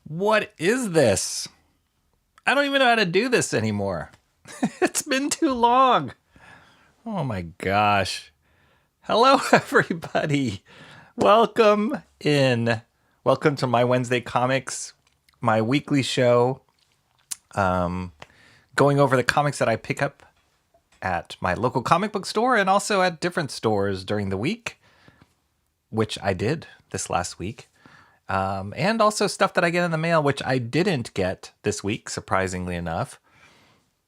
What is this? I don't even know how to do this anymore. It's been too long. Oh my gosh. Hello, everybody. Welcome in. Welcome to my Wednesday Comics, my weekly show, going over the comics that I pick up at my local comic book store and also at different stores during the week, which I did this last week. And also stuff that I get in the mail, which I didn't get this week, surprisingly enough,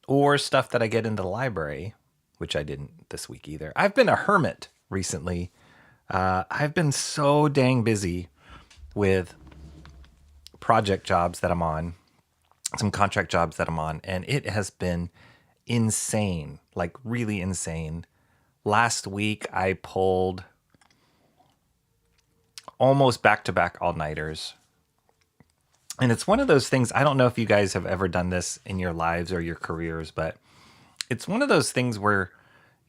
or stuff that I get in the library, which I didn't this week either. I've been a hermit recently. I've been so dang busy with project jobs that I'm on, some contract jobs that I'm on, and it has been insane, like really insane. Last week, I pulled almost back-to-back all-nighters. And it's one of those things, I don't know if you guys have ever done this in your lives or your careers, but it's one of those things where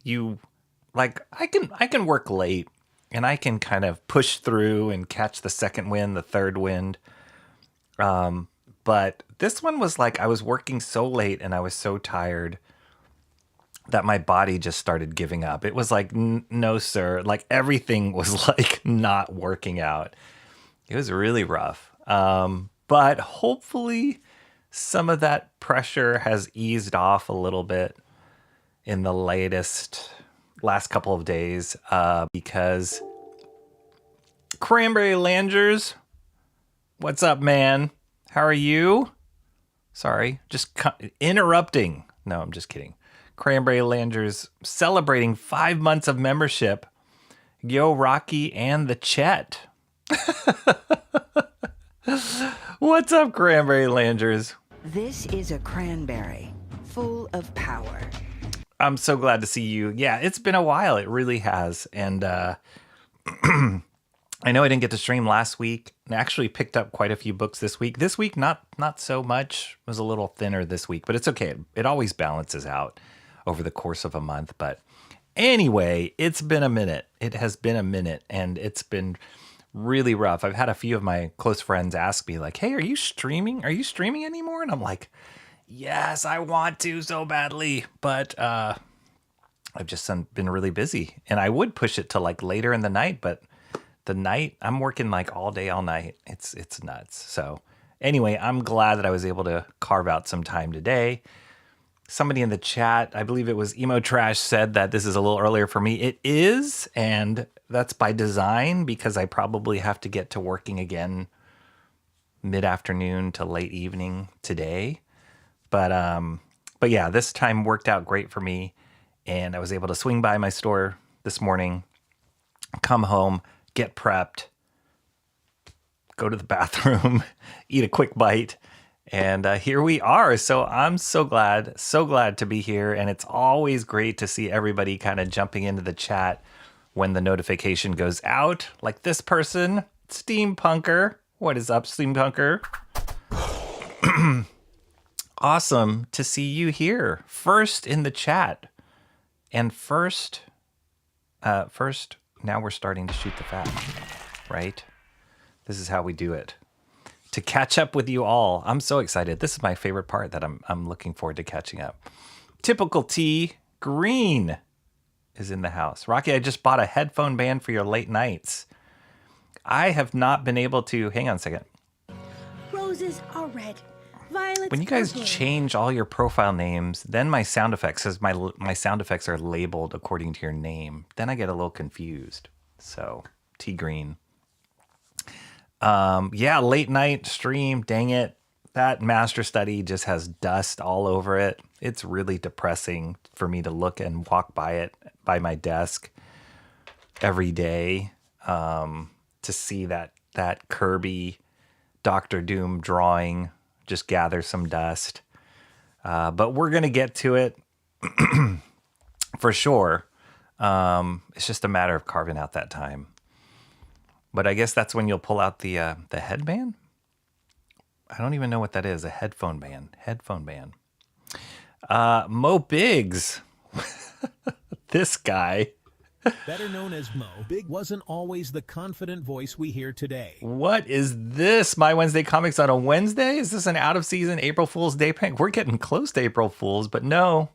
you, like, I can work late and I can kind of push through and catch the second wind, the third wind. But this one was like, I was working so late and I was so tired that my body just started giving up. It was like, no, sir. Like everything was like not working out. It was really rough. But hopefully some of that pressure has eased off a little bit in the last couple of days, because Cranberry Langers, what's up, man? How are you? Sorry, just interrupting. No, I'm just kidding. Cranberry Langers celebrating 5 months of membership. Yo, Rocky and the Chet. What's up, Cranberry Langers? This is a cranberry full of power. I'm so glad to see you. Yeah, it's been a while. It really has. And I know I didn't get to stream last week. I actually picked up quite a few books this week. This week, not so much. It was a little thinner this week, but it's okay. It always balances out over the course of a month. But anyway, it's been a minute. It has been a minute, and it's been really rough. I've had a few of my close friends ask me, like, hey, are you streaming? Are you streaming anymore? And I'm like, yes, I want to so badly. But I've just been really busy. And I would push it to like later in the night, but the night, I'm working like all day, all night. It's nuts. So anyway, I'm glad that I was able to carve out some time today. Somebody in the chat, I believe it was Emo Trash, said that this is a little earlier for me. It is, and that's by design because I probably have to get to working again mid-afternoon to late evening today. But yeah, this time worked out great for me, and I was able to swing by my store this morning, come home, get prepped, go to the bathroom, eat a quick bite, and here we are. So I'm so glad to be here. And it's always great to see everybody kind of jumping into the chat when the notification goes out. Like this person, Steampunker. What is up, Steampunker? Awesome to see you here. First in the chat. And first, now we're starting to shoot the fat, right? This is how we do it. To catch up with you all. I'm so excited. This is my favorite part that I'm looking forward to catching up. Typical T Green is in the house. Rocky, I just bought a headphone band for your late nights. I have not been able to, hang on a second. Roses are red. Violets when you guys are blue. change all your profile names, then my sound effects, as my sound effects are labeled according to your name, then I get a little confused. So, T Green. Yeah, late night stream, dang it. That master study just has dust all over it. It's really depressing for me to look and walk by it, by my desk every day, to see that Kirby Doctor Doom drawing just gather some dust. But we're going to get to it for sure. It's just a matter of carving out that time. But I guess that's when you'll pull out the headband. I don't even know what that is. A headphone band. Headphone band. Mo Biggs. This guy. Better known as Mo, Big wasn't always the confident voice we hear today. What is this? My Wednesday Comics on a Wednesday? Is this an out-of-season April Fool's Day prank? We're getting close to April Fool's, but no.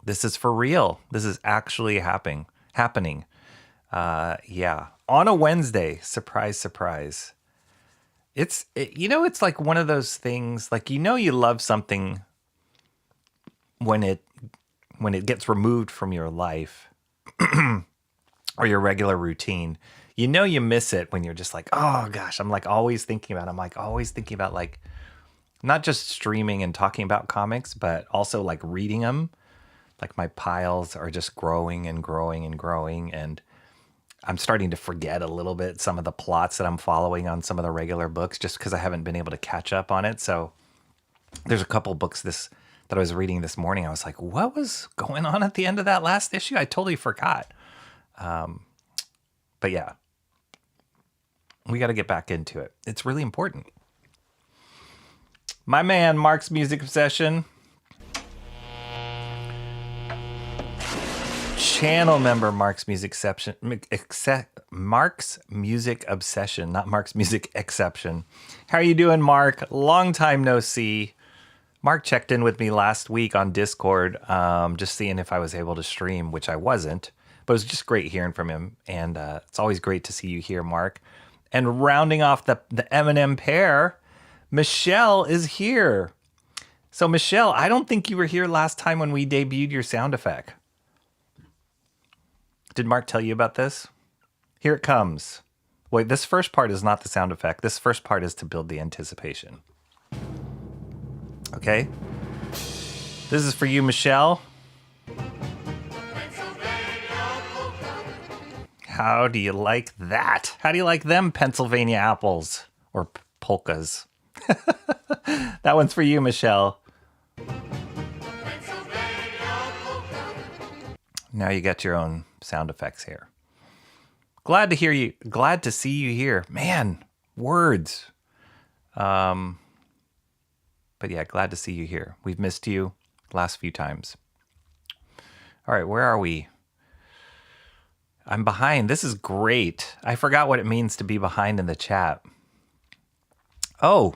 This is for real. This is actually happening. Yeah. On a Wednesday. Surprise, surprise. It's like one of those things, like, you love something when it gets removed from your life or your regular routine. You miss it when you're just like, oh gosh, I'm like always thinking about like not just streaming and talking about comics, but also like reading them. Like my piles are just growing and growing and growing, and I'm starting to forget a little bit some of the plots that I'm following on some of the regular books just because I haven't been able to catch up on it. So there's a couple books that I was reading this morning. I was like, what was going on at the end of that last issue? I totally forgot. But yeah, we got to get back into it. It's really important. My man, Mark's Music Obsession. Channel member Mark's Music Exception. Mark's Music Obsession, not Mark's Music Exception. How are you doing, Mark? Long time no see. Mark checked in with me last week on Discord, just seeing if I was able to stream, which I wasn't. But it was just great hearing from him, and it's always great to see you here, Mark. And rounding off the M&M pair, Michelle is here. So Michelle, I don't think you were here last time when we debuted your sound effect. Did Mark tell you about this? Here it comes. Wait, this first part is not the sound effect. This first part is to build the anticipation. Okay? This is for you, Michelle. How do you like that? How do you like them Pennsylvania apples? Or polkas? That one's for you, Michelle. Now you got your own sound effects here. Glad to hear you. Glad to see you here. Man, words. But yeah, glad to see you here. We've missed you last few times. All right, where are we? I'm behind. This is great. I forgot what it means to be behind in the chat. Oh,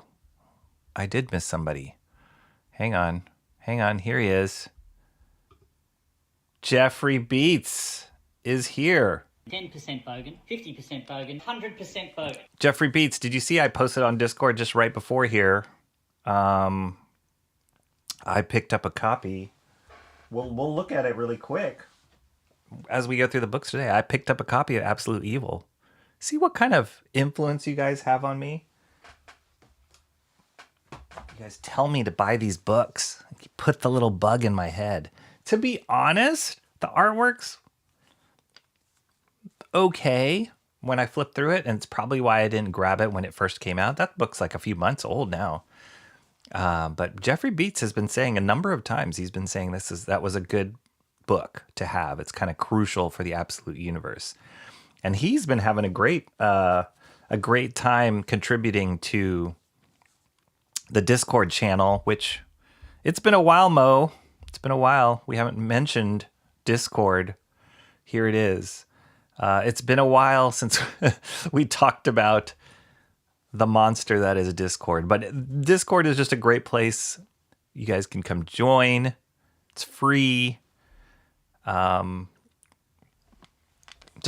I did miss somebody. Hang on. Here he is. Jeffrey Beats is here. 10% bogan, 50% bogan, 100% bogan. Jeffrey Beats, did you see I posted on Discord just right before here? I picked up a copy. We'll look at it really quick as we go through the books today. I picked up a copy of Absolute Evil. See what kind of influence you guys have on me? You guys tell me to buy these books. You put the little bug in my head. To be honest, the artwork's okay when I flip through it, and it's probably why I didn't grab it when it first came out. That book's like a few months old now. But Jeffrey Beats has been saying a number of times, he's been saying that was a good book to have. It's kind of crucial for the Absolute Universe. And he's been having a great time contributing to the Discord channel, which it's been a while, Mo. It's been a while. We haven't mentioned Discord. Here it is. It's been a while since we talked about the monster that is Discord. But Discord is just a great place. You guys can come join. It's free. Just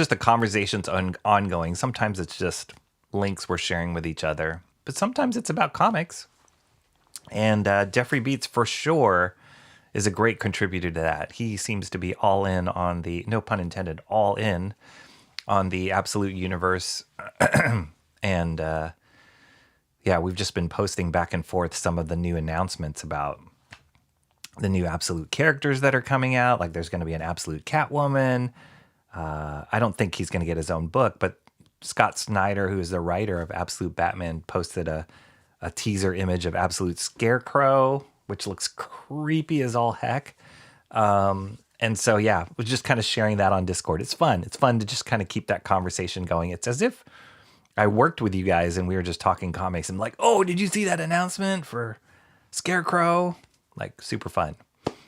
the conversation's ongoing. Sometimes it's just links we're sharing with each other. But sometimes it's about comics. And Jeffrey Beats, for sure, is a great contributor to that. He seems to be all in on the, no pun intended, all in on the Absolute Universe. And yeah, we've just been posting back and forth some of the new announcements about the new Absolute characters that are coming out. Like there's going to be an Absolute Catwoman. I don't think he's going to get his own book, but Scott Snyder, who is the writer of Absolute Batman, posted a teaser image of Absolute Scarecrow, which looks creepy as all heck. And so, yeah, we're just kind of sharing that on Discord. It's fun. It's fun to just kind of keep that conversation going. It's as if I worked with you guys and we were just talking comics and like, oh, did you see that announcement for Scarecrow? Like super fun.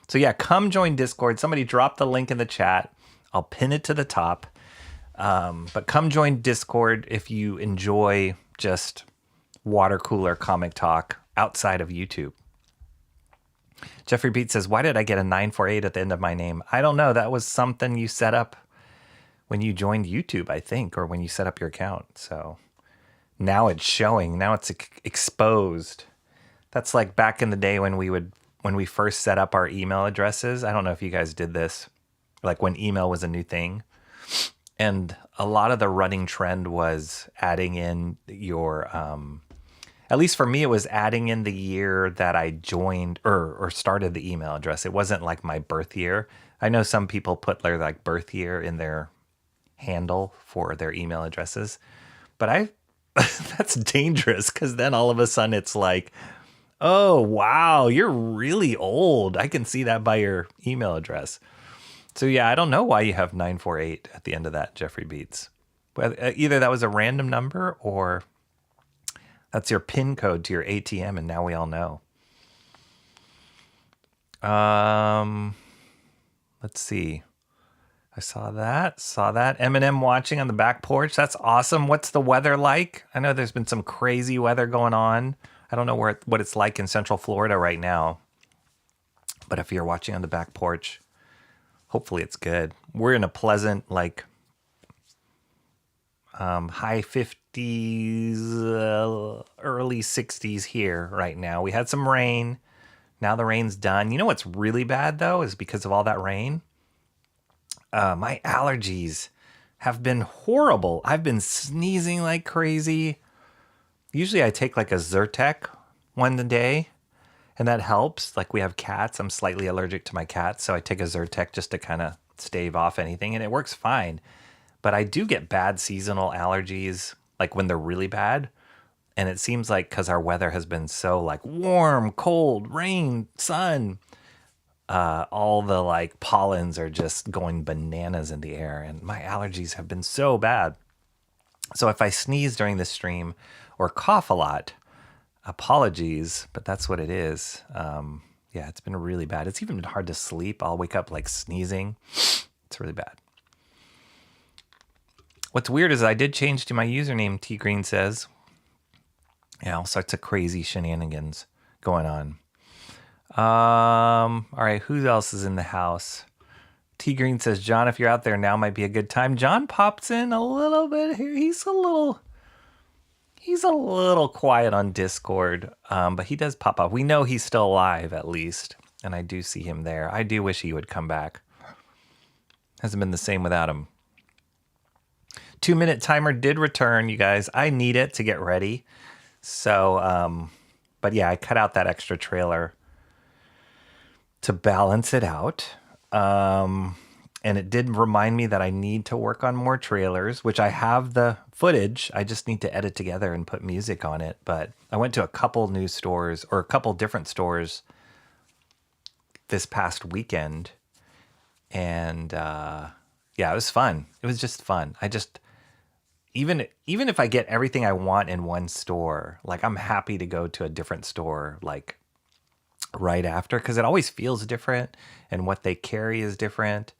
So yeah, come join Discord. Somebody drop the link in the chat. I'll pin it to the top. But come join Discord if you enjoy just water cooler comic talk outside of YouTube. Jeffrey Beat says, why did I get a 948 at the end of my name? I don't know. That was something you set up when you joined YouTube, I think, or when you set up your account. So now it's showing. Now it's exposed. That's like back in the day when we first set up our email addresses. I don't know if you guys did this, like when email was a new thing. And a lot of the running trend was adding in your, at least for me, it was adding in the year that I joined or started the email address. It wasn't like my birth year. I know some people put their like birth year in their handle for their email addresses, but that's dangerous because then all of a sudden it's like, oh, wow, you're really old. I can see that by your email address. So yeah, I don't know why you have 948 at the end of that, Jeffrey Beats. Either that was a random number or that's your PIN code to your ATM, and now we all know. Let's see. I saw that. Eminem watching on the back porch. That's awesome. What's the weather like? I know there's been some crazy weather going on. I don't know what it's like in Central Florida right now. But if you're watching on the back porch, hopefully it's good. We're in a pleasant, like, high 50s, early 60s here right now. We had some rain. Now the rain's done. You know what's really bad, though, is because of all that rain. My allergies have been horrible. I've been sneezing like crazy. Usually I take like a Zyrtec one a day, and that helps. Like we have cats. I'm slightly allergic to my cats, so I take a Zyrtec just to kind of stave off anything, and it works fine. But I do get bad seasonal allergies, like when they're really bad. And it seems like because our weather has been so like warm, cold, rain, sun, all the like pollens are just going bananas in the air. And my allergies have been so bad. So if I sneeze during this stream or cough a lot, apologies, but that's what it is. Yeah, it's been really bad. It's even been hard to sleep. I'll wake up like sneezing. It's really bad. What's weird is I did change to my username, T Green says. Yeah, all sorts of crazy shenanigans going on. All right, who else is in the house? T Green says, John, if you're out there now might be a good time. John pops in a little bit here. He's a little quiet on Discord, but he does pop up. We know he's still alive at least, and I do see him there. I do wish he would come back. Hasn't been the same without him. 2-minute timer did return, you guys. I need it to get ready. So, but yeah, I cut out that extra trailer to balance it out. And it did remind me that I need to work on more trailers, which I have the footage. I just need to edit together and put music on it. But I went to a couple new stores or a couple different stores this past weekend. And, yeah, it was fun. It was just fun. Even if I get everything I want in one store, like I'm happy to go to a different store, like right after, because it always feels different and what they carry is different.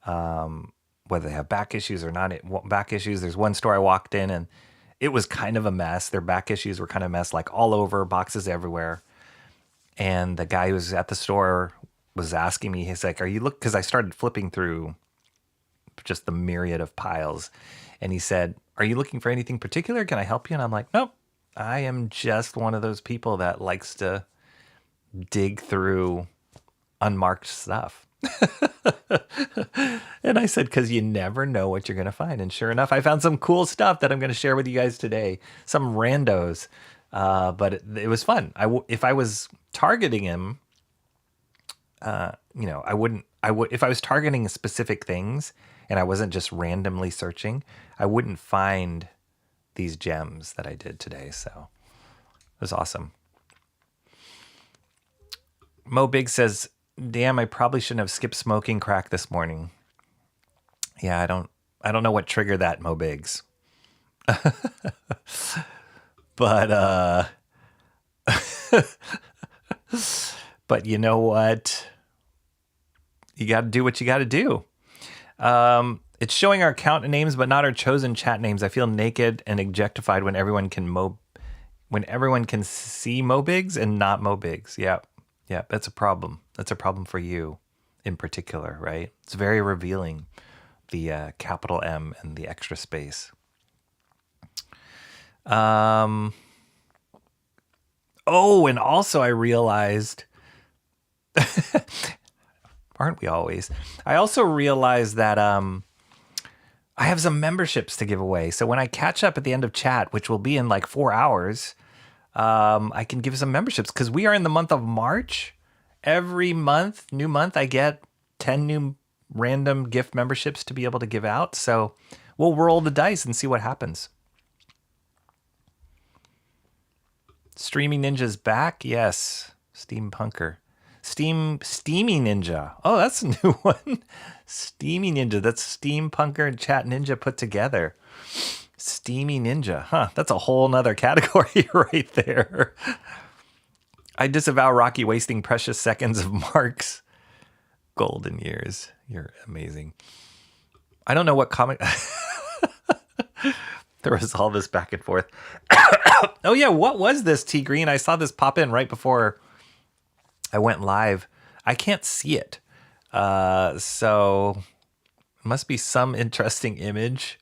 Whether they have back issues or not back issues. There's one store I walked in and it was kind of a mess. Their back issues were kind of a mess, like all over, boxes everywhere. And the guy who was at the store was asking me, he's like, because I started flipping through just the myriad of piles. And he said, are you looking for anything particular? Can I help you? And I'm like, nope, I am just one of those people that likes to dig through unmarked stuff. And I said, because you never know what you're going to find. And sure enough, I found some cool stuff that I'm going to share with you guys today. Some randos. But it was fun. If I was targeting him, if I was targeting specific things and I wasn't just randomly searching, I wouldn't find these gems that I did today. So it was awesome. Mo Big says, damn, I probably shouldn't have skipped smoking crack this morning. Yeah, I don't know what triggered that, Mo Biggs. But but you know what? You got to do what you got to do. It's showing our account names, but not our chosen chat names. I feel naked and objectified when everyone can see Mobigs and not Mobigs. Yep. Yep. That's a problem. That's a problem for you in particular, right? It's very revealing, the capital M and the extra space. Oh, and also I realized, aren't we always? I also realized that I have some memberships to give away. So when I catch up at the end of chat, which will be in like 4 hours, I can give some memberships because we are in the month of March. Every month, new month, I get 10 new random gift memberships to be able to give out. So we'll roll the dice and see what happens. Streaming Ninja's back. Yes. Steampunker. Steamy Ninja. Oh, that's a new one. Steamy Ninja. That's Steampunker and Chat Ninja put together. Steamy Ninja. Huh. That's a whole nother category right there. I disavow Rocky wasting precious seconds of Mark's golden years. You're amazing. I don't know what comic... There was all this back and forth. Oh, yeah. What was this, T Green? I saw this pop in right before I went live. I can't see it. So it must be some interesting image.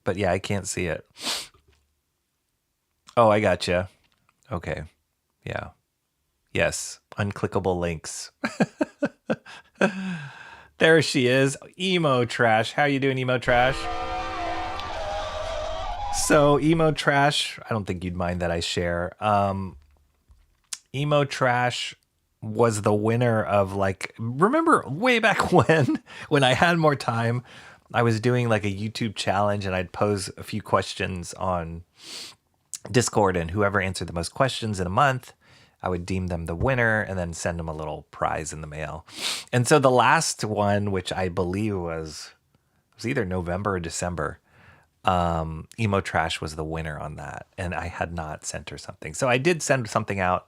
But yeah, I can't see it. Oh, I gotcha. Okay. Yeah. Yes. Unclickable links. There she is. Emo Trash. How you doing, Emo Trash? So Emo Trash, I don't think you'd mind that I share. Emo Trash was the winner of, like, remember way back when I had more time, I was doing like a YouTube challenge and I'd pose a few questions on Discord, and whoever answered the most questions in a month, I would deem them the winner and then send them a little prize in the mail. And so the last one, which I believe was either November or December, Emo Trash was the winner on that, and I had not sent her something. So I did send something out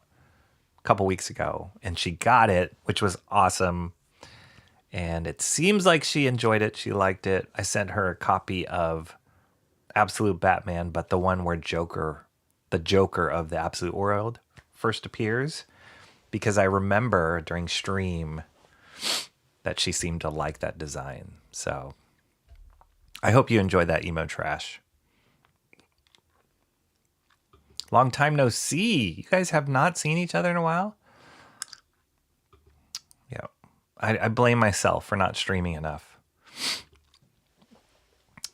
a couple weeks ago, and she got it, which was awesome. And it seems like she enjoyed it. She liked it. I sent her a copy of Absolute Batman, but the one where the Joker of the Absolute World first appears, because I remember during stream that she seemed to like that design. So I hope you enjoyed that, Emo Trash. Long time no see. You guys have not seen each other in a while? Yeah. I blame myself for not streaming enough.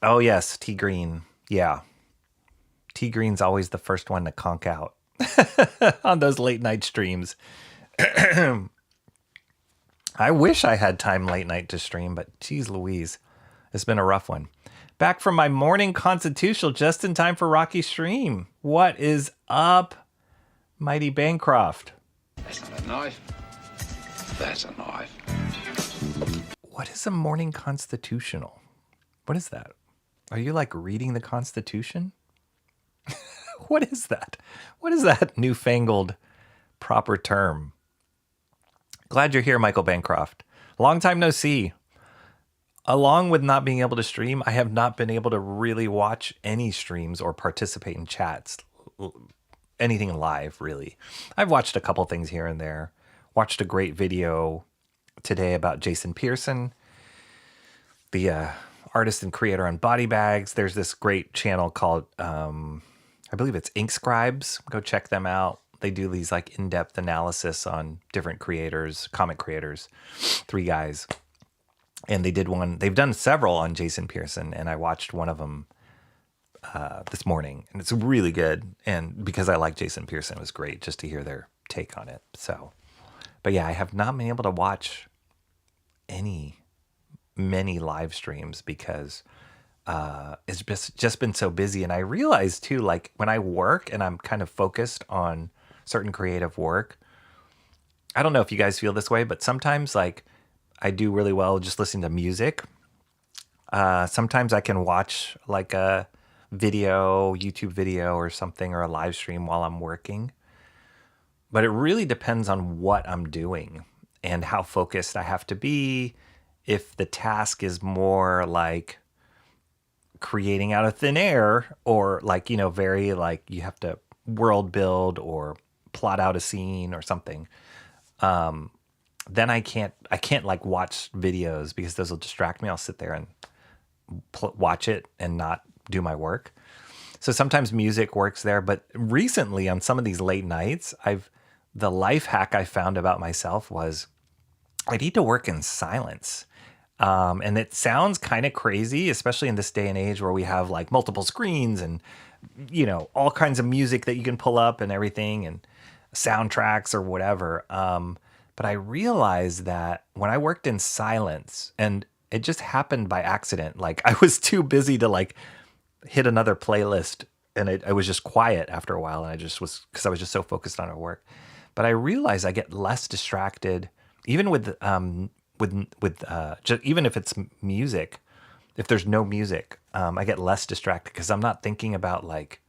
Oh, yes, T Green. Yeah. T Green's always the first one to conk out on those late night streams. I wish I had time late night to stream, but geez Louise, it's been a rough one. Back from my morning constitutional just in time for Rocky's stream. What is up, Mighty Bancroft? That's not a knife. That's a knife. What is a morning constitutional? What is that? Are you like reading the Constitution? What is that? What is that newfangled proper term? Glad you're here, Michael Bancroft. Long time no see. Along with not being able to stream, I have not been able to really watch any streams or participate in chats. Anything live, really. I've watched a couple things here and there. Watched a great video today about Jason Pearson, the artist and creator on body bags. There's this great channel called, I believe it's Ink Scribes. Go check them out. They do these like in-depth analysis on different creators, comic creators, 3 guys. And they did one, they've done several on Jason Pearson, and I watched one of them this morning, and it's really good. And because I like Jason Pearson, it was great just to hear their take on it. So, but yeah, I have not been able to watch many live streams because it's just been so busy. And I realized too, like when I work and I'm kind of focused on certain creative work, I don't know if you guys feel this way, but sometimes like I do really well just listening to music. Sometimes I can watch like a YouTube video or something, or a live stream while I'm working. But it really depends on what I'm doing and how focused I have to be if the task is more like creating out of thin air, or like, very like you have to world build or plot out a scene or something, then I can't like watch videos because those will distract me. I'll sit there and watch it and not do my work. So sometimes music works there, but recently on some of these late nights, the life hack I found about myself was I need to work in silence. And it sounds kind of crazy, especially in this day and age where we have like multiple screens and, all kinds of music that you can pull up and everything, and soundtracks or whatever. But I realized that when I worked in silence, and it just happened by accident, like I was too busy to like hit another playlist, and I was just quiet after a while, and because I was just so focused on our work. But I realized I get less distracted, even with just, even if it's music. If there's no music, I get less distracted because I'm not thinking about like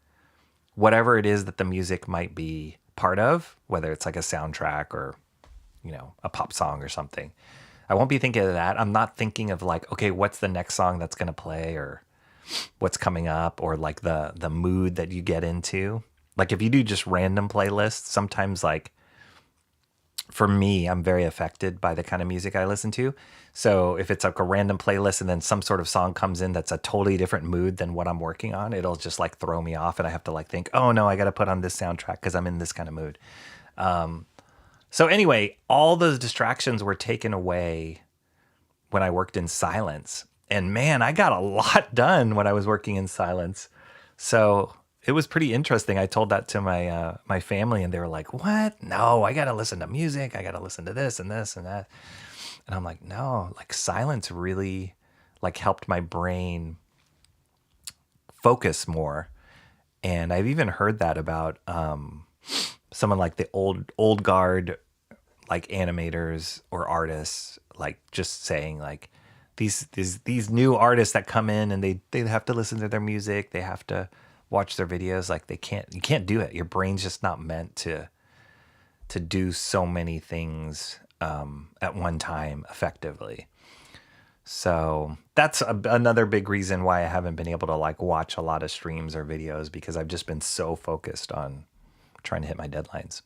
whatever it is that the music might be part of, whether it's like a soundtrack or, a pop song or something. I won't be thinking of that. I'm not thinking of like, okay, what's the next song that's going to play, or what's coming up, or like the mood that you get into. Like if you do just random playlists, sometimes like for me, I'm very affected by the kind of music I listen to. So if it's like a random playlist and then some sort of song comes in that's a totally different mood than what I'm working on, it'll just like throw me off, and I have to like think, oh no, I got to put on this soundtrack because I'm in this kind of mood. So anyway, all those distractions were taken away when I worked in silence. And man, I got a lot done when I was working in silence. So it was pretty interesting. I told that to my family, and they were like, what? No, I got to listen to music. I got to listen to this and this and that. And I'm like, no, like silence really like helped my brain focus more. And I've even heard that about someone like the old guard, like animators or artists, like just saying like these new artists that come in and they have to listen to their music, they have to watch their videos, like you can't do it. Your brain's just not meant to do so many things at one time effectively. So that's another big reason why I haven't been able to like watch a lot of streams or videos, because I've just been so focused on trying to hit my deadlines.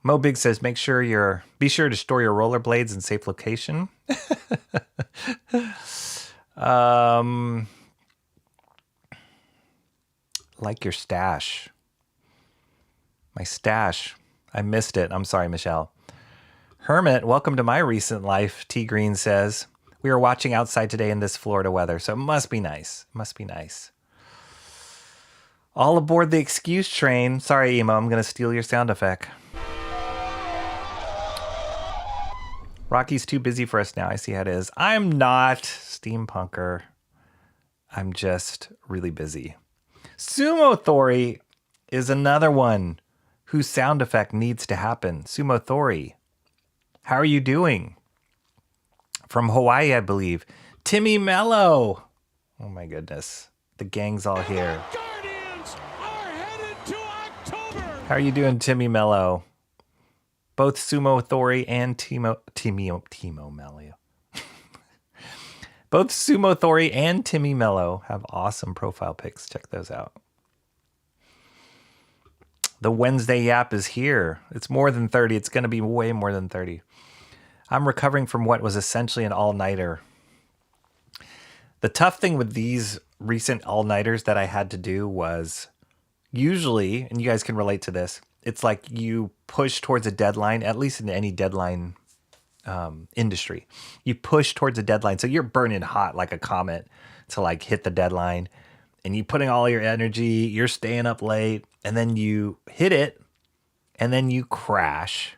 Mo Big says, be sure to store your rollerblades in safe location. Like your stash. My stash. I missed it. I'm sorry, Michelle. Hermit, welcome to my recent life, T Green says. We are watching outside today in this Florida weather, so it must be nice. Must be nice. All aboard the excuse train. Sorry, Emo, I'm going to steal your sound effect. Rocky's too busy for us now. I see how it is. I'm not, Steampunker. I'm just really busy. Sumo Thori is another one whose sound effect needs to happen. Sumo Thori, how are you doing? From Hawaii, I believe. Timmy Mello. Oh my goodness. The gang's all here. Guardians are headed to October. How are you doing, Timmy Mello? Both Sumo Thori and Timo Mello. Both Sumo Thori and Timmy Mello have awesome profile pics. Check those out. The Wednesday Yap is here. It's more than 30. It's going to be way more than 30. I'm recovering from what was essentially an all-nighter. The tough thing with these recent all-nighters that I had to do was usually, and you guys can relate to this, it's like you push towards a deadline, at least in any deadline industry. You push towards a deadline. So you're burning hot like a comet to like hit the deadline, and you putting all your energy, you're staying up late, and then you hit it, and then you crash.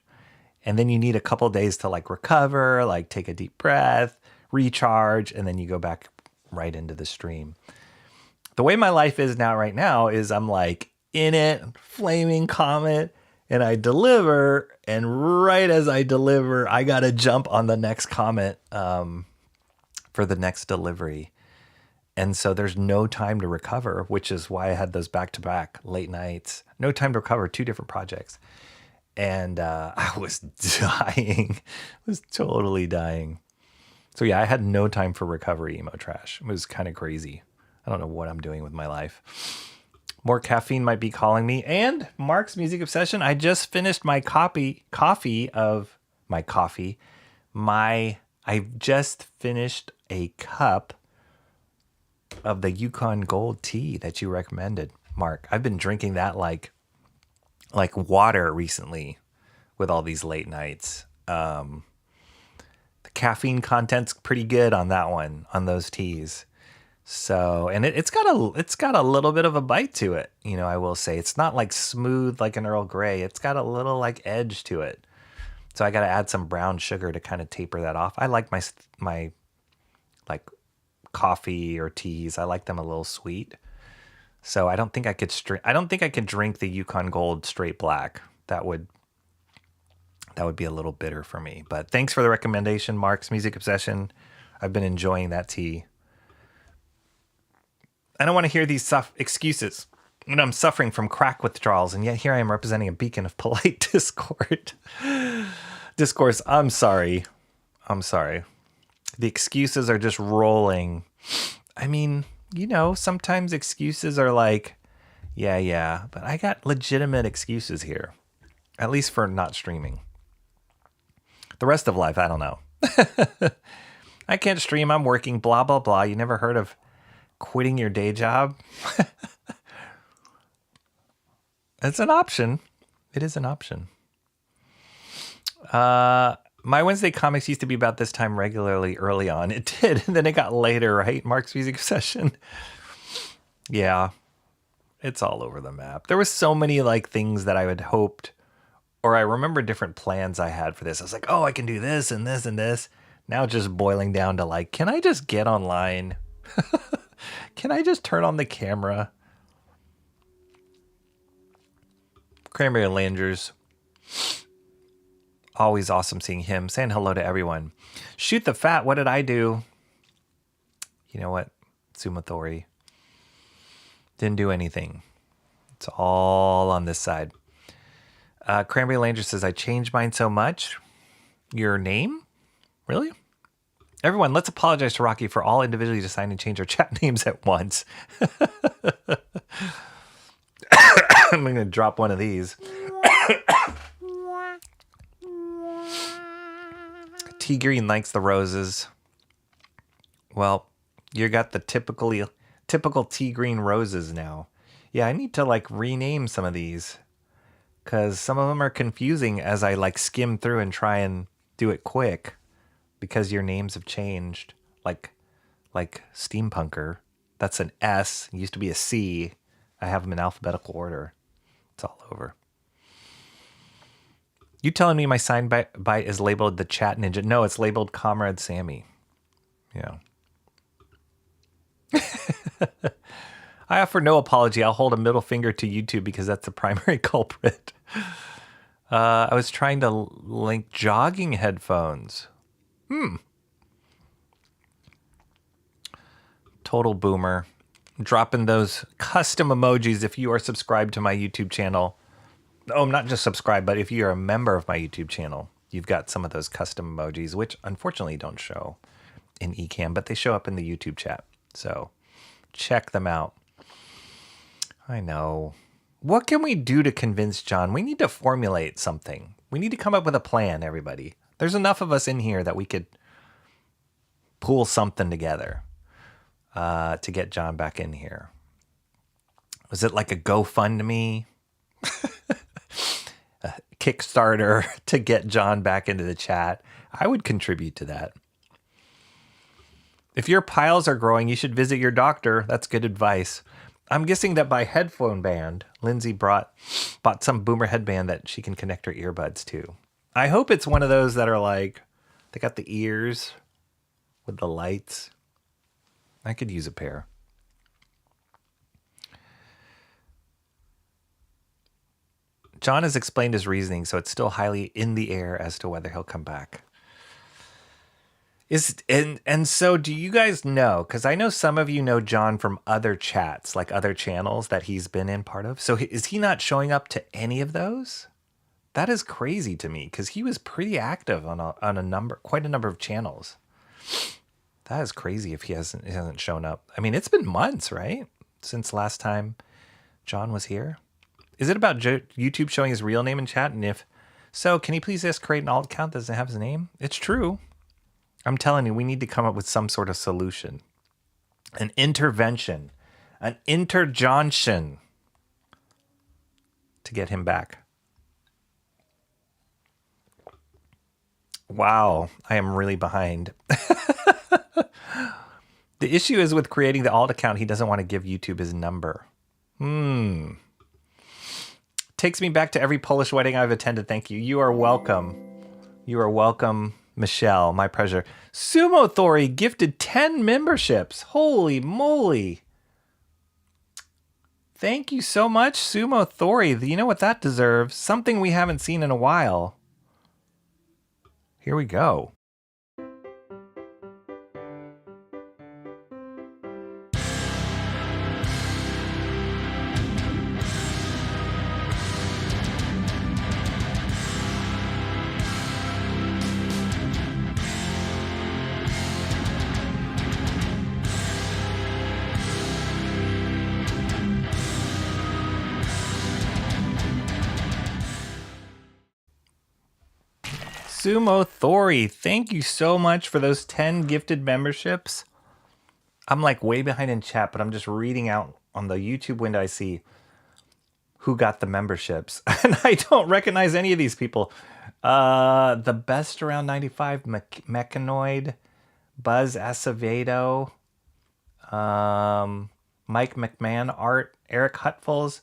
And then you need a couple days to like recover, like take a deep breath, recharge, and then you go back right into the stream. The way my life is now right now is I'm like in it, flaming comet, and I deliver, and right as I deliver, I got to jump on the next comet for the next delivery. And so there's no time to recover, which is why I had those back-to-back late nights. No time to recover, 2 different projects. And I was dying. I was totally dying. So yeah, I had no time for recovery emo trash. It was kind of crazy. I don't know what I'm doing with my life. More caffeine might be calling me. And Mark's Music Obsession, I just finished my I just finished a cup of the Yukon Gold tea that you recommended, Mark. I've been drinking that like water recently with all these late nights. The caffeine content's pretty good on that one, on those teas. So, and it's got a little bit of a bite to it. You know, I will say it's not like smooth like an Earl Grey. It's got a little like edge to it. So I got to add some brown sugar to kind of taper that off. I like my like coffee or teas. I like them a little sweet. So I don't think I could drink the Yukon Gold straight black. That would be a little bitter for me. But thanks for the recommendation, Mark's Music Obsession. I've been enjoying that tea. I don't want to hear these excuses when I'm suffering from crack withdrawals, and yet here I am representing a beacon of polite discourse. I'm sorry. The excuses are just rolling. I mean, you know, sometimes excuses are like, yeah, but I got legitimate excuses here, at least for not streaming. The rest of life, I don't know. I can't stream. I'm working, blah, blah, blah. You never heard of quitting your day job? It's an option. It is an option. My Wednesday comics used to be about this time regularly early on. It did. And then it got later, right? Mark's Music Obsession. Yeah. It's all over the map. There was so many like things that I had hoped, or I remember different plans I had for this. I was like, oh, I can do this and this and this. Now it's just boiling down to like, can I just get online? Can I just turn on the camera? Cranberry Landers. Always awesome seeing him. Saying hello to everyone. Shoot the Fat. What did I do? You know what? Sumathori. Didn't do anything. It's all on this side. Cranberry Landers says, I changed mine so much. Your name? Really? Everyone, let's apologize to Rocky for all individually deciding to change our chat names at once. I'm going to drop one of these. T Green likes the roses. Well, you got the typical T Green roses now. Yeah, I need to like rename some of these because some of them are confusing as I like skim through and try and do it quick. Because your names have changed, like Steampunker. That's an S. It used to be a C. I have them in alphabetical order. It's all over. You telling me my sign bite is labeled the Chat Ninja? No, it's labeled Comrade Sammy. Yeah. I offer no apology. I'll hold a middle finger to YouTube because that's the primary culprit. I was trying to link jogging headphones. Total boomer. Dropping those custom emojis if you are subscribed to my YouTube channel. Oh, not just subscribed, but if you're a member of my YouTube channel, you've got some of those custom emojis, which unfortunately don't show in Ecamm, but they show up in the YouTube chat. So check them out. I know. What can we do to convince John? We need to formulate something. We need to come up with a plan, everybody. There's enough of us in here that we could pull something together to get John back in here. Was it like a GoFundMe? A Kickstarter to get John back into the chat? I would contribute to that. If your piles are growing, you should visit your doctor. That's good advice. I'm guessing that by headphone band, Lindsay bought some boomer headband that she can connect her earbuds to. I hope it's one of those that are like, they got the ears with the lights. I could use a pair. John has explained his reasoning, so it's still highly in the air as to whether he'll come back. And so do you guys know, because I know some of you know John from other chats, like other channels that he's been in part of. So is he not showing up to any of those? That is crazy to me because he was pretty active on quite a number of channels. That is crazy if he hasn't shown up. I mean, it's been months, right? Since last time John was here. Is it about YouTube showing his real name in chat? And if so, can you please just create an alt account that doesn't have his name? It's true. I'm telling you, we need to come up with some sort of solution. An intervention. An interjonction. To get him back. Wow, I am really behind. The issue is with creating the alt account, he doesn't want to give YouTube his number. Takes me back to every Polish wedding I've attended. Thank you. You are welcome. You are welcome, Michelle. My pleasure. Sumo Thori gifted 10 memberships. Holy moly. Thank you so much, Sumo Thori. You know what that deserves? Something we haven't seen in a while. Here we go. Sumo Thori, thank you so much for those 10 gifted memberships. I'm like way behind in chat, but I'm just reading out on the YouTube window. I see who got the memberships. And I don't recognize any of these people. The Best Around 95, Mechanoid, Buzz Acevedo, Mike McMahon Art, Eric Hutfels,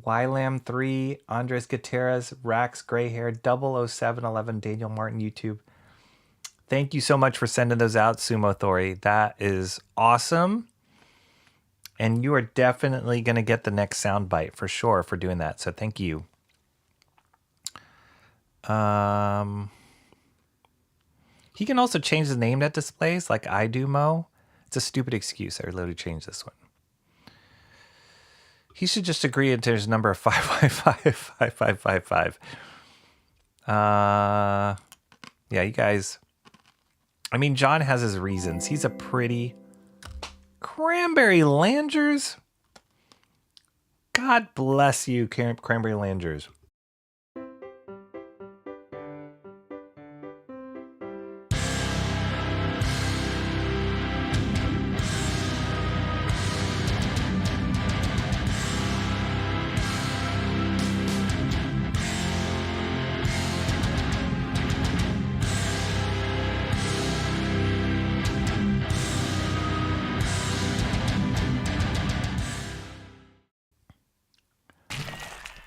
YLAM3, Andres Gutierrez, Rax Grayhair, 00711, Daniel Martin, YouTube. Thank you so much for sending those out, Sumo Thori. That is awesome. And you are definitely going to get the next soundbite for sure for doing that. So thank you. He can also change the name that displays like I do, Mo. It's a stupid excuse. I literally changed this one. He should just agree to his number of 555. Yeah, you guys. I mean, John has his reasons. He's a pretty Cranberry Langers. God bless you, Cranberry Langers.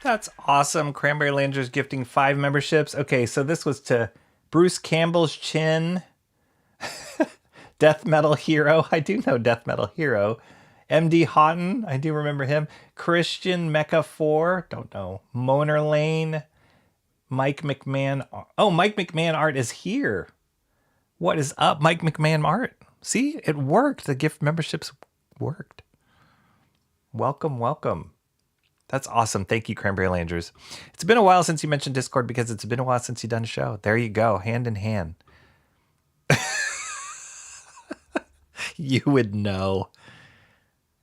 That's awesome. Cranberry Langers gifting 5 memberships. Okay, so this was to Bruce Campbell's Chin, Death Metal Hero. I do know Death Metal Hero. MD Houghton, I do remember him. Christian Mecha 4, don't know. Moner Lane, Mike McMahon. Oh, Mike McMahon Art is here. What is up, Mike McMahon Art? See, it worked. The gift memberships worked. Welcome, welcome. That's awesome. Thank you, Cranberry Langers. It's been a while since you mentioned Discord because it's been a while since you've done a show. There you go, hand in hand. You would know.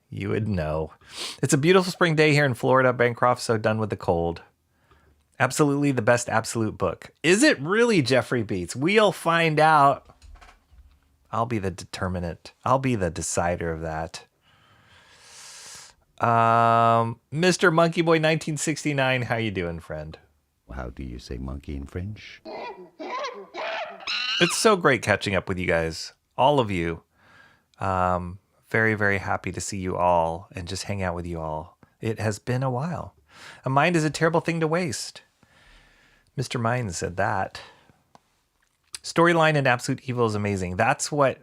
You would know. It's a beautiful spring day here in Florida, Bancroft, so done with the cold. Absolutely the best absolute book. Is it really, Jeffrey Beats? We'll find out. I'll be the determinant. I'll be the decider of that. Mr. Monkey Boy 1969, how you doing, friend? How do you say monkey in French? It's so great catching up with you guys, all of you. Very, very happy to see you all and just hang out with you all. It has been a while. A mind is a terrible thing to waste. Mr. Mind said that. Storyline in Absolute Evil is amazing. That's what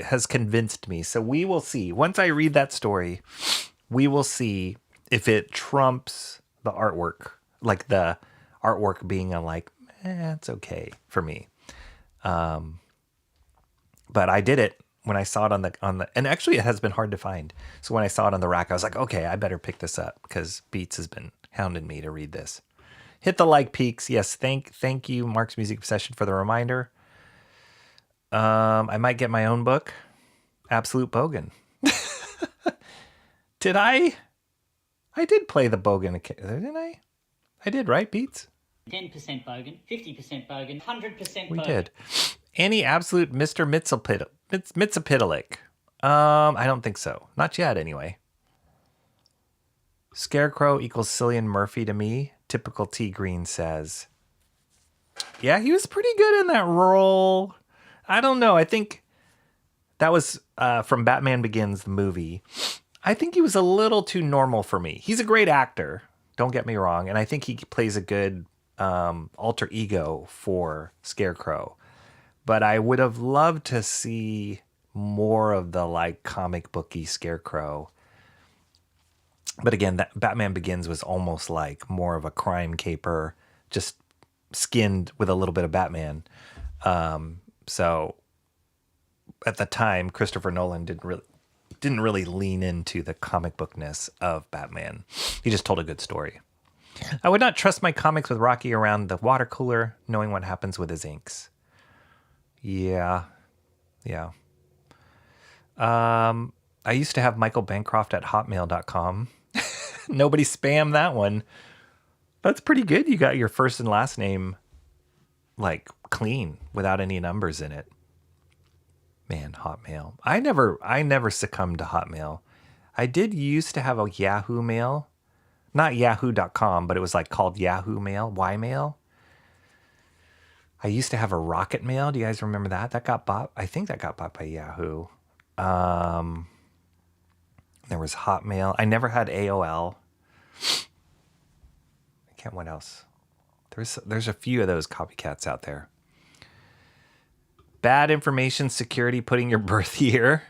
has convinced me. So we will see. Once I read that story, we will see if it trumps the artwork. Like the artwork being it's okay for me. But I did it when I saw it on the, and actually it has been hard to find. So when I saw it on the rack, I was like, okay, I better pick this up because Beats has been hounding me to read this. Hit the like peaks. Yes, thank you, Mark's Music Obsession, for the reminder. I might get my own book. Absolute Bogan. Did I? I did play the Bogan, didn't I? I did, right, Beats? 10% bogan, 50% bogan, 100% bogan. We did. Any absolute Mr. Mitsapitalik? I don't think so. Not yet, anyway. Scarecrow equals Cillian Murphy to me. Typical T Green says. Yeah, he was pretty good in that role. I don't know. I think that was from Batman Begins, the movie. I think he was a little too normal for me. He's a great actor. Don't get me wrong. And I think he plays a good alter ego for Scarecrow. But I would have loved to see more of the like comic booky Scarecrow. But again, that Batman Begins was almost like more of a crime caper, just skinned with a little bit of Batman. So at the time, Christopher Nolan didn't really lean into the comic bookness of Batman. He just told a good story. I would not trust my comics with Rocky around the water cooler, knowing what happens with his inks. Yeah. I used to have Michael Bancroft at hotmail.com. Nobody spam that one. That's pretty good. You got your first and last name like clean without any numbers in it. Man, Hotmail. I never succumbed to Hotmail. I did used to have a Yahoo Mail. Not yahoo.com, but it was like called Yahoo Mail, Y-Mail. I used to have a Rocket Mail. Do you guys remember that? That got bought. I think that got bought by Yahoo. There was Hotmail. I never had AOL. What else? There's a few of those copycats out there. Bad information security putting your birth year,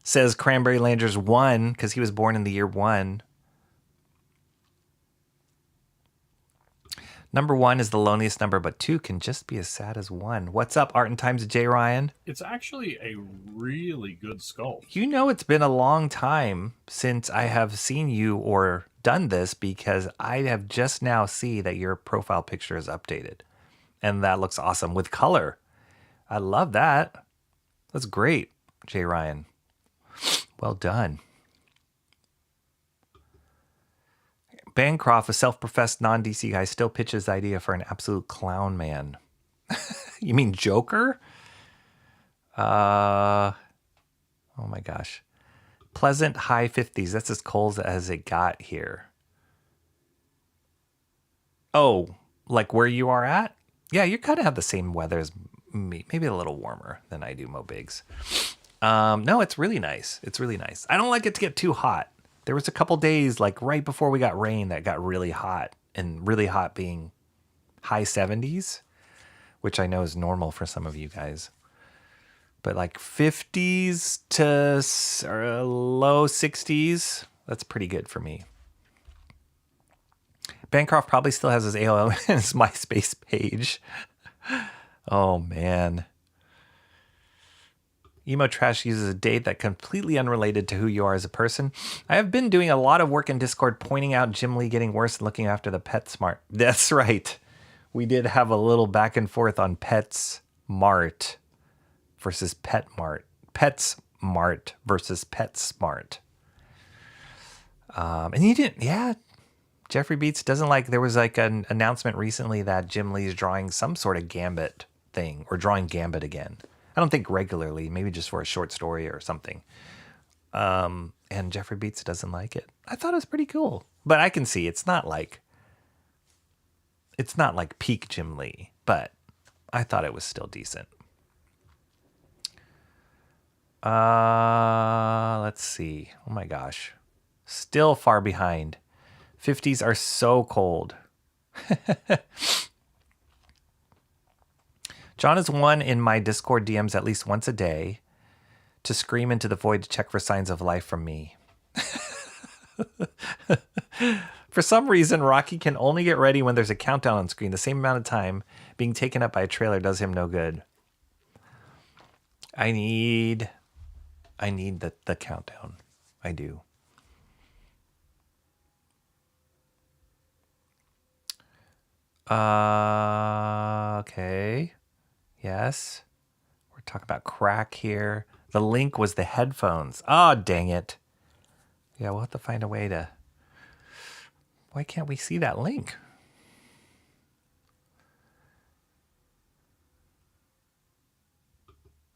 says Cranberry Landers 1, because he was born in the year 1. Number 1 is the loneliest number, but 2 can just be as sad as 1. What's up, Art and Times of J. Ryan? It's actually a really good sculpt. You know it's been a long time since I have seen you or done this, because I have just now see that your profile picture is updated. And that looks awesome with color. I love that. That's great, J. Ryan. Well done. Bancroft, a self-professed non-DC guy, still pitches the idea for an absolute clown man. You mean Joker? Oh my gosh. Pleasant high 50s. That's as cold as it got here. Oh, like where you are at? Yeah, you kind of have the same weather as me. Maybe a little warmer than I do, Mo Biggs. No, it's really nice. It's really nice. I don't like it to get too hot. There was a couple days, like right before we got rain, that got really hot. And really hot being high 70s, which I know is normal for some of you guys. But like 50s to low 60s, that's pretty good for me. Bancroft probably still has his AOL and his MySpace page. Oh, man. Emo Trash uses a date that completely unrelated to who you are as a person. I have been doing a lot of work in Discord pointing out Jim Lee getting worse and looking after the PetSmart. That's right. We did have a little back and forth on PetSmart versus PetMart. PetSmart versus PetSmart. And you didn't, yeah. Jeffrey Beats doesn't like, there was like an announcement recently that Jim Lee is drawing some sort of Gambit thing, or drawing Gambit again. I don't think regularly, maybe just for a short story or something. And Jeffrey Beats doesn't like it. I thought it was pretty cool. But I can see it's not like peak Jim Lee, but I thought it was still decent. Let's see. Oh my gosh. Still far behind. 50s are so cold. John is one in my Discord DMs at least once a day to scream into the void to check for signs of life from me. For some reason, Rocky can only get ready when there's a countdown on screen. The same amount of time being taken up by a trailer does him no good. I need the countdown. I do. Okay. Yes. We're talking about crack here. The link was the headphones. Oh, dang it. Yeah, we'll have to find a way to... Why can't we see that link?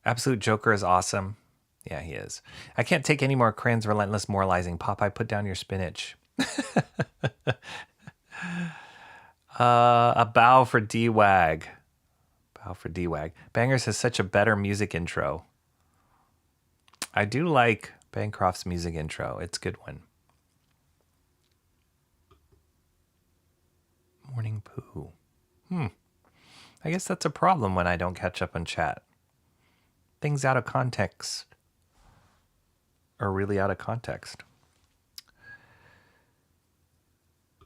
Absolute Joker is awesome. Yeah, he is. I can't take any more Cran's relentless moralizing. Popeye, put down your spinach. A bow for D-Wag. Bow for D-Wag. Bangers has such a better music intro. I do like Bancroft's music intro. It's a good one. Morning poo. I guess that's a problem when I don't catch up on chat. Things out of context are really out of context.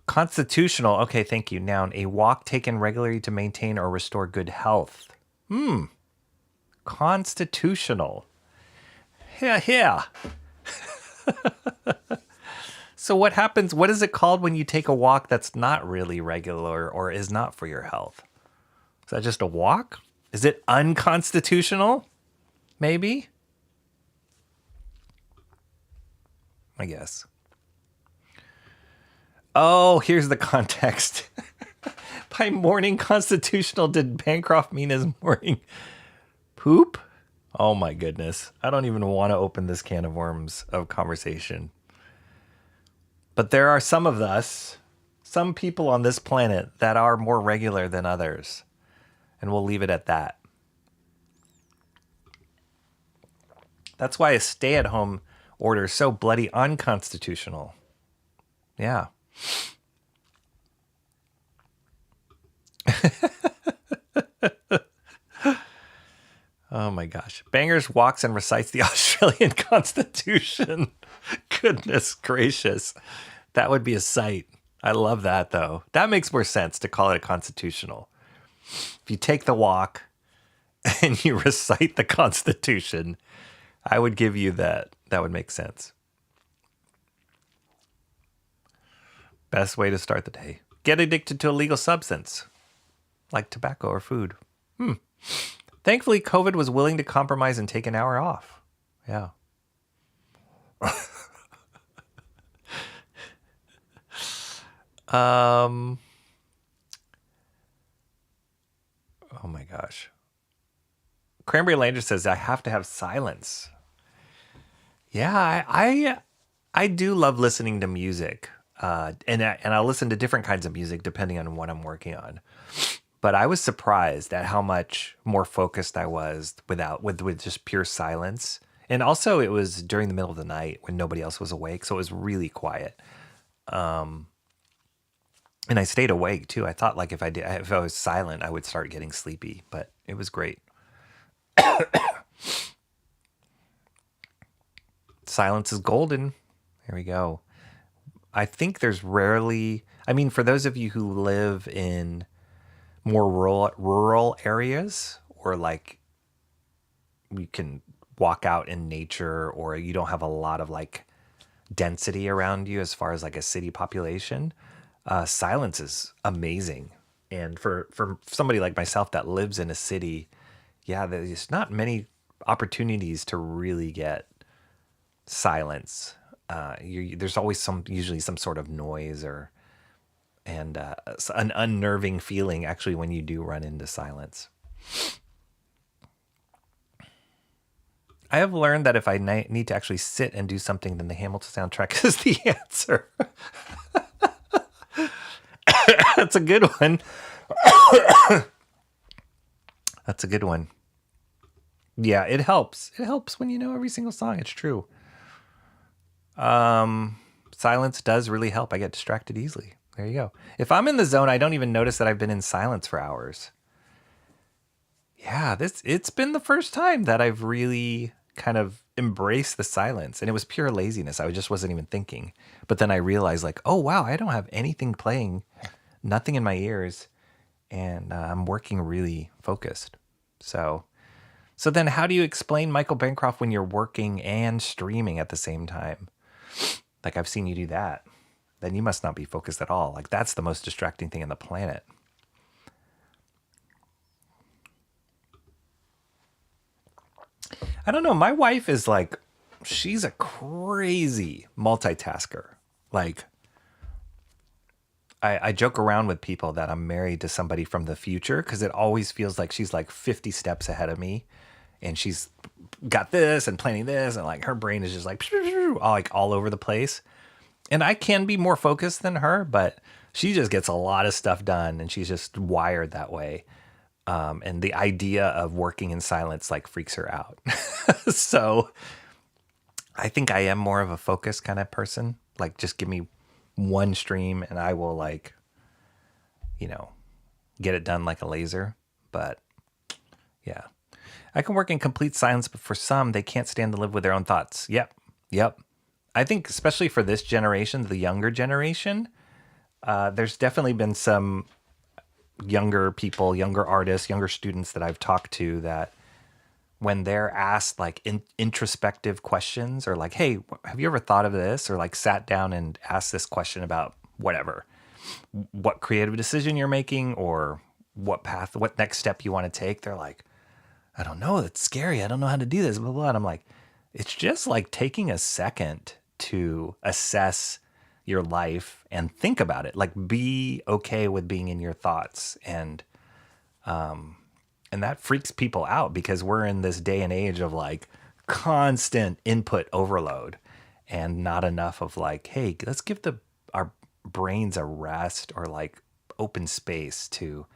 Constitutional. Okay, thank you. Noun. A walk taken regularly to maintain or restore good health. Constitutional. Yeah. So what happens? What is it called when you take a walk that's not really regular or is not for your health? Is that just a walk? Is it unconstitutional? Maybe? I guess. Oh, here's the context. By morning constitutional, did Bancroft mean his morning poop? Oh my goodness. I don't even want to open this can of worms of conversation. But there are some of us, some people on this planet that are more regular than others. And we'll leave it at that. That's why a stay-at-home order is so bloody unconstitutional. Yeah. Oh my gosh. Bangers walks and recites the Australian Constitution. Goodness gracious. That would be a sight. I love that though. That makes more sense to call it a constitutional. If you take the walk and you recite the Constitution, I would give you that. That would make sense. Best way to start the day. Get addicted to a legal substance, like tobacco or food. Thankfully, COVID was willing to compromise and take an hour off. Yeah. Oh my gosh. Cranberry Lander says, I have to have silence. Yeah, I do love listening to music. And I'll listen to different kinds of music depending on what I'm working on. But I was surprised at how much more focused I was with just pure silence. And also it was during the middle of the night when nobody else was awake, so it was really quiet. And I stayed awake too. I thought like if I was silent, I would start getting sleepy, but it was great. Silence is golden. Here we go. I think there's rarely, I mean, for those of you who live in more rural areas, or like you can walk out in nature, or you don't have a lot of like density around you as far as like a city population, silence is amazing. And for somebody like myself that lives in a city, yeah, there's not many opportunities to really get silence. There's always usually some sort of noise and an unnerving feeling actually when you do run into silence. I have learned that if I need to actually sit and do something, then the Hamilton soundtrack is the answer. That's a good one. That's a good one. Yeah, it helps. It helps when you know every single song. It's true. Silence does really help. I get distracted easily. There you go. If I'm in the zone, I don't even notice that I've been in silence for hours. Yeah, it's been the first time that I've really kind of embraced the silence, and it was pure laziness. I just wasn't even thinking. But then I realized like, oh wow, I don't have anything playing, nothing in my ears, and I'm working really focused. So then how do you explain Michael Bancroft when you're working and streaming at the same time? Like I've seen you do that. Then you must not be focused at all. Like that's the most distracting thing on the planet. I don't know. My wife is like, she's a crazy multitasker. Like, I joke around with people that I'm married to somebody from the future because it always feels like she's like 50 steps ahead of me, and she's got this and planning this, and like her brain is just like all over the place. And I can be more focused than her, but she just gets a lot of stuff done, and she's just wired that way. And the idea of working in silence like freaks her out. So I think I am more of a focused kind of person. Like, just give me one stream and I will, like, you know, get it done like a laser. But yeah, I can work in complete silence, but for some, they can't stand to live with their own thoughts. Yep. I think especially for this generation, the younger generation, there's definitely been some younger people, younger artists, younger students that I've talked to that when they're asked like introspective questions, or like, hey, have you ever thought of this? Or like sat down and asked this question about whatever, what creative decision you're making, or what path, what next step you want to take. They're like, I don't know. It's scary. I don't know how to do this, blah, blah. And I'm like, it's just like taking a second to assess your life and think about it. Like, be okay with being in your thoughts. And that freaks people out because we're in this day and age of like constant input overload and not enough of like, hey, let's give our brains a rest or like open space to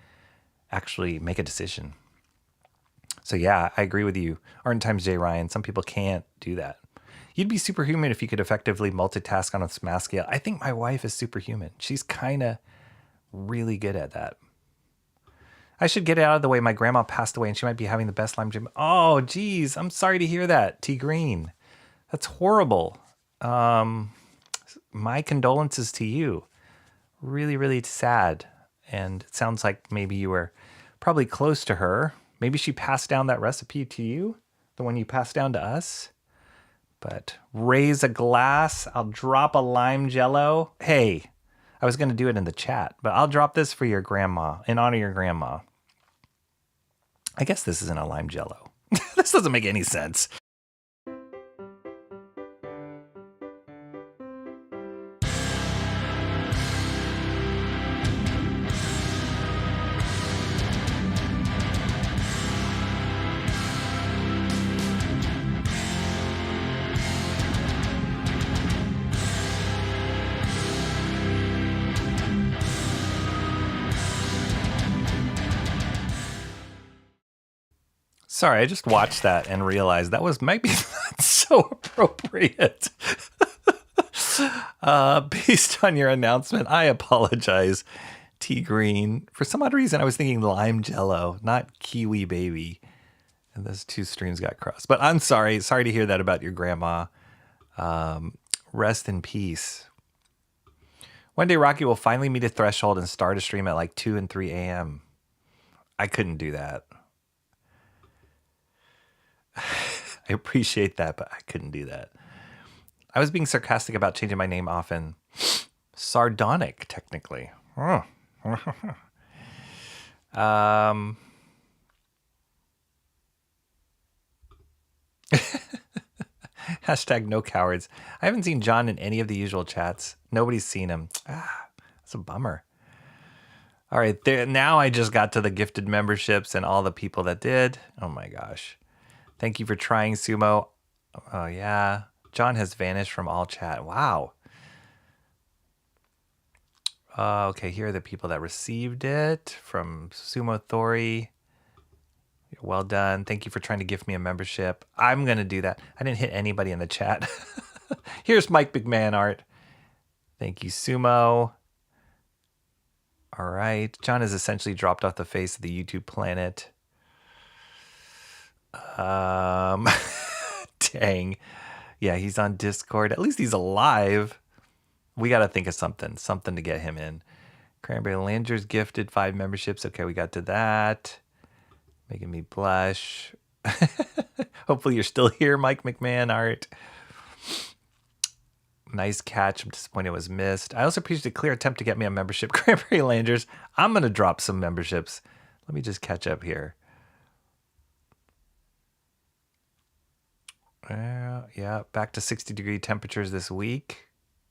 actually make a decision. So yeah, I agree with you. Art times J. Ryan, some people can't do that. You'd be superhuman if you could effectively multitask on a small scale. I think my wife is superhuman. She's kind of really good at that. I should get it out of the way. My grandma passed away and she might be having the best Lyme Jim. Oh, geez. I'm sorry to hear that, T. Green. That's horrible. My condolences to you. Really, really sad. And it sounds like maybe you were probably close to her. Maybe she passed down that recipe to you, the one you passed down to us. But raise a glass. I'll drop a lime jello. Hey, I was going to do it in the chat, but I'll drop this for your grandma, in honor of your grandma. I guess this isn't a lime jello. This doesn't make any sense. Sorry, I just watched that and realized that was maybe not so appropriate. Based on your announcement, I apologize, T. Green. For some odd reason, I was thinking lime jello, not kiwi baby. And those two streams got crossed. But I'm sorry. Sorry to hear that about your grandma. Rest in peace. One day, Rocky will finally meet a threshold and start a stream at like 2 and 3 a.m. I couldn't do that. I appreciate that, but I couldn't do that. I was being sarcastic about changing my name often. Sardonic, technically. Hashtag no cowards. I haven't seen John in any of the usual chats. Nobody's seen him. That's a bummer. All right, now I just got to the gifted memberships and all the people that did. Oh my gosh. Thank you for trying, Sumo. Oh, yeah. John has vanished from all chat. Wow. Okay, here are the people that received it from Sumo Thori. Well done. Thank you for trying to gift me a membership. I'm going to do that. I didn't hit anybody in the chat. Here's Mike McMahon art. Thank you, Sumo. All right. John has essentially dropped off the face of the YouTube planet. Dang. Yeah, he's on Discord. At least he's alive. We got to think of something to get him in. Cranberry Langer's gifted 5 memberships. Okay, we got to that. Making me blush. Hopefully you're still here, Mike McMahon art. Nice catch. I'm disappointed it was missed. I also appreciate a clear attempt to get me a membership. Cranberry Langers. I'm going to drop some memberships. Let me just catch up here. Yeah, back to 60-degree temperatures this week.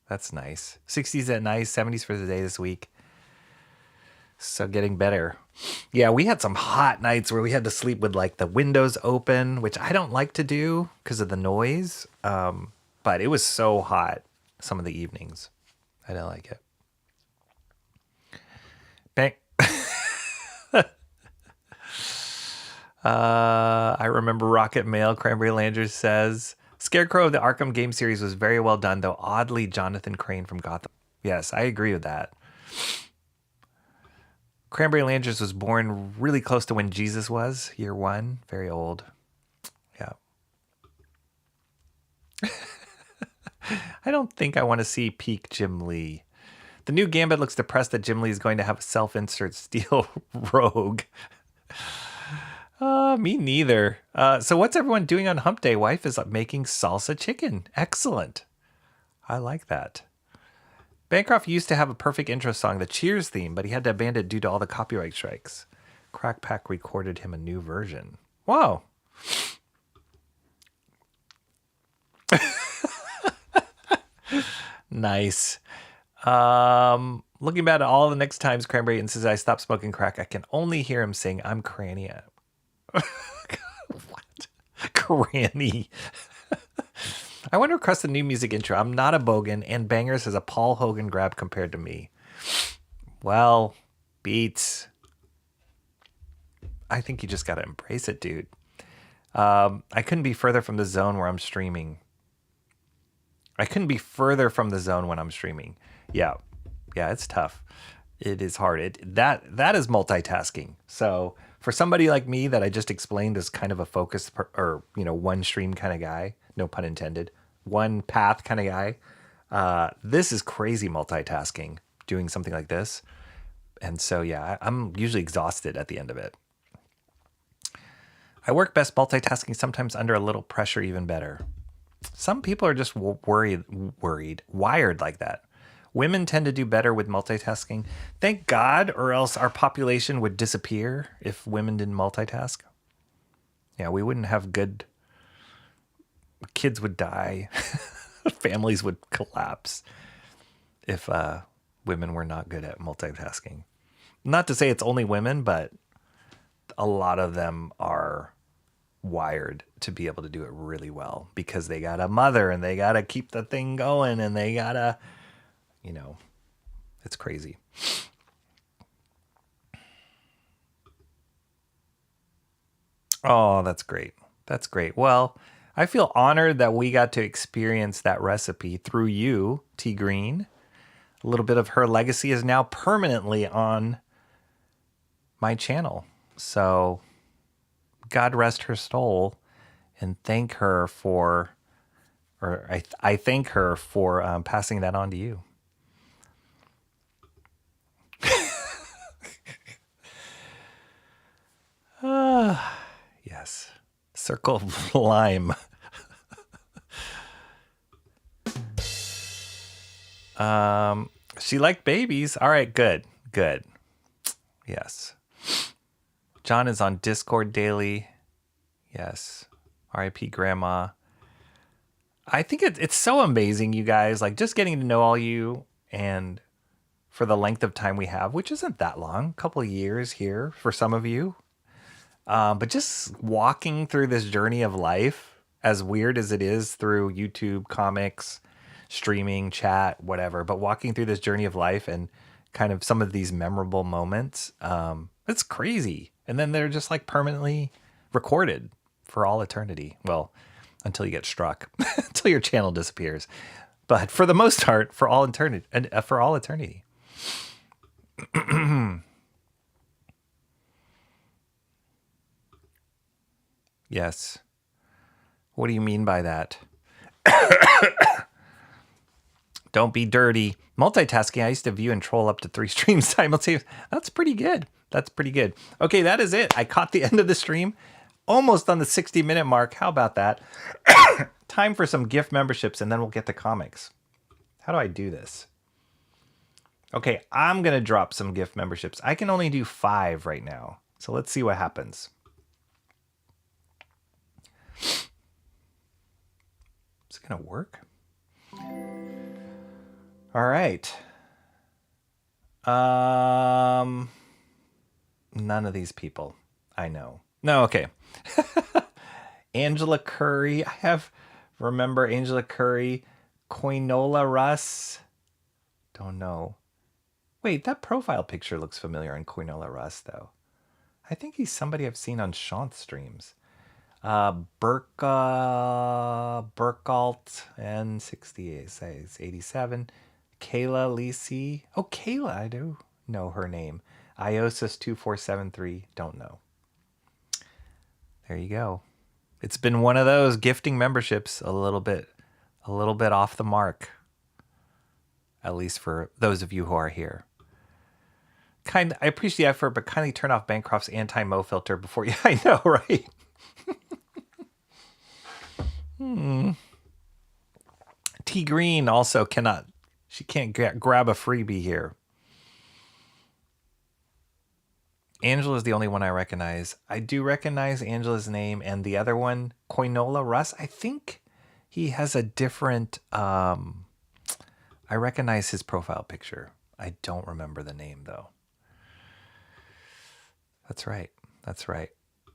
That's nice. 60s at night, 70s for the day this week. So getting better. Yeah, we had some hot nights where we had to sleep with like the windows open, which I don't like to do because of the noise. But it was so hot some of the evenings. I don't like it. Bang. I remember Rocket Mail, Cranberry Landers says, Scarecrow of the Arkham game series was very well done, though oddly Jonathan Crane from Gotham. Yes, I agree with that. Cranberry Landers was born really close to when Jesus was, year 1. Very old. Yeah. I don't think I want to see peak Jim Lee. The new Gambit looks depressed that Jim Lee is going to have a self-insert steel rogue. Me neither. So what's everyone doing on Hump Day? Wife is making salsa chicken. Excellent. I like that. Bancroft used to have a perfect intro song, the Cheers theme, but he had to abandon it due to all the copyright strikes. Crack Pack recorded him a new version. Wow. Nice. Looking back at all the next times Cranberry insists I stop smoking crack, I can only hear him sing, I'm Crania. What? Cranny. I want to request a new music intro. I'm not a bogan, and Bangers has a Paul Hogan grab compared to me. Well, beats. I think you just got to embrace it, dude. I couldn't be further from the zone where I'm streaming. I couldn't be further from the zone when I'm streaming. Yeah, it's tough. It is hard. That is multitasking. So for somebody like me that I just explained as kind of a focused one stream kind of guy, no pun intended, one path kind of guy, this is crazy multitasking, doing something like this. And so, yeah, I'm usually exhausted at the end of it. I work best multitasking, sometimes under a little pressure, even better. Some people are just wired like that. Women tend to do better with multitasking. Thank God, or else our population would disappear if women didn't multitask. Yeah, we wouldn't have good... Kids would die. Families would collapse if women were not good at multitasking. Not to say it's only women, but a lot of them are wired to be able to do it really well because they got a mother and they got to keep the thing going and they got to, it's crazy. Oh, that's great. That's great. Well, I feel honored that we got to experience that recipe through you, T Green. A little bit of her legacy is now permanently on my channel. So God rest her soul and thank her for, I thank her for passing that on to you. Yes. Circle of Lime. She liked babies. All right, good. Yes. John is on Discord daily. Yes. R.I.P. Grandma. I think it's so amazing, you guys. Like, just getting to know all you and for the length of time we have, which isn't that long, a couple of years here for some of you. But just walking through this journey of life, as weird as it is through YouTube, comics, streaming, chat, whatever, but walking through this journey of life and kind of some of these memorable moments, it's crazy. And then they're just like permanently recorded for all eternity. Well, until you get struck, until your channel disappears. But for the most part, for all eternity, Yes. What do you mean by that? Don't be dirty. Multitasking, I used to view and troll up to 3 streams simultaneously. That's pretty good. Okay, that is it. I caught the end of the stream. Almost on the 60-minute mark. How about that? Time for some gift memberships, and then we'll get to comics. How do I do this? Okay, I'm going to drop some gift memberships. I can only do 5 right now. So let's see what happens. going to work? All right. None of these people I know. No, okay. Angela Curry. Remember Angela Curry. Quinola Russ. Don't know. Wait, that profile picture looks familiar on Quinola Russ, though. I think he's somebody I've seen on Shant streams. Burkalt and 68 says 87. Kayla Lisi. Oh, Kayla, I do know her name. Iosis 2473. Don't know. There you go. It's been one of those gifting memberships a little bit off the mark. At least for those of you who are here. I appreciate the effort, but kindly turn off Bancroft's anti-mo filter before you. I know, right? T Green also cannot. She can't grab a freebie here. Angela's the only one I recognize. I do recognize Angela's name, and the other one, Quinola Russ. I think he has a different. I recognize his profile picture. I don't remember the name though. That's right.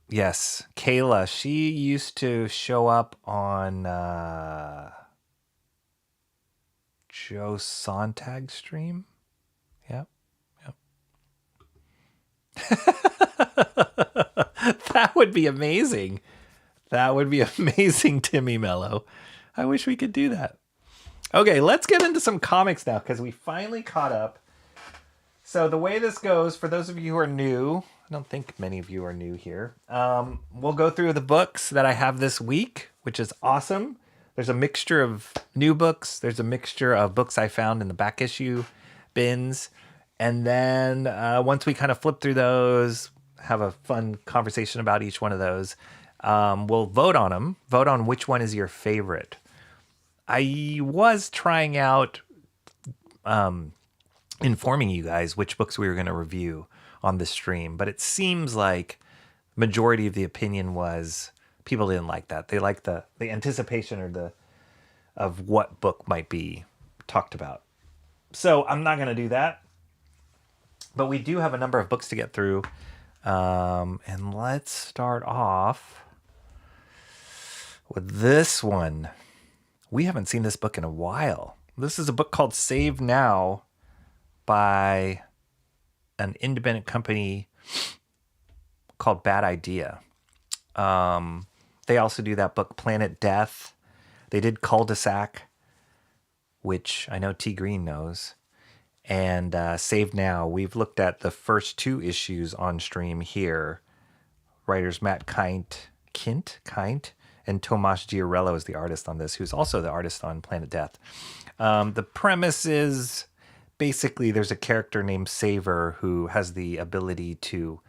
Yes, Kayla. She used to show up on Joe Sontag stream. Yep. That would be amazing. Timmy Mello. I wish we could do that. Okay, let's get into some comics now because we finally caught up. So the way this goes, for those of you who are new, I don't think many of you are new here. We'll go through the books that I have this week, which is awesome. There's a mixture of new books. There's a mixture of books I found in the back issue bins. And then once we kind of flip through those, have a fun conversation about each one of those, we'll vote on them. Vote on which one is your favorite. I was trying out informing you guys which books we were going to review on the stream, but it seems like majority of the opinion was people didn't like that. They like the anticipation or of what book might be talked about. So I'm not going to do that, but we do have a number of books to get through. And let's start off with this one. We haven't seen this book in a while. This is a book called Save Now by an independent company called Bad Idea. They also do that book Planet Death. They did Cul-de-sac, which I know T Green knows. And Save Now. We've looked at the first 2 issues on stream here. Writers Matt Kint, and Tomas Giorello is the artist on this, who's also the artist on Planet Death. The premise is basically there's a character named Saver who has the ability to,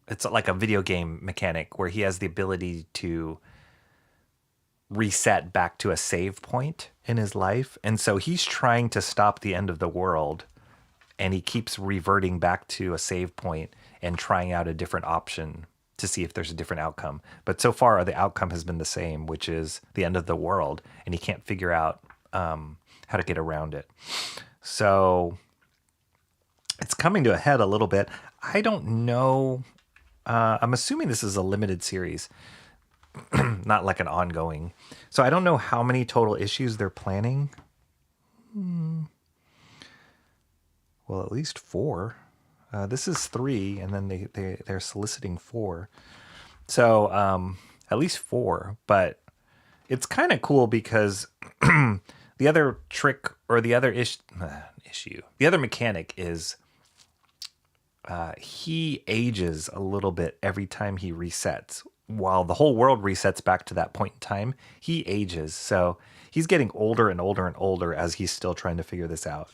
it's like a video game mechanic where he has the ability to reset back to a save point in his life. And so he's trying to stop the end of the world, and he keeps reverting back to a save point and trying out a different option to see if there's a different outcome. But so far the outcome has been the same, which is the end of the world, and he can't figure out how to get around it. So it's coming to a head a little bit. I don't know. I'm assuming this is a limited series, not like an ongoing. So I don't know how many total issues they're planning. Well, at least 4. This is 3, and then they're soliciting 4. So at least 4. But it's kind of cool because the other trick or the other the other mechanic is he ages a little bit every time he resets. While the whole world resets back to that point in time, he ages. So he's getting older and older and older as he's still trying to figure this out.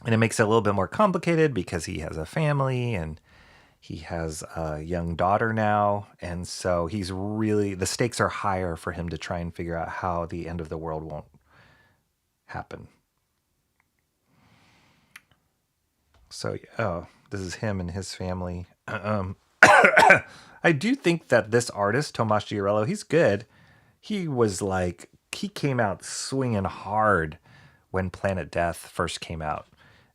And it makes it a little bit more complicated because he has a family and he has a young daughter now. And so the stakes are higher for him to try and figure out how the end of the world won't happen. So, this is him and his family. I do think that this artist, Tomas Giorello, he's good. he came out swinging hard when Planet Death first came out.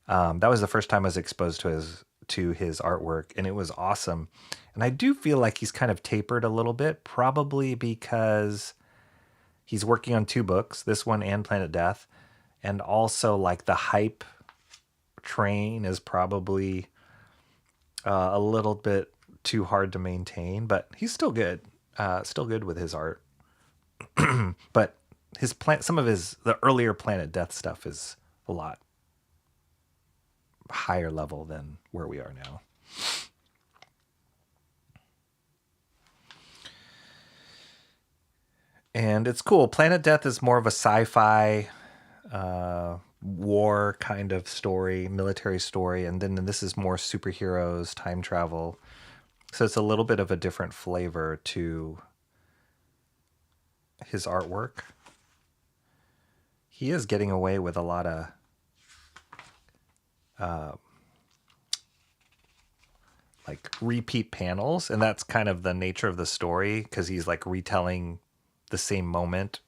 That was the first time I was exposed to his artwork, and it was awesome. And I do feel like he's kind of tapered a little bit, probably because he's working on 2 books, this one and Planet Death, and also like the hype train is probably a little bit too hard to maintain, but he's still good. Still good with his art. But some of the earlier Planet Death stuff is a lot higher level than where we are now. And it's cool. Planet Death is more of a sci-fi war kind of story, military story, and then this is more superheroes, time travel. So it's a little bit of a different flavor to his artwork. He is getting away with a lot of like repeat panels, and that's kind of the nature of the story because he's like retelling the same moment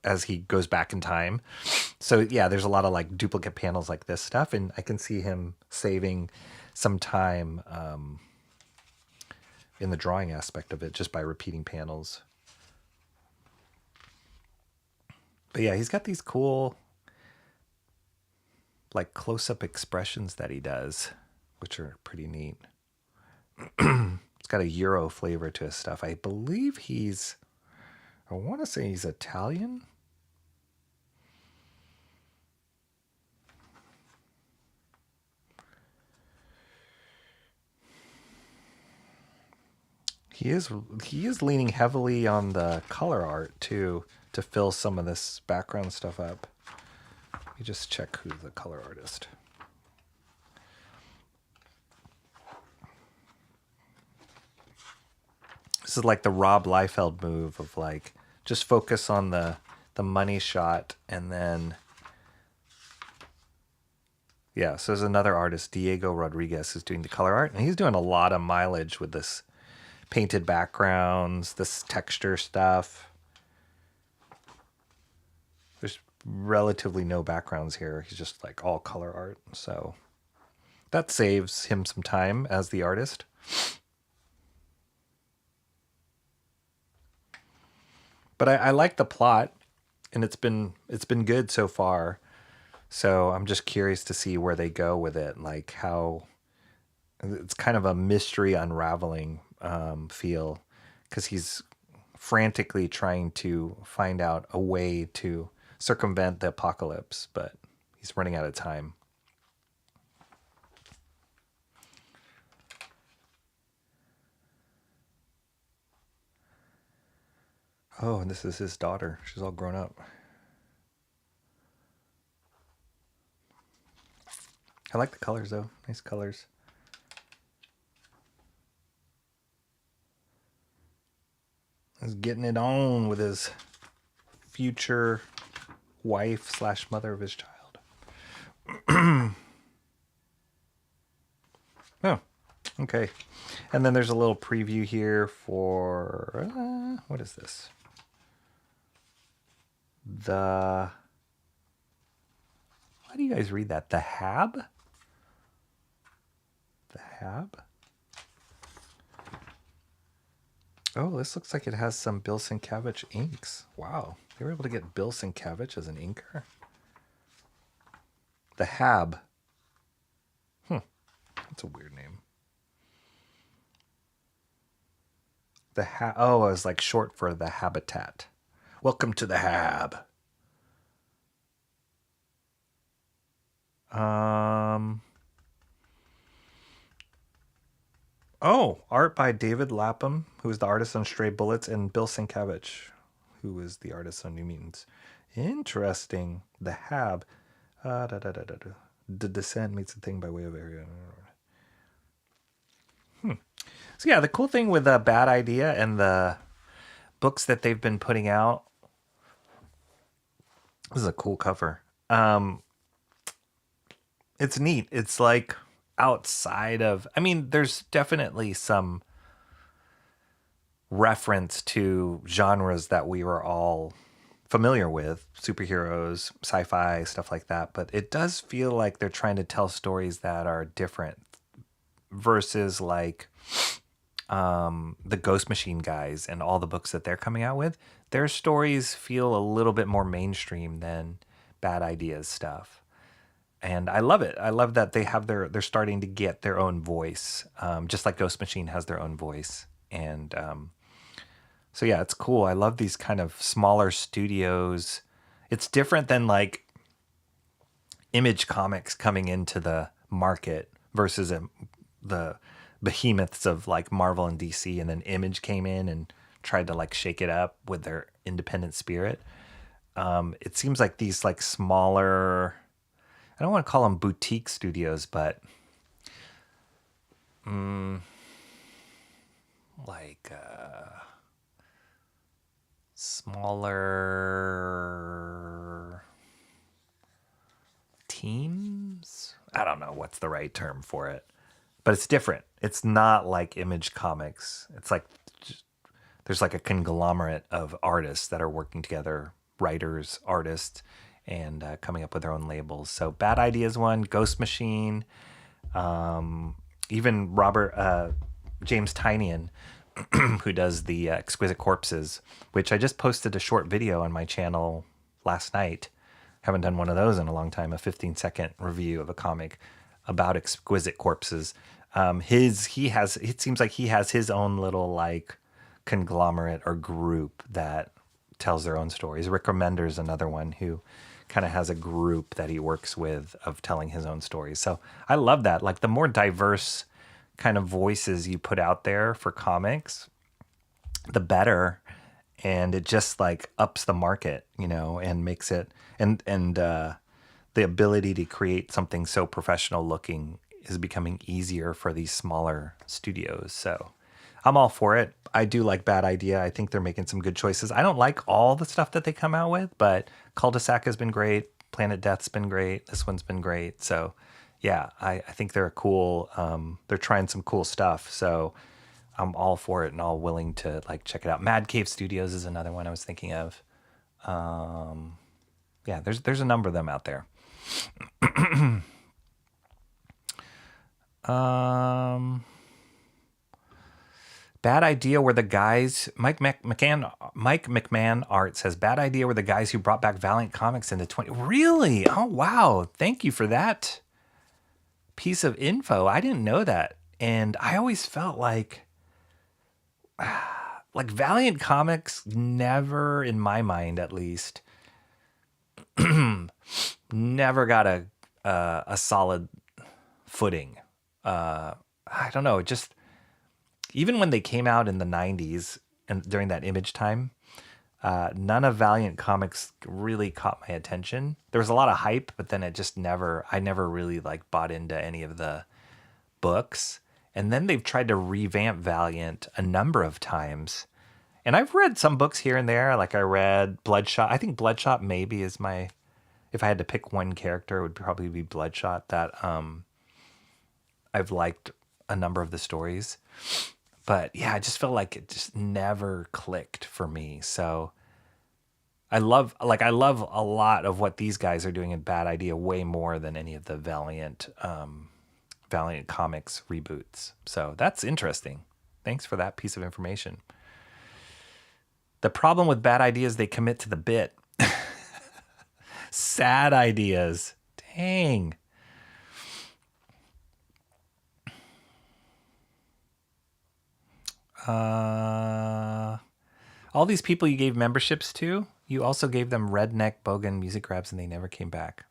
as he goes back in time. So yeah, there's a lot of like duplicate panels like this stuff, and I can see him saving some time in the drawing aspect of it just by repeating panels. But yeah, he's got these cool like close-up expressions that he does, which are pretty neat. It's got a Euro flavor to his stuff. I believe I want to say he's Italian. He is leaning heavily on the color art too to fill some of this background stuff up. Let me just check who's the color artist. This is like the Rob Liefeld move of like just focus on the money shot, and then yeah, so there's another artist, Diego Rodriguez, who's doing the color art, and he's doing a lot of mileage with this painted backgrounds, this texture stuff. There's relatively no backgrounds here. He's just like all color art. So that saves him some time as the artist. But I like the plot, and it's been good so far. So I'm just curious to see where they go with it, like how it's kind of a mystery unraveling feel, because he's frantically trying to find out a way to circumvent the apocalypse, but he's running out of time. Oh, and this is his daughter. She's all grown up. I like the colors, though. Nice colors. He's getting it on with his future wife / mother of his child. Oh, okay. And then there's a little preview here for... what is this? How do you guys read that? The Hab? The Hab? Oh, this looks like it has some Bill Sienkiewicz inks. Wow. They were able to get Bill Sienkiewicz as an inker? The Hab. That's a weird name. Oh, it was like short for the Habitat. Welcome to the Hab. Oh, art by David Lapham, who is the artist on Stray Bullets, and Bill Sienkiewicz, who is the artist on New Mutants. Interesting. The Hab. The Descent meets the Thing by way of area. So yeah, the cool thing with Bad Idea and the books that they've been putting out. This is a cool cover. It's neat. It's like outside of... I mean, there's definitely some reference to genres that we were all familiar with, superheroes, sci-fi, stuff like that. But it does feel like they're trying to tell stories that are different versus like the Ghost Machine guys and all the books that they're coming out with. Their stories feel a little bit more mainstream than Bad Ideas stuff. And I love it. I love that they're starting to get their own voice, just like Ghost Machine has their own voice. And so yeah, it's cool. I love these kind of smaller studios. It's different than like Image Comics coming into the market versus the behemoths of like Marvel and DC, and then Image came in and tried to like shake it up with their independent spirit. It seems like these like smaller, I don't want to call them boutique studios, but like smaller teams. I don't know what's the right term for it, but it's different. It's not like Image Comics. It's like there's like a conglomerate of artists that are working together, writers, artists, and coming up with their own labels. So Bad Ideas one, Ghost Machine, even Robert James Tynion, who does the Exquisite Corpses, which I just posted a short video on my channel last night. Haven't done one of those in a long time, a 15-second review of a comic about Exquisite Corpses. It seems like he has his own little like conglomerate or group that tells their own stories. Rick Remender's another one who kind of has a group that he works with of telling his own stories. So I love that. Like the more diverse kind of voices you put out there for comics, the better. And it just like ups the market, and makes it, and the ability to create something so professional looking is becoming easier for these smaller studios. So I'm all for it. I do like Bad Idea. I think they're making some good choices. I don't like all the stuff that they come out with, but Cul-de-sac has been great. Planet Death's been great. This one's been great. So yeah, I think they're cool. They're trying some cool stuff. So I'm all for it and all willing to like check it out. Mad Cave Studios is another one I was thinking of. Yeah, there's a number of them out there. Bad Idea were the guys. Mike McMahon Art says Bad Idea were the guys who brought back Valiant Comics in the 20. Really? Oh wow! Thank you for that piece of info. I didn't know that, and I always felt like Valiant Comics never, in my mind at least, never got a solid footing. I don't know. It just, even when they came out in the 90s and during that Image time, none of Valiant Comics really caught my attention. There was a lot of hype, but then I never really like bought into any of the books. And then they've tried to revamp Valiant a number of times. And I've read some books here and there. Like I read Bloodshot. I think Bloodshot maybe is if I had to pick one character, it would probably be Bloodshot. That I've liked a number of the stories. But yeah, I just felt like it just never clicked for me. So I love a lot of what these guys are doing in Bad Idea way more than any of the Valiant Comics reboots. So that's interesting. Thanks for that piece of information. The problem with Bad Ideas, they commit to the bit. Sad ideas. Dang. All these people you gave memberships to, you also gave them redneck bogan music grabs and they never came back.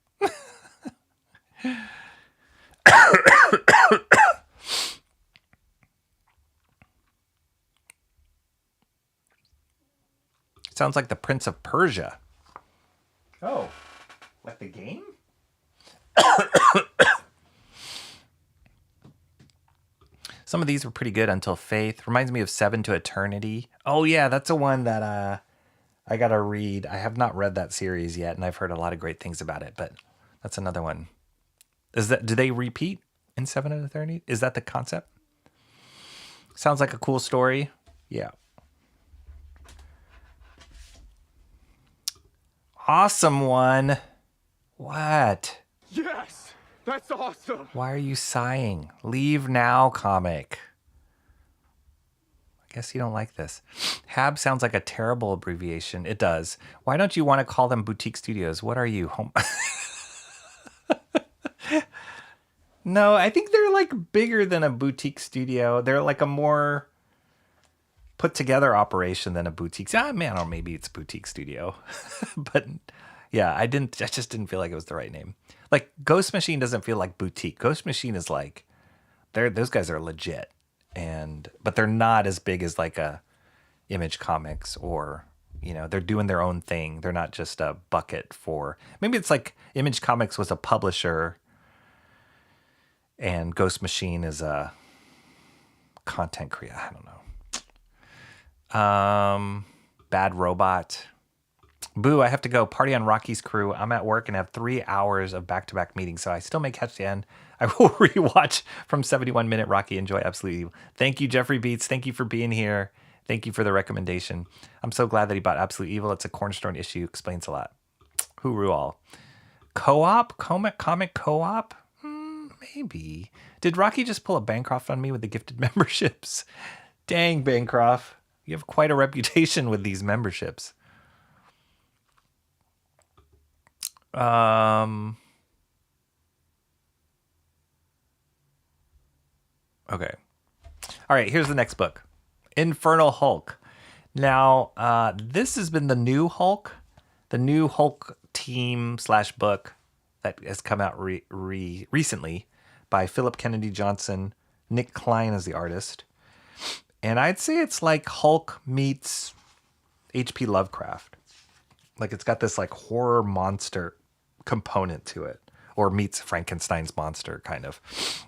Sounds like the Prince of Persia. Oh, like the game? Some of these were pretty good. Until Faith. Reminds me of Seven to Eternity. Oh yeah, that's a one that I gotta read. I have not read that series yet, and I've heard a lot of great things about it, but that's another one. Do they repeat in Seven to Eternity? Is that the concept? Sounds like a cool story. Yeah. awesome one. What? Yes! That's awesome! Why are you sighing? Leave now, comic. I guess you don't like this. HAB sounds like a terrible abbreviation. It does. Why don't you want to call them boutique studios? What are you, home? No, I think they're like bigger than a boutique studio. They're like a more put together operation than a boutique. Man, or maybe it's boutique studio. But yeah, I just didn't feel like it was the right name. Like Ghost Machine doesn't feel like boutique. Ghost Machine is like, those guys are legit, but they're not as big as like a Image Comics, or they're doing their own thing. They're not just a bucket for, maybe it's like Image Comics was a publisher and Ghost Machine is a content creator. I don't know. Bad Robot. Boo, I have to go party on Rocky's crew. I'm at work and have 3 hours of back-to-back meetings, so I still may catch the end. I will rewatch from 71 Minute Rocky. Enjoy Absolute Evil. Thank you, Jeffrey Beats. Thank you for being here. Thank you for the recommendation. I'm so glad that he bought Absolute Evil. It's a cornerstone issue. Explains a lot. Hooroo all. Co-op? Comic co-op? Maybe. Did Rocky just pull a Bancroft on me with the gifted memberships? Dang, Bancroft. You have quite a reputation with these memberships. Okay. All right, here's the next book. Infernal Hulk. Now, this has been the new Hulk team / book that has come out recently by Philip Kennedy Johnson. Nick Klein is the artist. And I'd say it's like Hulk meets H.P. Lovecraft. Like it's got this like horror monster component to it, or meets Frankenstein's monster kind of.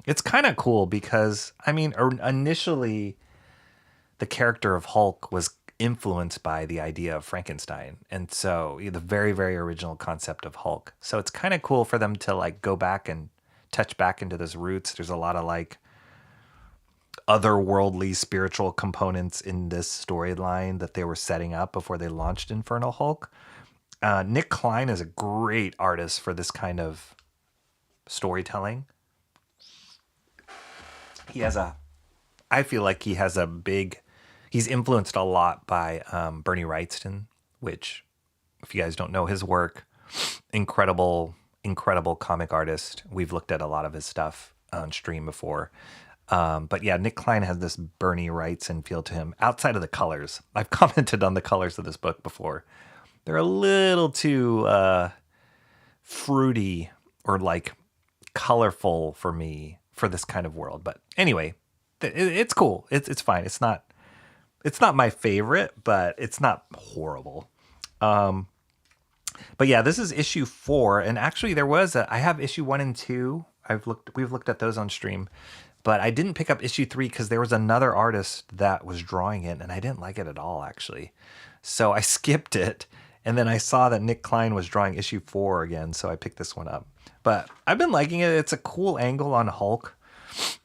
It's kind of cool because, I mean, initially the character of Hulk was influenced by the idea of Frankenstein. And so the very, very original concept of Hulk. So it's kind of cool for them to like go back and touch back into those roots. There's a lot of like otherworldly spiritual components in this storyline that they were setting up before they launched Infernal Hulk. Nick Klein is a great artist for this kind of storytelling. I feel like he's influenced a lot by Bernie Wrightston, which, if you guys don't know his work, incredible comic artist. We've looked at a lot of his stuff on stream before. But yeah, Nick Klein has this Bernie Wrightson feel to him outside of the colors. I've commented on the colors of this book before. They're a little too fruity or like colorful for me for this kind of world. But anyway, it's cool. It's fine. It's not my favorite, but it's not horrible. But yeah, this is issue 4, and actually I have issue 1 and 2. We've looked at those on stream, but I didn't pick up issue 3 because there was another artist that was drawing it, and I didn't like it at all actually. So I skipped it, and then I saw that Nick Klein was drawing issue 4 again, so I picked this one up. But I've been liking it. It's a cool angle on Hulk.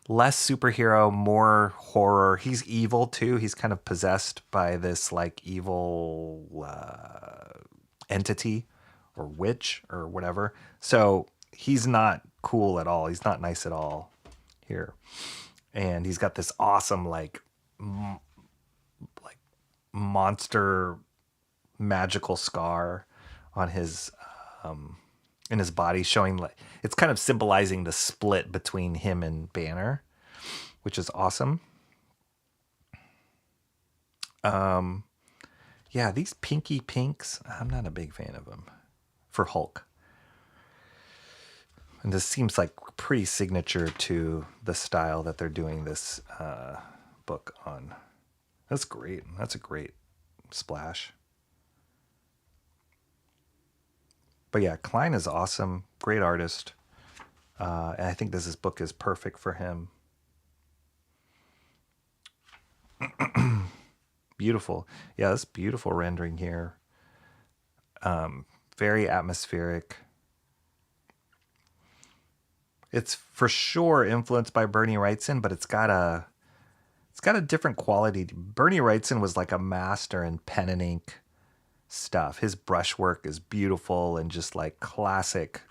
Less superhero, more horror. He's evil too. He's kind of possessed by this like evil entity or witch or whatever. So he's not cool at all. He's not nice at all here. And he's got this awesome like monster magical scar on his in his body, showing like it's kind of symbolizing the split between him and Banner, which is awesome. Yeah, these pinky pinks, I'm not a big fan of them for Hulk. And this seems like pretty signature to the style that they're doing this book on. That's great. That's a great splash. But yeah, Klein is awesome. Great artist. And I think this book is perfect for him. Beautiful. Yeah, this beautiful rendering here. Very atmospheric. It's for sure influenced by Bernie Wrightson, but it's got a different quality. Bernie Wrightson was like a master in pen and ink stuff. His brushwork is beautiful and just like classic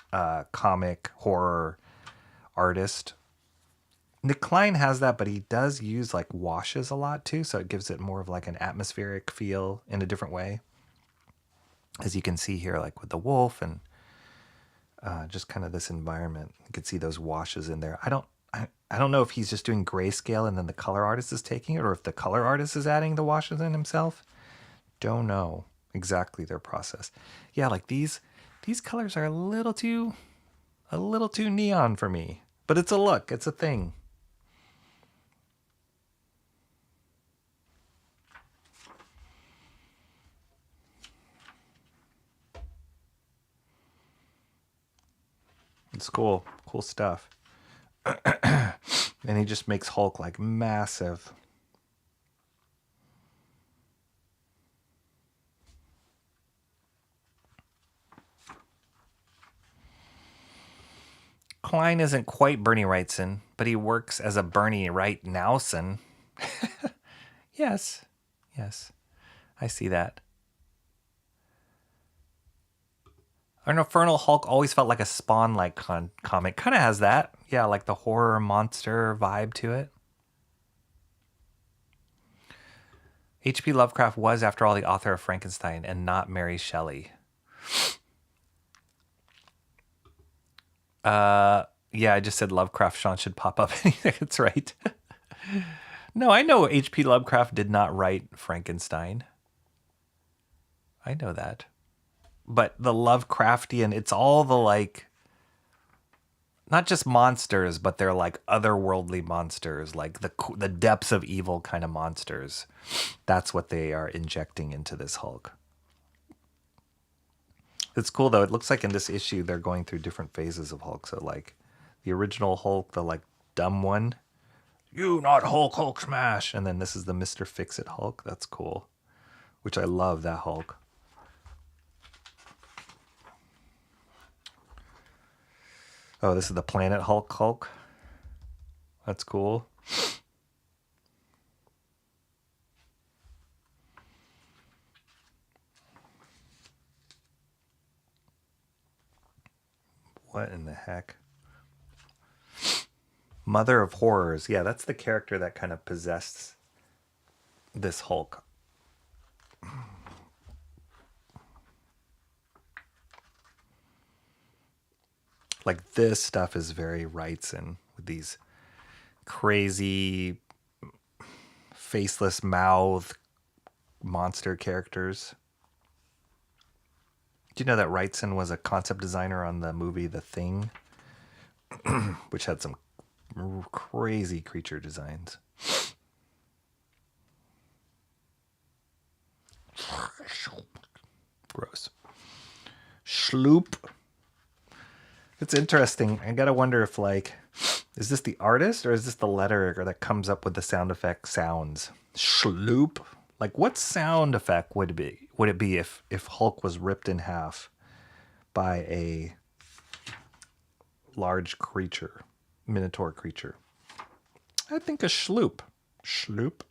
comic horror artist. Nick Klein has that, but he does use like washes a lot too, so it gives it more of like an atmospheric feel in a different way. As you can see here, like with the wolf and just kind of this environment, you can see those washes in there. I don't know if he's just doing grayscale and then the color artist is taking it, or if the color artist is adding the washes in himself. Don't know exactly their process. Yeah, like these colors are a little too neon for me, but it's a look, it's a thing. It's cool stuff. And he just makes Hulk like massive. Klein isn't quite Bernie Wrightson, but he works as a Bernie Wright Nowson. Yes, I see that. An Infernal Hulk always felt like a Spawn-like comic. Kind of has that. Yeah, like the horror monster vibe to it. H.P. Lovecraft was, after all, the author of Frankenstein and not Mary Shelley. Yeah, I just said Lovecraft Sean should pop up. That's right. No, I know H.P. Lovecraft did not write Frankenstein. I know that. But the Lovecraftian, it's all the like, not just monsters, but they're like otherworldly monsters, like the depths of evil kind of monsters. That's what they are injecting into this Hulk. It's cool though. It looks like in this issue they're going through different phases of Hulk. So like the original Hulk, the like dumb one, you not Hulk, Hulk smash, and then this is the Mr. Fix-It Hulk. That's cool, which I love that Hulk. Oh, this is the Planet Hulk. That's cool. What in the heck? Mother of Horrors. Yeah, that's the character that kind of possessed this Hulk. Like this stuff is very Wrightson with these crazy faceless mouth monster characters. Do you know that Wrightson was a concept designer on the movie The Thing, which had some crazy creature designs? Gross. Schloop. It's interesting. I gotta wonder if, like, is this the artist or is this the letterer that comes up with the sound effect sounds? Schloop. Like, what sound effect would it be if Hulk was ripped in half by a large creature, minotaur creature? I think a schloop. Schloop.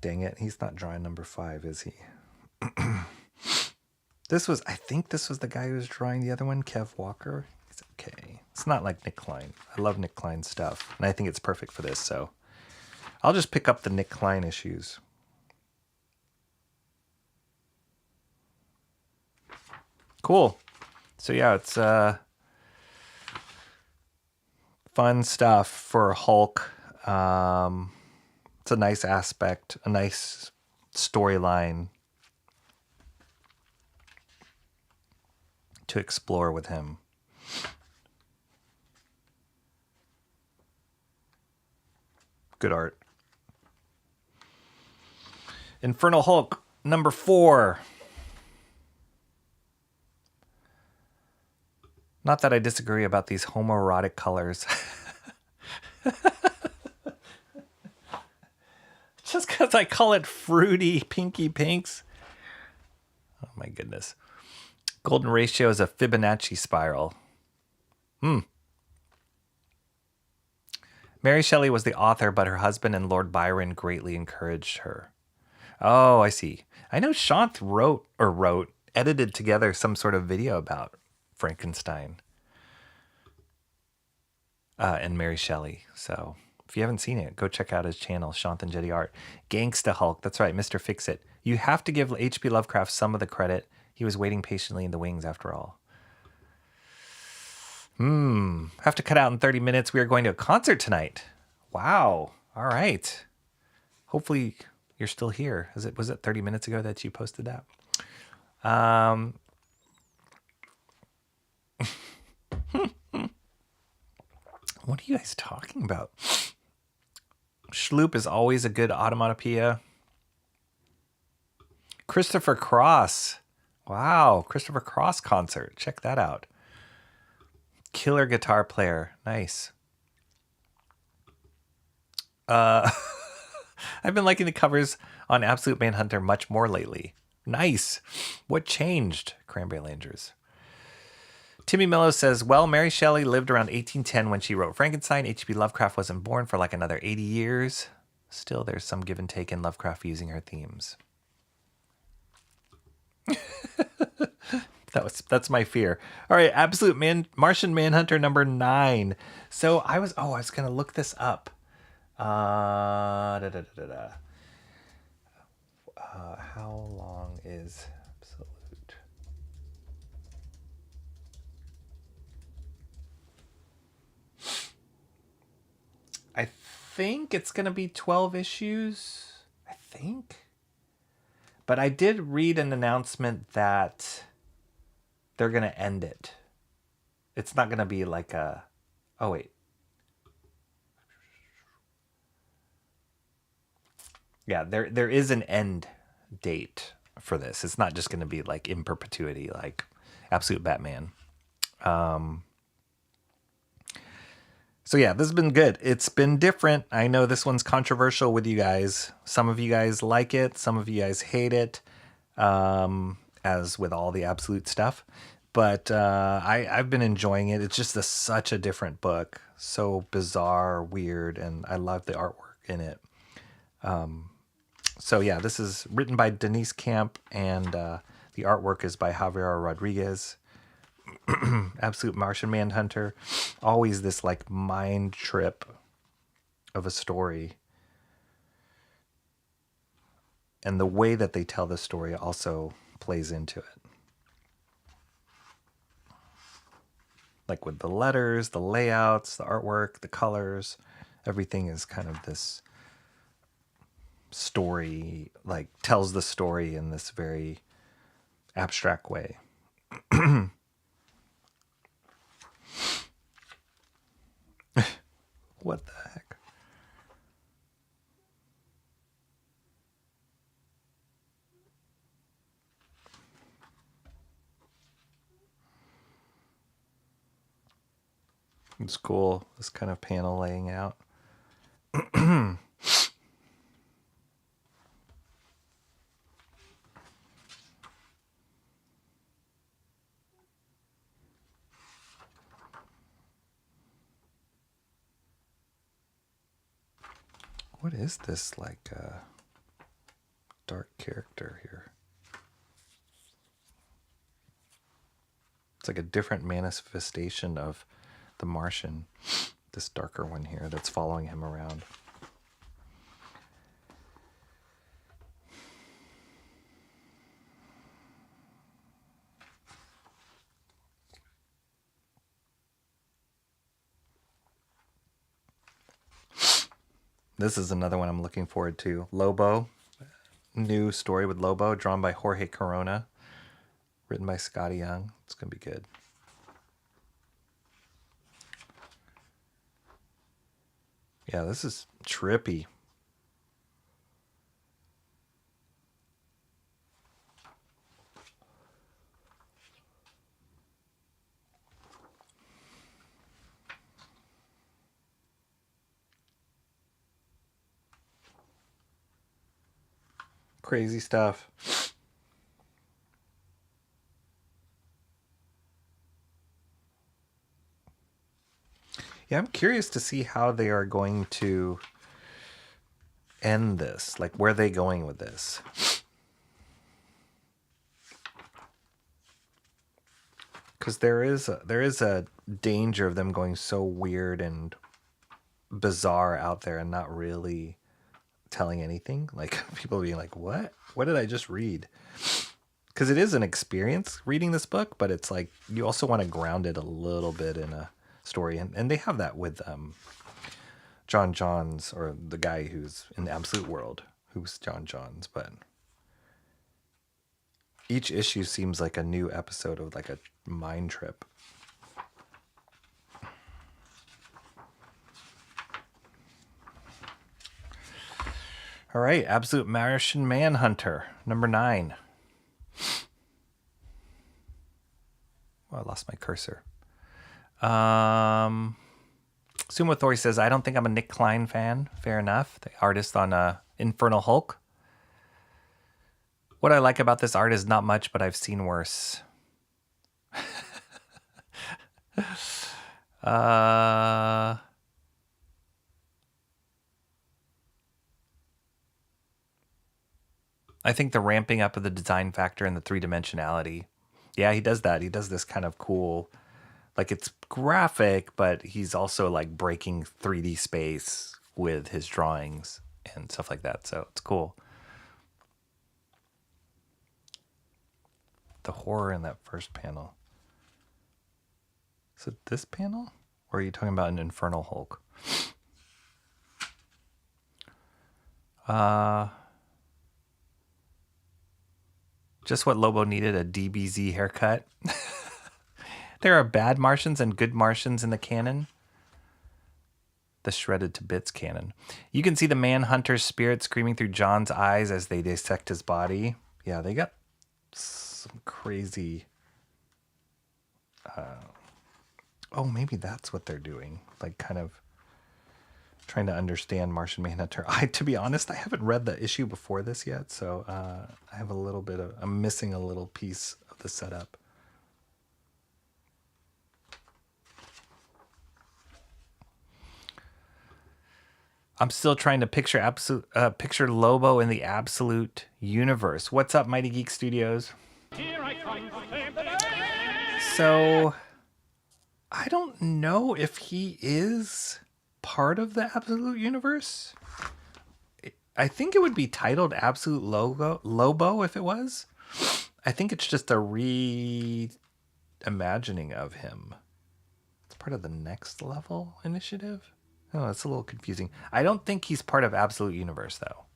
Dang it. He's not drawing number 5, is he? I think this was the guy who was drawing the other one, Kev Walker. It's okay. It's not like Nick Klein. I love Nick Klein's stuff, and I think it's perfect for this, so I'll just pick up the Nick Klein issues. Cool. So yeah, it's fun stuff for Hulk. It's a nice aspect, a nice storyline to explore with him. Good art. Infernal Hulk, number 4. Not that I disagree about these homoerotic colors. Just because I call it fruity pinky pinks. Oh my goodness. Golden ratio is a Fibonacci spiral. Mary Shelley was the author, but her husband and Lord Byron greatly encouraged her. Oh, I see. I know Shant edited together some sort of video about Frankenstein and Mary Shelley. So if you haven't seen it, go check out his channel, Shant and Jetty Art. Gangsta Hulk, that's right, Mr. Fix-It. You have to give H.P. Lovecraft some of the credit. He was waiting patiently in the wings after all. Have to cut out in 30 minutes. We are going to a concert tonight. Wow. All right. Hopefully you're still here. Was it 30 minutes ago that you posted that? What are you guys talking about? Schloop is always a good automatopoeia. Christopher Cross. Wow. Christopher Cross concert. Check that out. Killer guitar player. Nice. I've been liking the covers on Absolute Manhunter much more lately. Nice. What changed? Cranberry Langers. Timmy Mello says, well, Mary Shelley lived around 1810 when she wrote Frankenstein. H.P. Lovecraft wasn't born for like another 80 years. Still, there's some give and take in Lovecraft using her themes. That's my fear. All right, Martian Manhunter number 9. So I was gonna look this up. How long is Absolute? I think it's gonna be 12 issues. I think. But I did read an announcement that they're going to end it. It's not going to be like a... Oh, wait. Yeah, there is an end date for this. It's not just going to be like in perpetuity, like Absolute Batman. So yeah, this has been good. It's been different. I know this one's controversial with you guys. Some of you guys like it. Some of you guys hate it. As with all the Absolute stuff. But I've been enjoying it. It's just such a different book. So bizarre, weird, and I love the artwork in it. So yeah, this is written by Denise Camp, and the artwork is by Javier Rodriguez. Absolute Martian Manhunter. Always this like mind trip of a story. And the way that they tell the story also plays into it. Like with the letters, the layouts, the artwork, the colors, everything is kind of this story, like tells the story in this very abstract way. What the heck? It's cool, this kind of panel laying out. What is this, like, dark character here? It's like a different manifestation of the Martian. This darker one here that's following him around. This is another one I'm looking forward to. Lobo. New story with Lobo, drawn by Jorge Corona. Written by Scotty Young. It's going to be good. Yeah, this is trippy. Crazy stuff. Yeah, I'm curious to see how they are going to end this. Like, where are they going with this? Because there is a danger of them going so weird and bizarre out there and not really telling anything. Like, people being like, what did I just read? Because it is an experience reading this book, but it's like you also want to ground it a little bit in a story, and they have that with John Johns, or the guy who's in the Absolute World, who's John Johns. But each issue seems like a new episode of like a mind trip. All right, Absolute Martian Manhunter, number 9. Oh, I lost my cursor. Sumo Thori says, I don't think I'm a Nick Klein fan. Fair enough. The artist on Infernal Hulk. What I like about this art is not much, but I've seen worse. I think the ramping up of the design factor and the three-dimensionality. Yeah, he does that. He does this kind of cool, like, it's graphic, but he's also like breaking 3D space with his drawings and stuff like that. So it's cool. The horror in that first panel. Is it this panel? Or are you talking about an Infernal Hulk? Just what Lobo needed, a DBZ haircut. There are bad Martians and good Martians in the canon. The shredded to bits canon. You can see the Manhunter's spirit screaming through John's eyes as they dissect his body. Yeah, they got some crazy... oh, maybe that's what they're doing. Like, kind of trying to understand Martian Manhunter. To be honest, I haven't read the issue before this yet, so I have a little bit of... I'm missing a little piece of the setup. I'm still trying to picture Lobo in the Absolute Universe. What's up, Mighty Geek Studios? So, I don't know if he is part of the Absolute Universe. I think it would be titled Absolute Lobo if it was. I think it's just a reimagining of him. It's part of the Next Level initiative. Oh, it's a little confusing. I don't think he's part of Absolute Universe, though.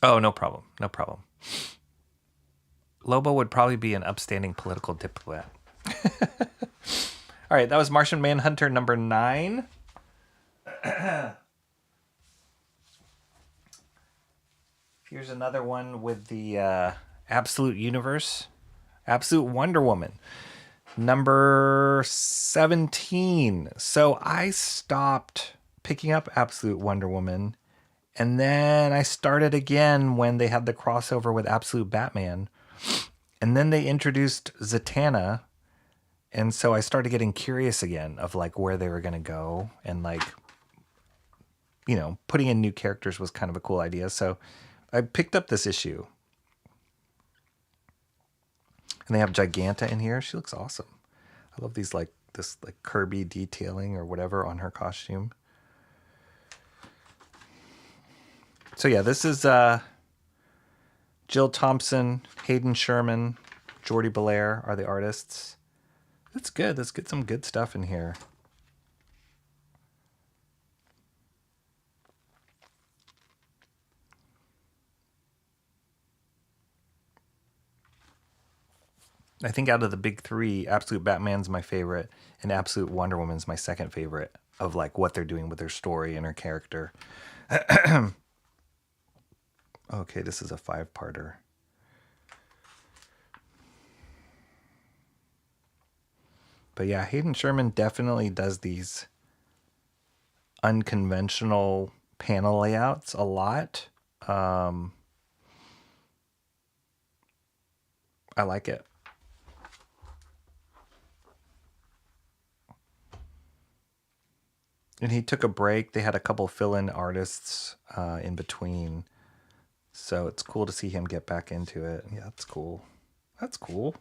Oh, no problem. No problem. Lobo would probably be an upstanding political diplomat. All right, that was Martian Manhunter number 9. Here's another one with the Absolute Universe. Absolute Wonder Woman, number 17. So I stopped picking up Absolute Wonder Woman, and then I started again when they had the crossover with Absolute Batman, and then they introduced Zatanna, and so I started getting curious again of like where they were going to go, and like, you know, putting in new characters was kind of a cool idea. So I picked up this issue. And they have Giganta in here. She looks awesome. I love these like this like Kirby detailing or whatever on her costume. So yeah, this is Jill Thompson, Hayden Sherman, Jordi Belair are the artists. That's good. Let's get some good stuff in here. I think out of the big 3, Absolute Batman's my favorite, and Absolute Wonder Woman's my second favorite of like what they're doing with their story and her character. Okay, this is a 5-parter. But yeah, Hayden Sherman definitely does these unconventional panel layouts a lot. I like it. And he took a break. They had a couple fill-in artists in between. So it's cool to see him get back into it. Yeah, that's cool. That's cool.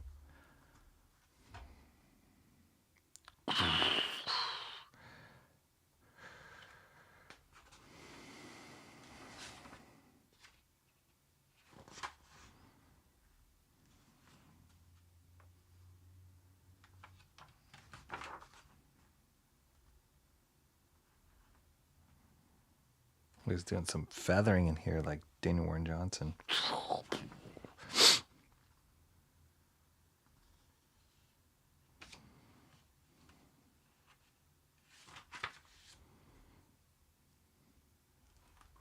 He's doing some feathering in here like Daniel Warren Johnson.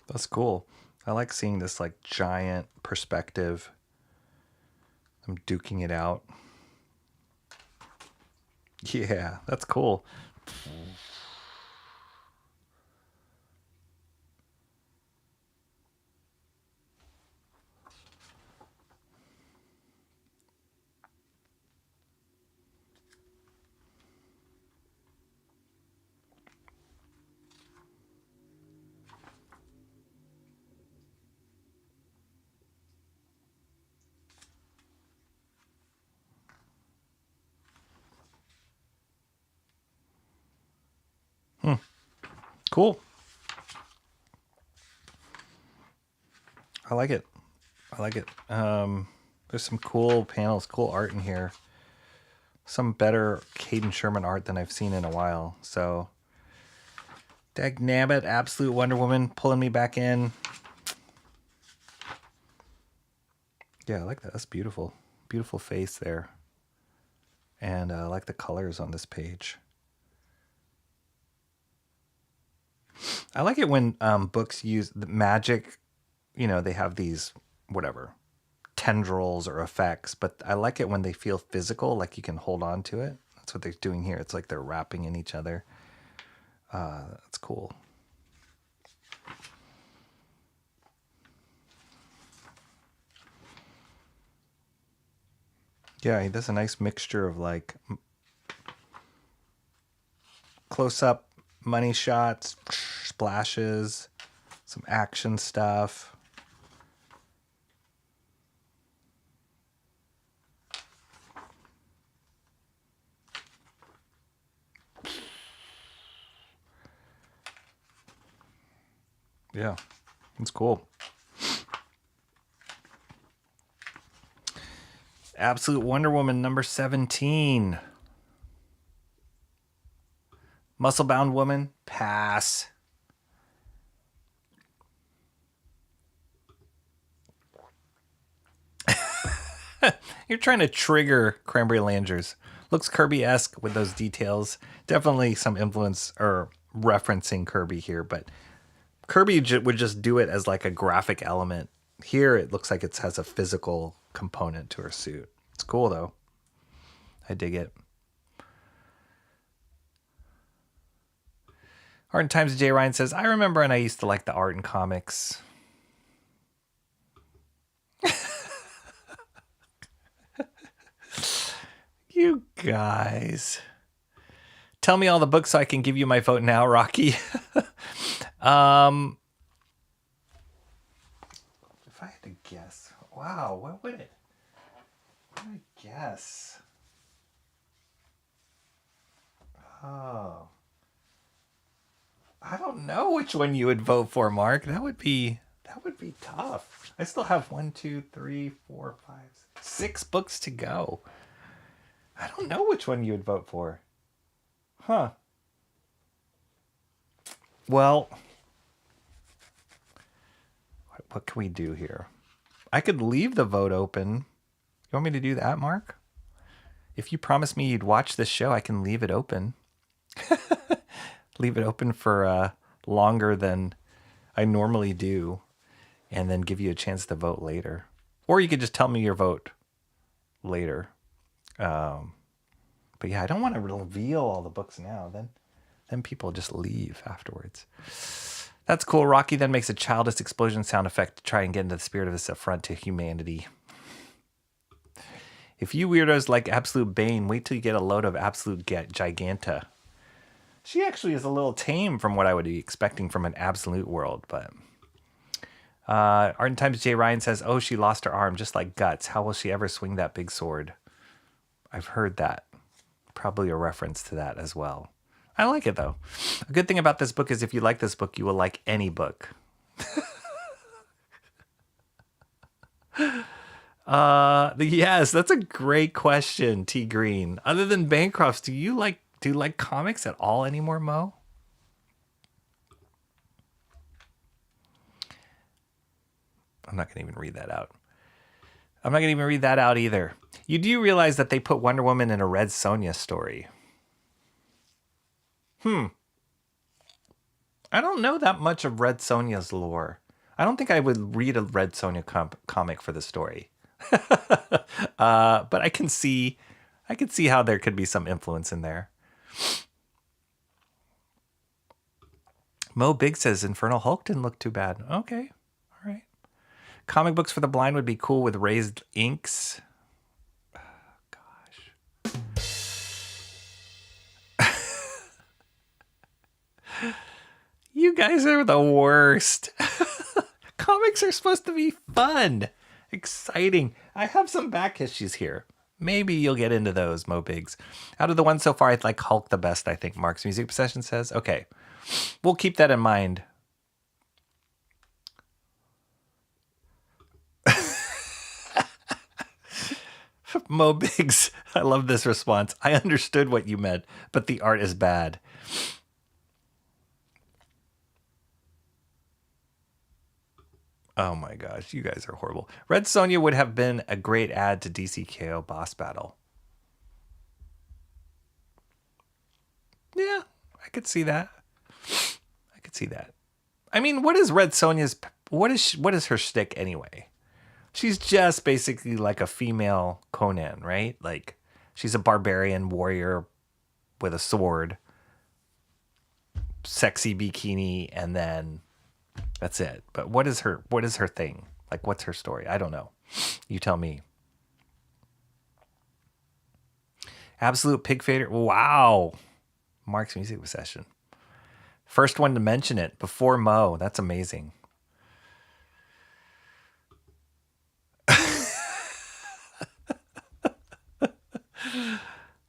That's cool. I like seeing this like giant perspective. I'm duking it out. Yeah, that's cool. Cool. I like it. I like it. There's some cool panels, cool art in here. Some better Caden Sherman art than I've seen in a while. So, dagnabbit, Absolute Wonder Woman pulling me back in. Yeah, I like that. That's beautiful. Beautiful face there. And I like the colors on this page. I like it when books use the magic, you know, they have these, whatever, tendrils or effects, but I like it when they feel physical, like you can hold on to it. That's what they're doing here. It's like they're wrapping in each other. That's cool. Yeah, he does a nice mixture of like close-up money shots, splashes, some action stuff. Yeah, it's cool. Absolute Wonder Woman number 17. Muscle-bound woman, pass. You're trying to trigger Cranberry Langers. Looks Kirby-esque with those details. Definitely some influence or referencing Kirby here, but Kirby would just do it as like a graphic element. Here it looks like it has a physical component to her suit. It's cool though. I dig it. Art and Times J. Ryan says, I remember and I used to like the art in comics. You guys. Tell me all the books so I can give you my vote now, Rocky. If I had to guess. Wow, what would it? What would I guess? Oh. I don't know which one you would vote for, Mark. That would be tough. I still have 1, 2, 3, 4, 5, 6 books to go. I don't know which one you would vote for. Huh. Well, what can we do here? I could leave the vote open. You want me to do that, Mark? If you promise me you'd watch this show, I can leave it open. Leave it open for longer than I normally do, and then give you a chance to vote later. Or you could just tell me your vote later. But yeah, I don't want to reveal all the books now. Then people just leave afterwards. That's cool. Rocky then makes a childish explosion sound effect to try and get into the spirit of this affront to humanity. If you weirdos like Absolute Bane, wait till you get a load of Absolute Giganta. She actually is a little tame from what I would be expecting from an Absolute world, but... Art and Times J. Ryan says, oh, she lost her arm, just like Guts. How will she ever swing that big sword? I've heard that. Probably a reference to that as well. I like it, though. A good thing about this book is if you like this book, you will like any book. Yes, that's a great question, T. Green. Other than Bancrofts, do you like comics at all anymore, Mo? I'm not going to even read that out. I'm not going to even read that out either. You do realize that they put Wonder Woman in a Red Sonja story. I don't know that much of Red Sonja's lore. I don't think I would read a Red Sonja comic for the story. But I can see how there could be some influence in there. Mo Big says Infernal Hulk didn't look too bad. Okay. All right. Comic books for the blind would be cool with raised inks. Oh, gosh. You guys are the worst. Comics are supposed to be fun, exciting. I have some back issues here. Maybe you'll get into those, Mo Biggs. Out of the ones so far, I like Hulk the best, I think Mark's Music Obsession says. Okay. We'll keep that in mind. Mo Biggs, I love this response. I understood what you meant, but the art is bad. Oh my gosh, you guys are horrible. Red Sonja would have been a great add to DCKO Boss Battle. Yeah, I could see that. I could see that. I mean, what is Red Sonja's... What is her shtick anyway? She's just basically like a female Conan, right? Like, she's a barbarian warrior with a sword, sexy bikini, and then that's it. But what is her thing? Like, what's her story? I don't know. You tell me. Absolute Pig Fader. Wow. Mark's Music Obsession. First one to mention it before Mo. That's amazing.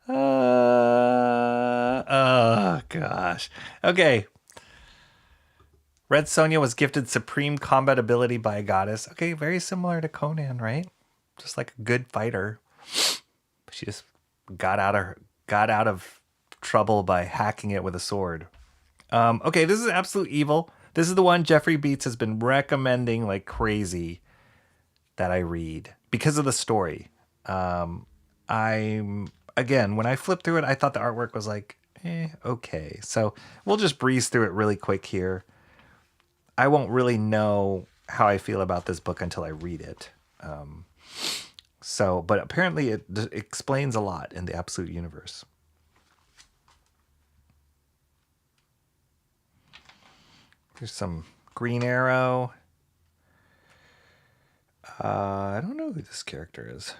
Oh, gosh. Okay. Red Sonja was gifted supreme combat ability by a goddess. Okay, very similar to Conan, right? Just like a good fighter. She just got out of trouble by hacking it with a sword. Okay, this is Absolute Evil. This is the one Jeffrey Beats has been recommending like crazy that I read because of the story. Again, when I flipped through it, I thought the artwork was like, okay. So we'll just breeze through it really quick here. I won't really know how I feel about this book until I read it. But apparently it explains a lot in the Absolute Universe. Here's some Green Arrow. I don't know who this character is.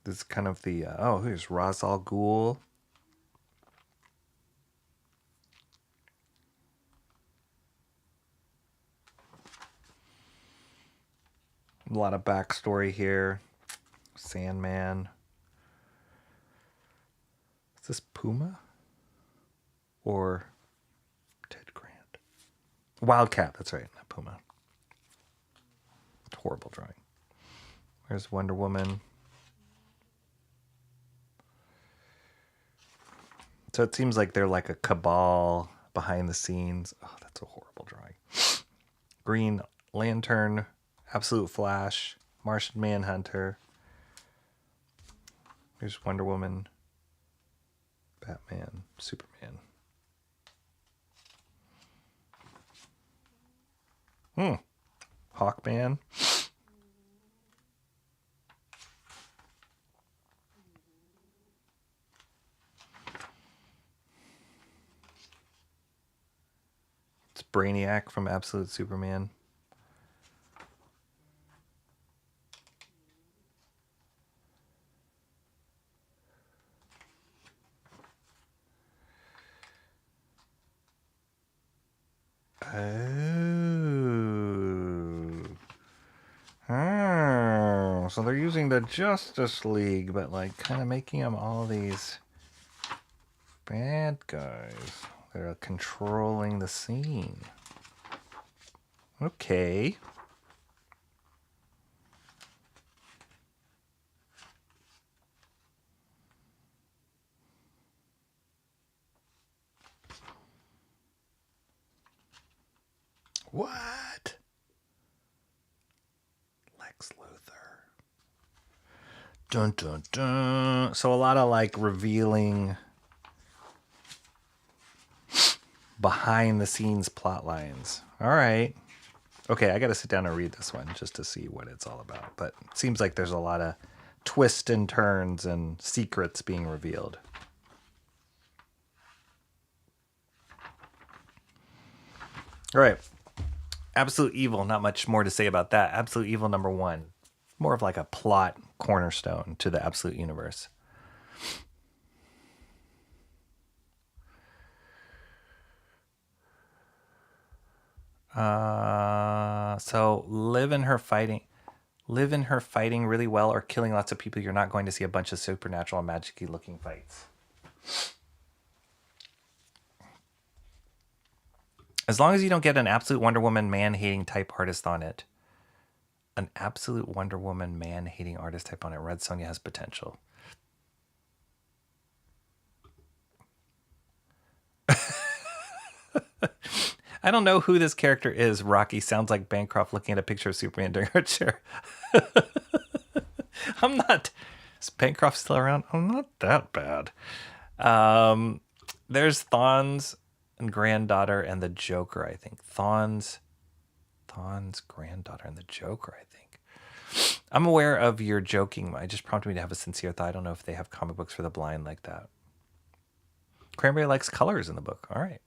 This is kind of the... here's Ra's al Ghul. A lot of backstory here. Sandman. Is this Puma? Or Ted Grant? Wildcat, that's right, not Puma. Horrible drawing. There's Wonder Woman. So it seems like they're like a cabal behind the scenes. Oh, that's a horrible drawing. Green Lantern, Absolute Flash, Martian Manhunter. Here's Wonder Woman, Batman, Superman. Hawkman. It's Brainiac from Absolute Superman. Oh, so they're using the Justice League, but like kind of making them all these bad guys that are controlling the scene. Okay. What? Lex Luthor. Dun dun dun. So a lot of like revealing behind the scenes plot lines. All right. Okay, I got to sit down and read this one just to see what it's all about. But it seems like there's a lot of twists and turns and secrets being revealed. All right. Absolute Evil, not much more to say about that. Absolute Evil #1. More of like a plot cornerstone to the Absolute Universe. So live in her fighting really well or killing lots of people. You're not going to see a bunch of supernatural and magic-y looking fights. As long as you don't get an absolute Wonder Woman man-hating type artist on it. An absolute Wonder Woman man-hating artist type on it. Red Sonja has potential. I don't know who this character is. Rocky sounds like Bancroft looking at a picture of Superman during her chair. I'm not... Is Bancroft still around? I'm not that bad. There's Thawne's and granddaughter and the Joker, I think. Thawne's granddaughter and the Joker, I think. I'm aware of your joking. It just prompted me to have a sincere thought. I don't know if they have comic books for the blind like that. Cranberry likes colors in the book. All right.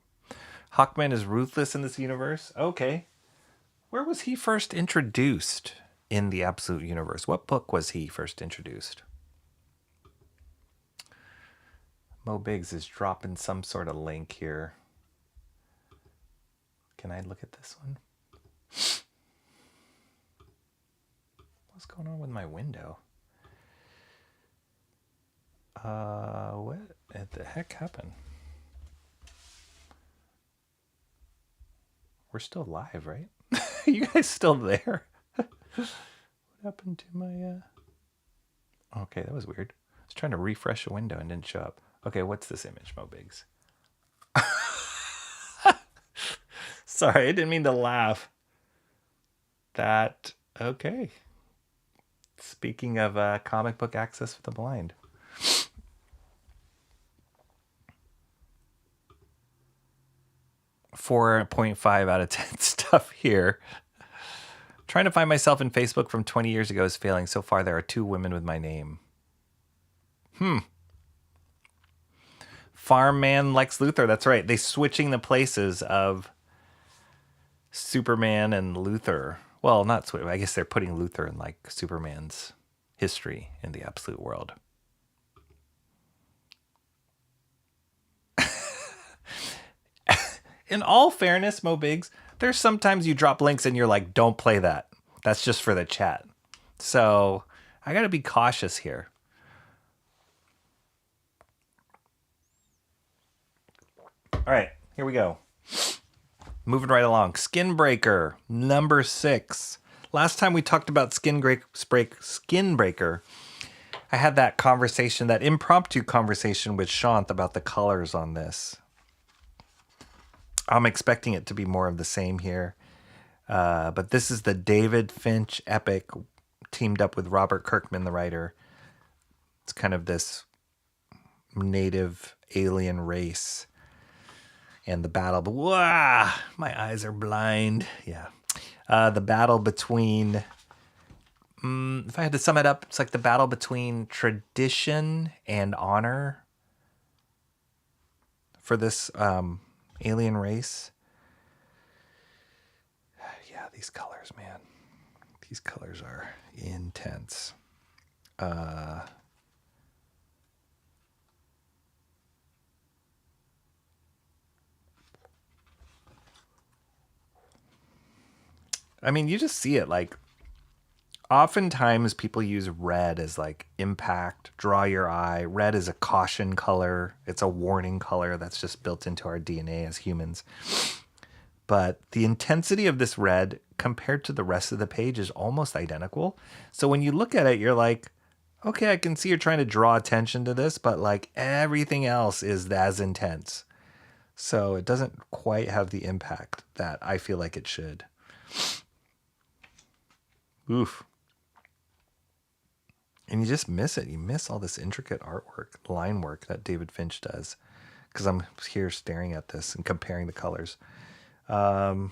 Hawkman is ruthless in this universe. Okay. Where was he first introduced in the Absolute Universe? What book was he first introduced? Mo Biggs is dropping some sort of link here. Can I look at this one? What's going on with my window? What the heck happened? We're still live, right? You guys still there? What happened to my... Okay, that was weird. I was trying to refresh a window and didn't show up. Okay, what's this image, Mo Biggs? Sorry, I didn't mean to laugh. That... Okay. Speaking of comic book access for the blind. 4.5 out of 10 stuff here. Trying to find myself in Facebook from 20 years ago is failing. So far, there are 2 women with my name. Farm Man Lex Luthor. That's right. They switching the places of Superman and Luthor. Well, not switch. I guess they're putting Luthor in like Superman's history in the Absolute world. In all fairness, Mo Biggs, there's sometimes you drop links and you're like, don't play that. That's just for the chat. So I got to be cautious here. All right, here we go. Moving right along. Skinbreaker, #6. Last time we talked about Skinbreaker, I had that conversation, that impromptu conversation with Shant about the colors on this. I'm expecting it to be more of the same here. But this is the David Finch epic teamed up with Robert Kirkman, the writer. It's kind of this native alien race. And the battle... Wah! My eyes are blind. Yeah. The battle between... if I had to sum it up, it's like the battle between tradition and honor for this... alien race. Yeah, these colors, man. These colors are intense. I mean, you just see it like oftentimes people use red as like impact, draw your eye. Red is a caution color. It's a warning color that's just built into our DNA as humans. But the intensity of this red compared to the rest of the page is almost identical. So when you look at it, you're like, okay, I can see you're trying to draw attention to this, but like everything else is as intense. So it doesn't quite have the impact that I feel like it should. Oof. And you just miss it. You miss all this intricate artwork, line work that David Finch does. Because I'm here staring at this and comparing the colors. Gosh.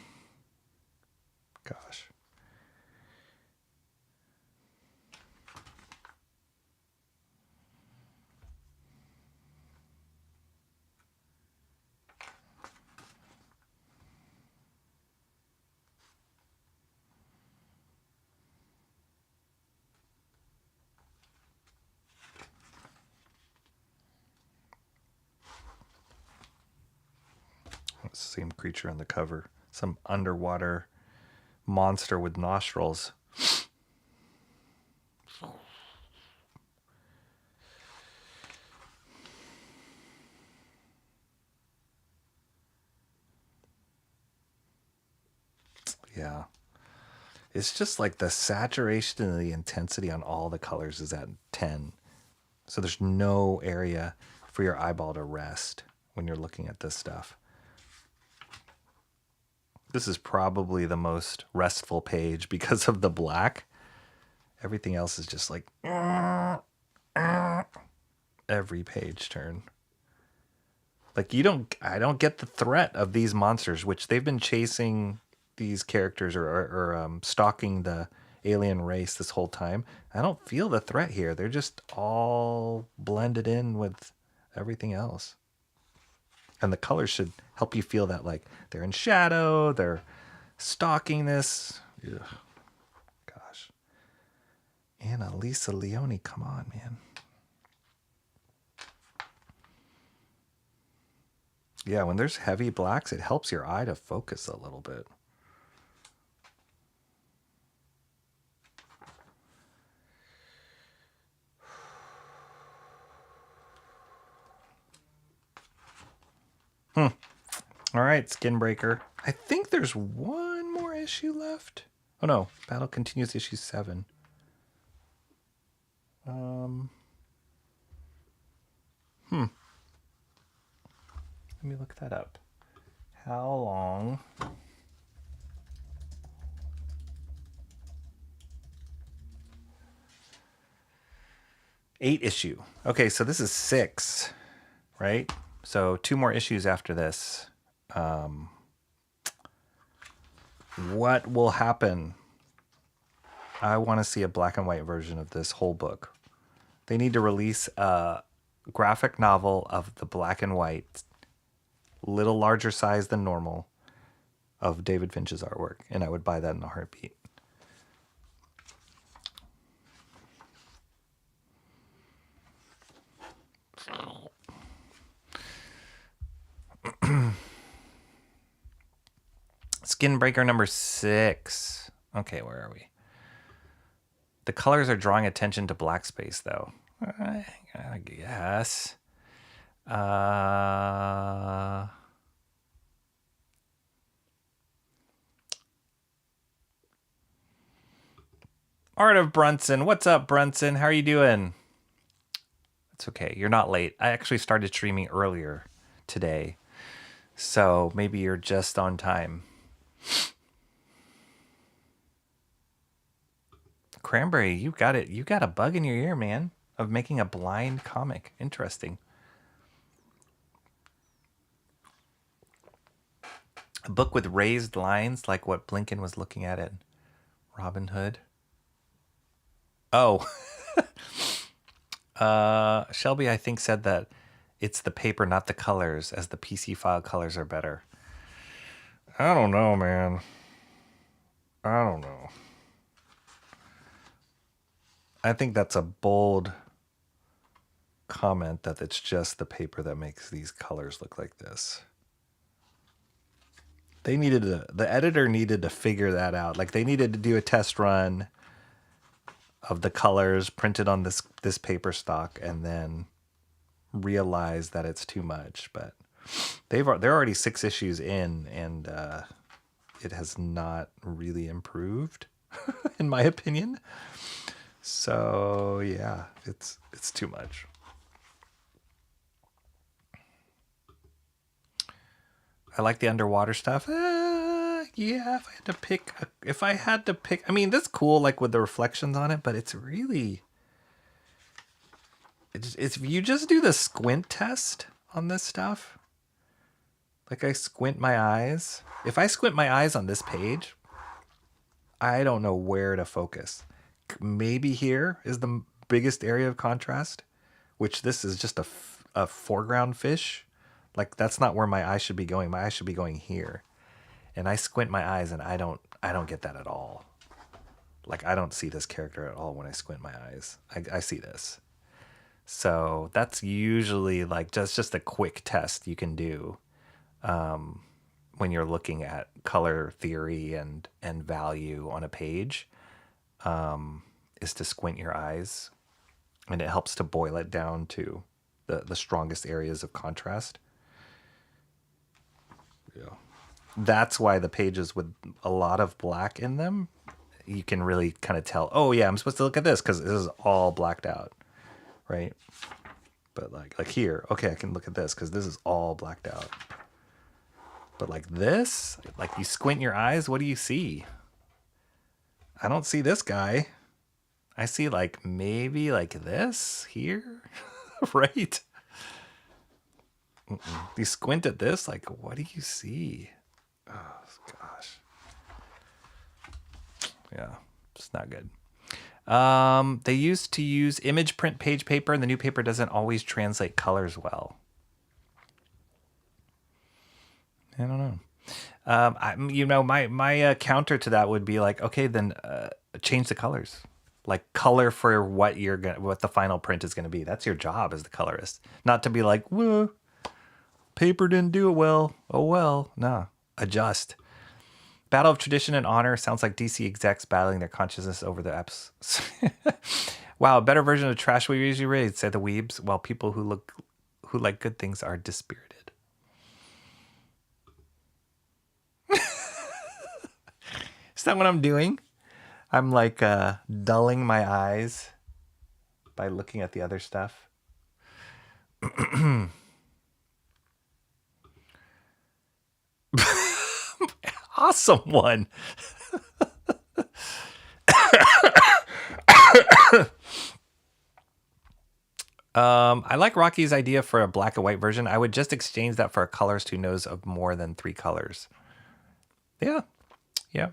Same creature on the cover. Some underwater monster with nostrils. Yeah. It's just like the saturation and the intensity on all the colors is at 10. So there's no area for your eyeball to rest when you're looking at this stuff. This is probably the most restful page because of the black. Everything else is just like every page turn. Like I don't get the threat of these monsters, which they've been chasing these characters or stalking the alien race this whole time. I don't feel the threat here. They're just all blended in with everything else. And the colors should help you feel that like they're in shadow, they're stalking this. Ugh. Gosh. Annalisa Leone, come on, man. Yeah, when there's heavy blacks, it helps your eye to focus a little bit. All right, Skinbreaker. I think there's one more issue left. Oh no, Battle Continues issue 7. Let me look that up. How long? Eight issue. Okay, so this is 6, right? So 2 more issues after this. What will happen? I want to see a black and white version of this whole book. They need to release a graphic novel of the black and white, little larger size than normal, of David Finch's artwork, and I would buy that in a heartbeat. Skinbreaker number 6. Okay, where are we? The colors are drawing attention to black space, though. I guess. Art of Brunson. What's up, Brunson? How are you doing? It's okay. You're not late. I actually started streaming earlier today, so maybe you're just on time. Cranberry, you got it. You got a bug in your ear, man, of making a blind comic. Interesting. A book with raised lines like what Blinken was looking at in Robin Hood. Oh. Shelby, I think, said that it's the paper, not the colors, as the PC file colors are better. I don't know, man. I don't know. I think that's a bold comment that it's just the paper that makes these colors look like this. the editor needed to figure that out. Like they needed to do a test run of the colors printed on this paper stock and then realize that it's too much. But they're already 6 issues in, and it has not really improved, in my opinion. So yeah, it's too much. I like the underwater stuff. Yeah, if I had to pick, I mean, that's cool, like with the reflections on it, but it's really, if you just do the squint test on this stuff, like I squint my eyes. If I squint my eyes on this page, I don't know where to focus. Maybe here is the biggest area of contrast, which this is just a foreground fish. Like that's not where my eye should be going. My eye should be going here. And I squint my eyes and I don't get that at all. Like I don't see this character at all when I squint my eyes. I see this. So that's usually like just a quick test you can do when you're looking at color theory and value on a page, is to squint your eyes, and it helps to boil it down to the strongest areas of contrast. Yeah. That's why the pages with a lot of black in them, you can really kind of tell, oh yeah, I'm supposed to look at this because this is all blacked out, right? But like here, okay, I can look at this because this is all blacked out. But like this, like you squint your eyes, what do you see? I don't see this guy. I see like maybe like this here, right? You squint at this, like what do you see? Oh gosh, yeah, it's not good. They used to use image print page paper, and the new paper doesn't always translate colors well. I don't know. My counter to that would be like, okay, then change the colors. Like color for what the final print is gonna be. That's your job as the colorist, not to be like, whoa, paper didn't do it well. Oh well, nah. Adjust. Battle of Tradition and Honor sounds like DC execs battling their consciousness over the eps. Wow, a better version of trash we usually read, say the weebs, while people who like good things are dispirited. Is that what I'm doing? I'm like dulling my eyes by looking at the other stuff. Awesome one. I like Rocky's idea for a black and white version. I would just exchange that for a colors to nose of more than 3 colors. Yeah. Yeah.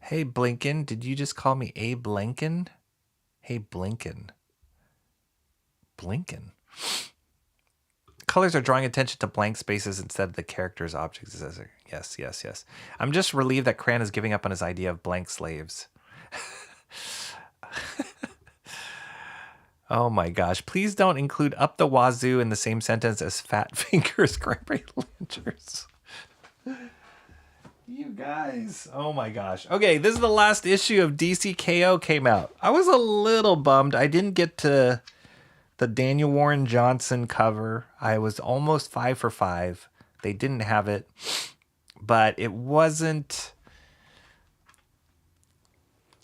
Hey, Blinken. Did you just call me Abe Lincoln? Hey, Blinken. Blinken. Colors are drawing attention to blank spaces instead of the characters' objects. Yes, yes, yes. I'm just relieved that Cran is giving up on his idea of blank slaves. Oh my gosh. Please don't include up the wazoo in the same sentence as fat fingers, cranberry lanterners. You guys. Oh my gosh. Okay, this is the last issue of DCKO came out. I was a little bummed. I didn't get to the Daniel Warren Johnson cover. I was almost 5 for 5. They didn't have it, but it wasn't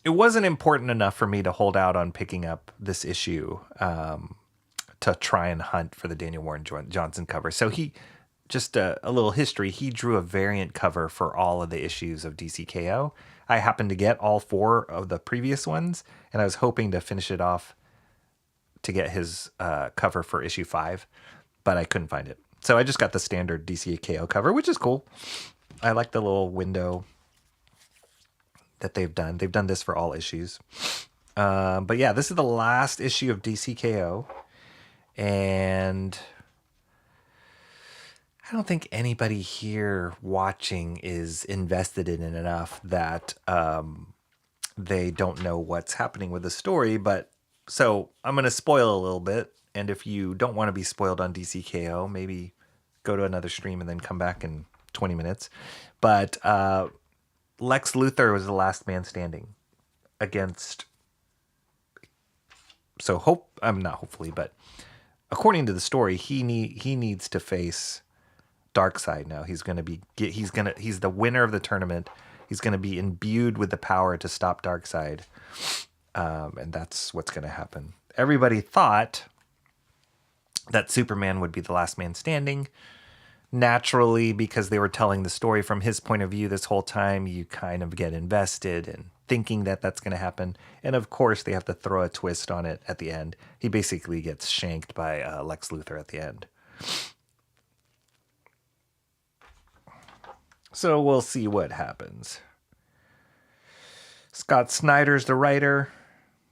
important enough for me to hold out on picking up this issue to try and hunt for the Daniel Warren Johnson cover. So just a little history, he drew a variant cover for all of the issues of DCKO. I happened to get all 4 of the previous ones, and I was hoping to finish it off to get his cover for issue 5, but I couldn't find it. So I just got the standard DCKO cover, which is cool. I like the little window that they've done. They've done this for all issues. But yeah, this is the last issue of DCKO. And I don't think anybody here watching is invested in it enough that they don't know what's happening with the story. But so I'm going to spoil a little bit. And if you don't want to be spoiled on DCKO, maybe go to another stream and then come back in 20 minutes. But Lex Luthor was the last man standing against. So not hopefully, but according to the story, he needs to face Darkseid now. He's the winner of the tournament. He's going to be imbued with the power to stop Darkseid. And that's what's going to happen. Everybody thought that Superman would be the last man standing. Naturally, because they were telling the story from his point of view this whole time, you kind of get invested in thinking that that's going to happen. And of course, they have to throw a twist on it at the end. He basically gets shanked by Lex Luthor at the end. So we'll see what happens. Scott Snyder's the writer.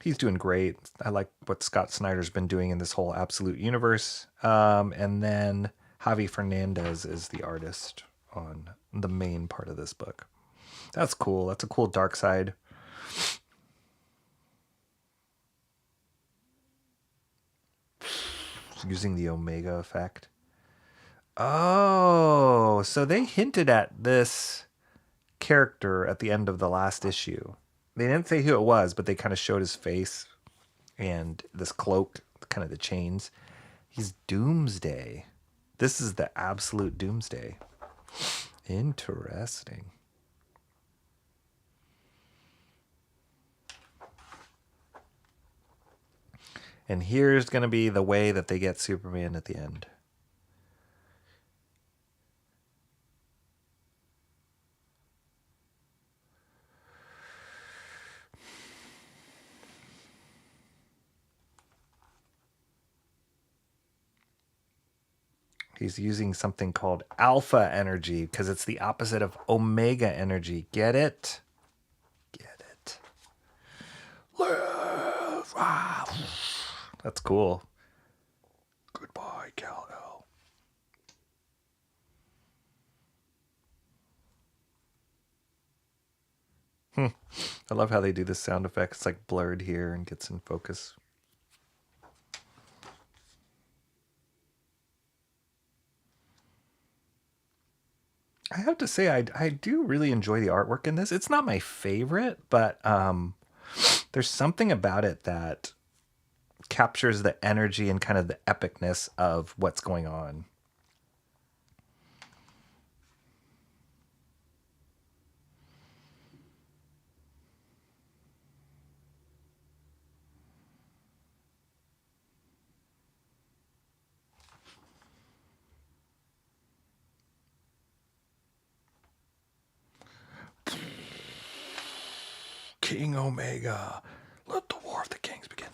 He's doing great. I like what Scott Snyder's been doing in this whole Absolute universe. And then Javi Fernandez is the artist on the main part of this book. That's cool. That's a cool Darkseid. Using the Omega effect. Oh, so they hinted at this character at the end of the last issue. They didn't say who it was, but they kind of showed his face and this cloak, kind of the chains. He's Doomsday. This is the absolute Doomsday. Interesting. And here's going to be the way that they get Superman at the end. He's using something called alpha energy because it's the opposite of omega energy. Get it? Get it. Live. That's cool. Goodbye, Kal-El. I love how they do this sound effect. It's like blurred here and gets in focus. I have to say, I do really enjoy the artwork in this. It's not my favorite, but there's something about it that captures the energy and kind of the epicness of what's going on. King Omega, let the War of the Kings begin.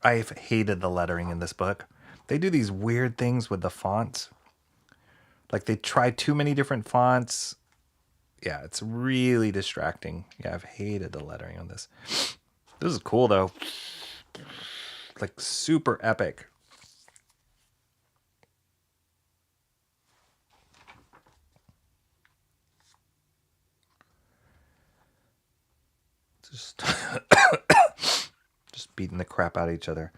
I've hated the lettering in this book. They do these weird things with the fonts. Like they try too many different fonts. Yeah, it's really distracting. Yeah, I've hated the lettering on this. This is cool though. Like super epic. Just beating the crap out of each other.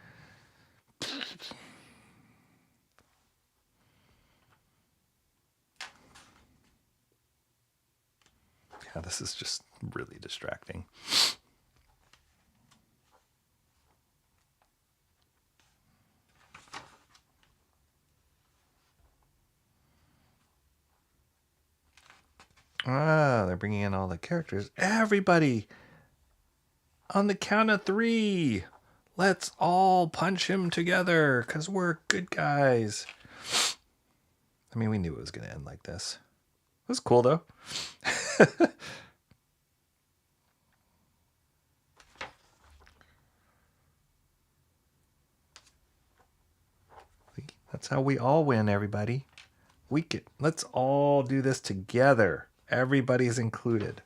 Yeah, this is just really distracting. Ah, they're bringing in all the characters. Everybody! On the count of 3, let's all punch him together, because we're good guys. I mean, we knew it was going to end like this. It was cool, though. That's how we all win, everybody. Let's all do this together. Everybody's included.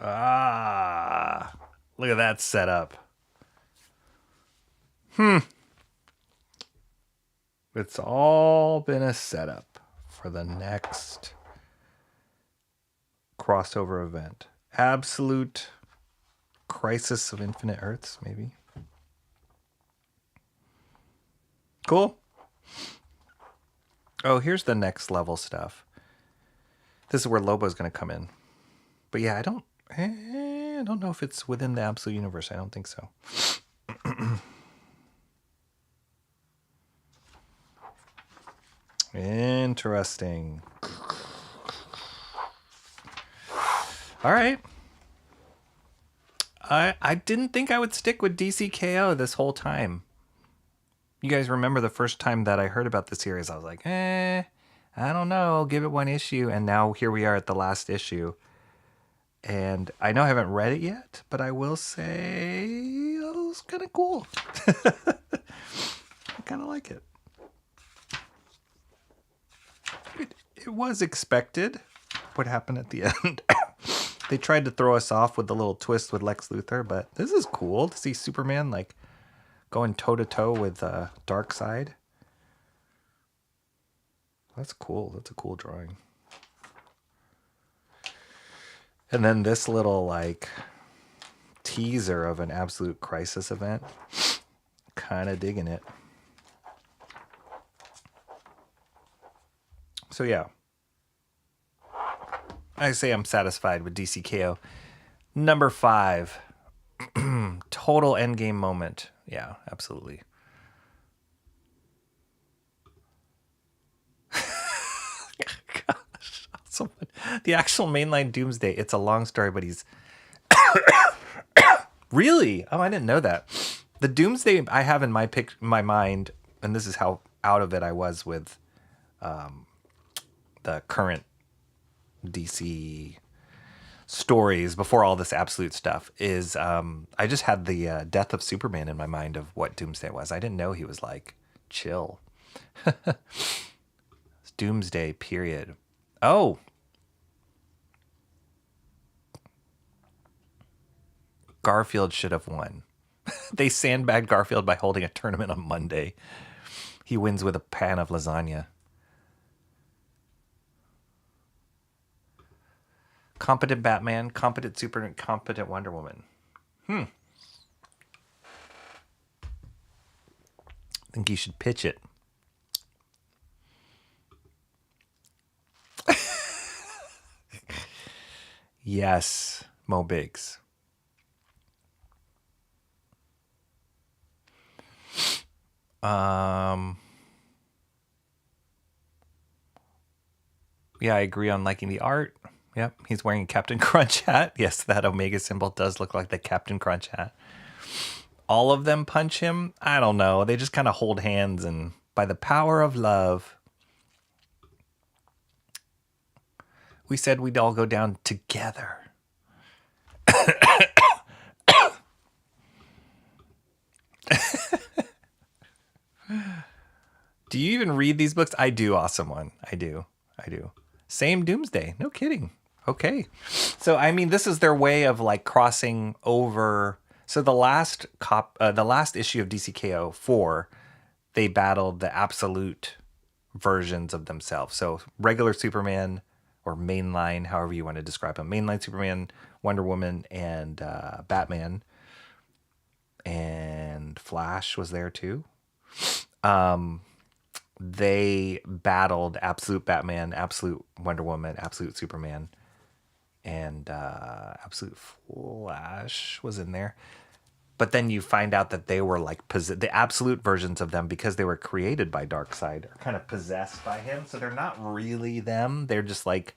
Ah, look at that setup. It's all been a setup for the next crossover event. Absolute Crisis of Infinite Earths, maybe. Cool. Oh, here's the next level stuff. This is where Lobo's going to come in. But yeah, I don't know if it's within the Absolute Universe. I don't think so. Interesting. All right. I didn't think I would stick with DCKO this whole time. You guys remember the first time that I heard about the series, I was like, I don't know, I'll give it one issue. And now here we are at the last issue. And I know I haven't read it yet, but I will say it was kind of cool. I kind of like it. It was expected what happened at the end. They tried to throw us off with the little twist with Lex Luthor, but this is cool to see Superman like going toe-to-toe with Darkseid. That's cool. That's a cool drawing. And then this little like teaser of an Absolute Crisis event. Kind of digging it. So yeah. I say I'm satisfied with DCKO. Number 5. Total endgame moment. Yeah, absolutely. Gosh. The actual mainline Doomsday. It's a long story, but he's... Really? Oh, I didn't know that. The Doomsday I have in my mind, and this is how out of it I was with the current DC stories before all this Absolute stuff, is I just had the death of Superman in my mind of what Doomsday was. I didn't know he was like chill. Doomsday, period. Oh. Garfield should have won. They sandbagged Garfield by holding a tournament on Monday. He wins with a pan of lasagna. Competent Batman, competent Superman, competent Wonder Woman. I think you should pitch it. Yes, Mo Biggs. Yeah, I agree on liking the art. Yep, he's wearing a Captain Crunch hat. Yes, that Omega symbol does look like the Captain Crunch hat. All of them punch him? I don't know. They just kind of hold hands, and by the power of love, we said we'd all go down together. Do you even read these books? I do, Awesome One. I do. Same Doomsday. No kidding. Okay. So, I mean, this is their way of like crossing over. So the last issue of DCKO 4, they battled the Absolute versions of themselves. So regular Superman, or mainline, however you want to describe him. Mainline Superman, Wonder Woman, and Batman. And Flash was there too. They battled Absolute Batman, Absolute Wonder Woman, Absolute Superman, and Absolute Flash was in there. But then you find out that they were like the Absolute versions of them, because they were created by Darkseid, are kind of possessed by him. So they're not really them. They're just like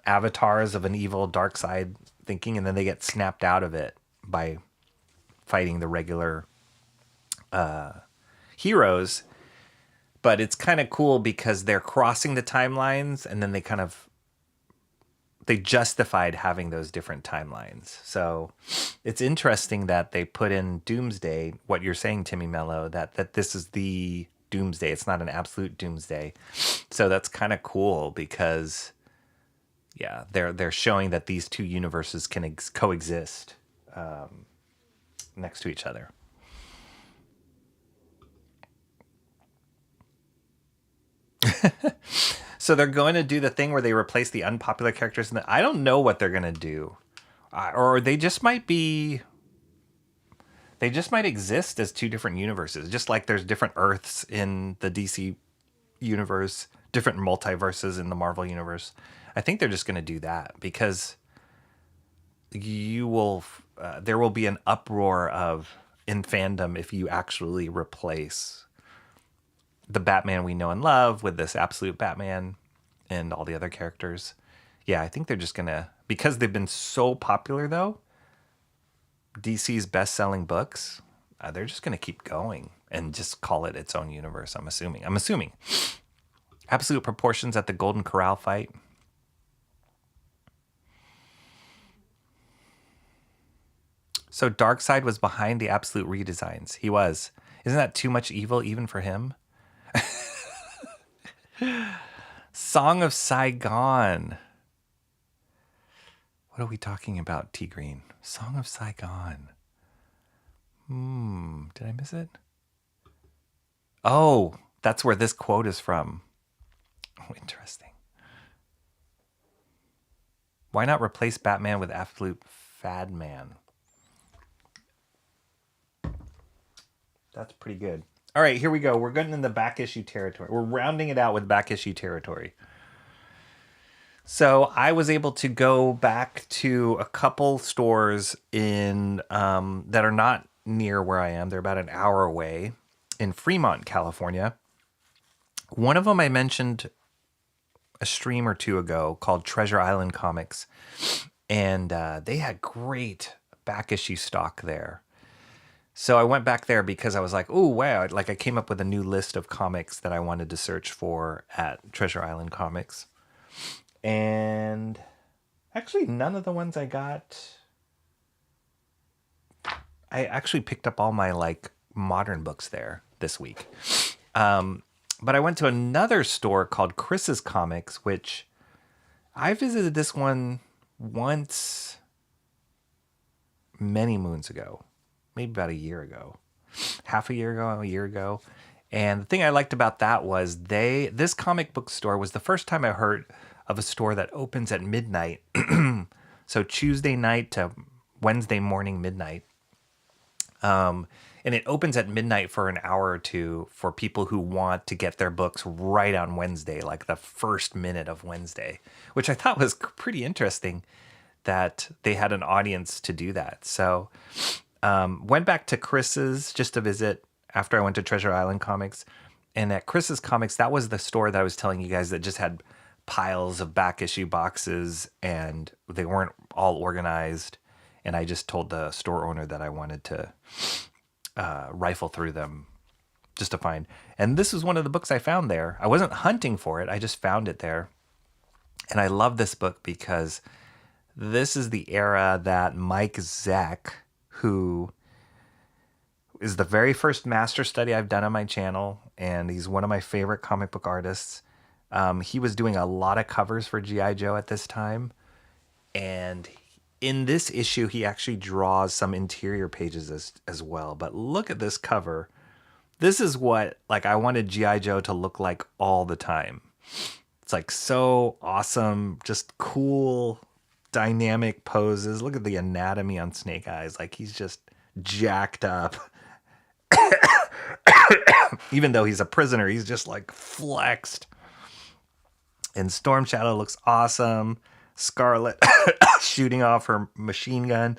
avatars of an evil Darkseid thinking, and then they get snapped out of it by fighting the regular heroes. But it's kind of cool because they're crossing the timelines, and then they justified having those different timelines. So it's interesting that they put in Doomsday, what you're saying, Timmy Mello, that this is the doomsday. It's not an absolute doomsday. So that's kind of cool because, yeah, they're showing that these two universes can coexist next to each other. So they're going to do the thing where they replace the unpopular characters. I don't know what they're going to do. Or they just might be... They just might exist as two different universes. Just like there's different Earths in the DC universe, different multiverses in the Marvel universe. I think they're just going to do that because you will... there will be an uproar in fandom if you actually replace the Batman we know and love with this absolute Batman and all the other characters. Yeah, I think they're just gonna, because they've been so popular though, DC's best-selling books, they're just gonna keep going and just call it its own universe. I'm assuming. Absolute Proportions at the Golden Corral fight. So Darkseid was behind the Absolute redesigns. He was. Isn't that too much evil even for him? Song of Saigon. What are we talking about, T Green? Song of Saigon. Did I miss it? Oh, that's where this quote is from. Oh, interesting. Why not replace Batman with Absolute Fad Man? That's pretty good. All right, here we go. We're getting in the back issue territory. We're rounding it out with back issue territory. So I was able to go back to a couple stores in that are not near where I am. They're about an hour away in Fremont, California. One of them I mentioned a stream or two ago called Treasure Island Comics. And they had great back issue stock there. So I went back there because I was like, oh, wow. Like I came up with a new list of comics that I wanted to search for at Treasure Island Comics. And actually none of the ones I got, I actually picked up all my like modern books there this week. But I went to another store called Chris's Comics, which I visited this one once many moons ago. Maybe about a year ago, half a year ago, a year ago. And the thing I liked about that was this comic book store was the first time I heard of a store that opens at midnight. So Tuesday night to Wednesday morning, midnight. And it opens at midnight for an hour or two for people who want to get their books right on Wednesday, like the first minute of Wednesday, which I thought was pretty interesting that they had an audience to do that. So went back to Chris's just to visit after I went to Treasure Island Comics. And at Chris's Comics, that was the store that I was telling you guys that just had piles of back issue boxes and they weren't all organized. And I just told the store owner that I wanted to rifle through them just to find. And this was one of the books I found there. I wasn't hunting for it. I just found it there. And I love this book because this is the era that Mike Zeck, who is the very first master study I've done on my channel, and he's one of my favorite comic book artists. He was doing a lot of covers for G.I. Joe at this time, and in this issue, he actually draws some interior pages as well. But look at this cover. This is what like I wanted G.I. Joe to look like all the time. It's like so awesome, just cool, dynamic poses. Look at the anatomy on Snake Eyes. Like he's just jacked up. Even though he's a prisoner, he's just like flexed. And Storm Shadow looks awesome. Scarlet shooting off her machine gun,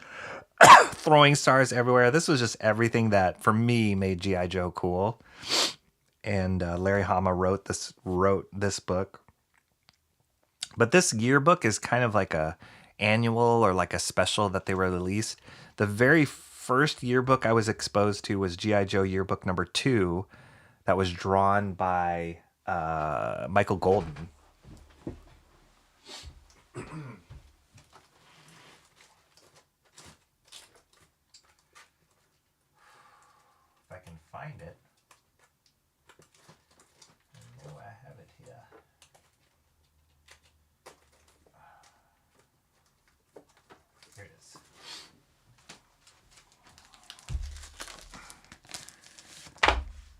throwing stars everywhere. This was just everything that for me made G.I. Joe cool. And Larry Hama wrote this book. But this yearbook is kind of like a annual or like a special that they released. The very first yearbook I was exposed to was G.I. Joe Yearbook number 2 that was drawn by Michael Golden. If I can find it.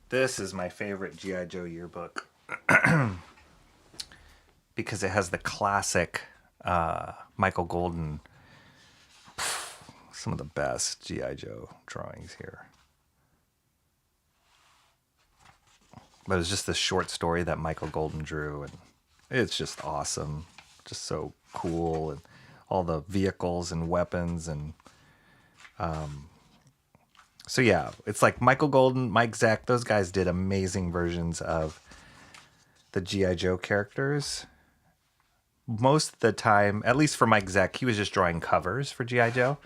This is my favorite G.I. Joe yearbook because it has the classic Michael Golden, some of the best G.I. Joe drawings here. But it's just this short story that Michael Golden drew, and it's just awesome. Just so cool, and all the vehicles and weapons, and so yeah, it's like Michael Golden, Mike Zeck, those guys did amazing versions of the G.I. Joe characters. Most of the time, at least for Mike Zeck, he was just drawing covers for G.I. Joe,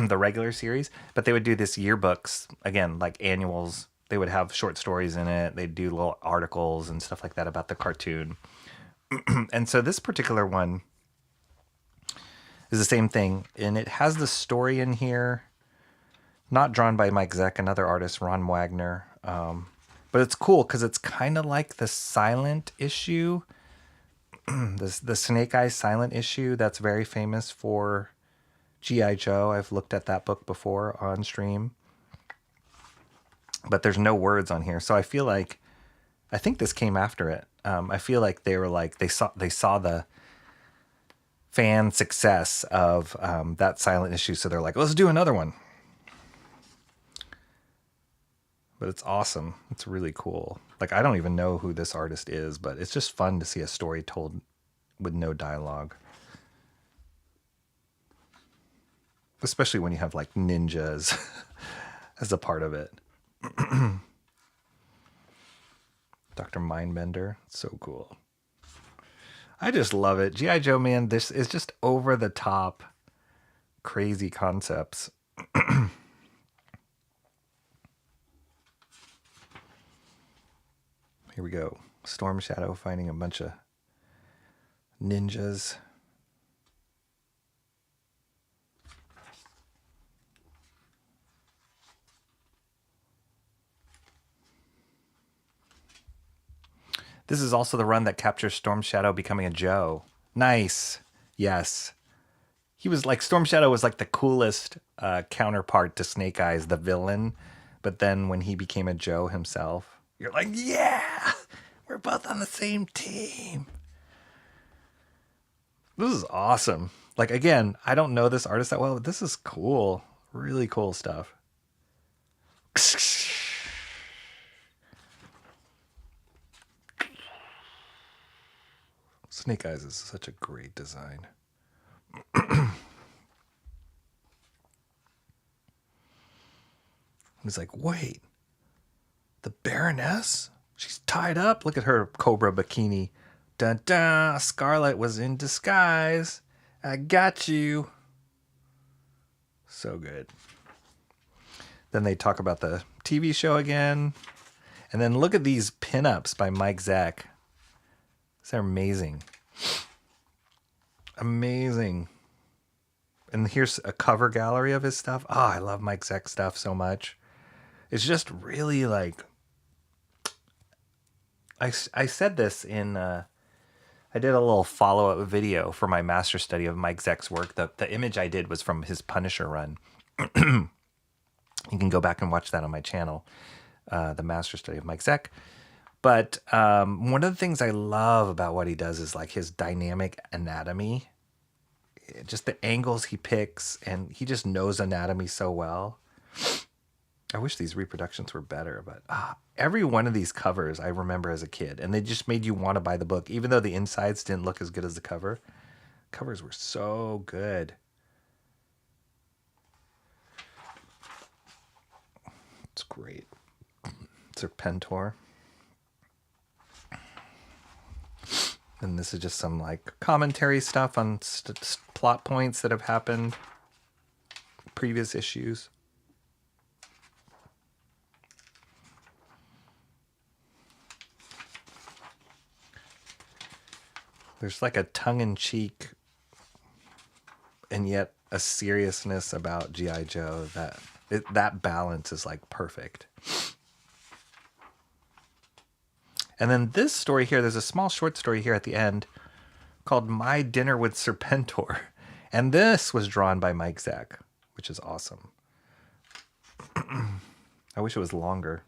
the regular series, but they would do this yearbooks, again, like annuals. They would have short stories in it. They'd do little articles and stuff like that about the cartoon. And so this particular one is the same thing, and it has the story in here, not drawn by Mike Zeck, another artist, Ron Wagner. But it's cool because it's kind of like the silent issue, the Snake Eyes silent issue that's very famous for G.I. Joe. I've looked at that book before on stream, but there's no words on here. So I feel like, I think this came after it. I feel like they were like, they saw the fan success of that silent issue. So they're like, let's do another one. But it's awesome. It's really cool. Like, I don't even know who this artist is, but it's just fun to see a story told with no dialogue. Especially when you have like ninjas as a part of it. Dr. Mindbender. So cool. I just love it. G.I. Joe, man, this is just over the top, crazy concepts. Here we go. Storm Shadow finding a bunch of ninjas. This is also the run that captures Storm Shadow becoming a Joe. Nice. Yes. He was like, Storm Shadow was like the coolest counterpart to Snake Eyes, the villain. But then when he became a Joe himself, you're like, yeah, we're both on the same team. This is awesome. Like, again, I don't know this artist that well, but this is cool. Really cool stuff. Snake Eyes is such a great design. He's like, wait, the Baroness? She's tied up. Look at her cobra bikini. Dun dun, Scarlet was in disguise. I got you. So good. Then they talk about the TV show again. And then look at these pinups by Mike Zeck. They're amazing. Amazing. And here's a cover gallery of his stuff. Oh, I love Mike Zeck stuff so much. It's just really like... I said this in... I did a little follow-up video for my master study of Mike Zeck's work. The image I did was from his Punisher run. You can go back and watch that on my channel. The master study of Mike Zeck. But one of the things I love about what he does is like his dynamic anatomy. Just the angles he picks, and he just knows anatomy so well. I wish these reproductions were better, but every one of these covers I remember as a kid, and they just made you want to buy the book, even though the insides didn't look as good as the cover. Covers were so good. It's great. Serpentor. And this is just some like commentary stuff on plot points that have happened previous issues. There's like a tongue-in-cheek and yet a seriousness about G.I. Joe that balance is like perfect. And then this story here, there's a small short story here at the end called My Dinner with Serpentor. And this was drawn by Mike Zeck, which is awesome. I wish it was longer.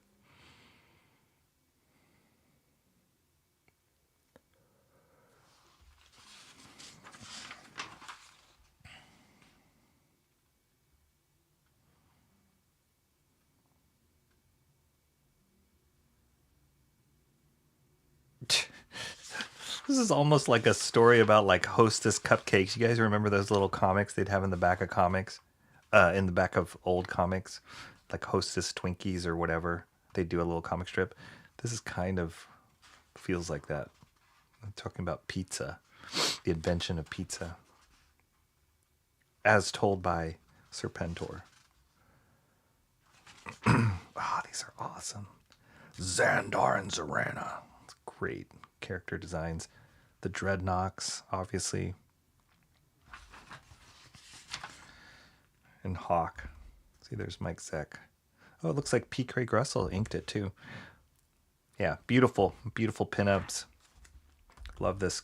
This is almost like a story about like Hostess cupcakes. You guys remember those little comics they'd have in the back of comics? In the back of old comics, like Hostess Twinkies or whatever. They do a little comic strip. This is kind of feels like that. I'm talking about pizza, the invention of pizza, as told by Serpentor. Ah, these are awesome. Xandar and Zorana. It's great character designs. The Dreadnoks, obviously. And Hawk. See, there's Mike Zeck. Oh, it looks like P. Craig Russell inked it too. Yeah, beautiful, beautiful pinups. Love this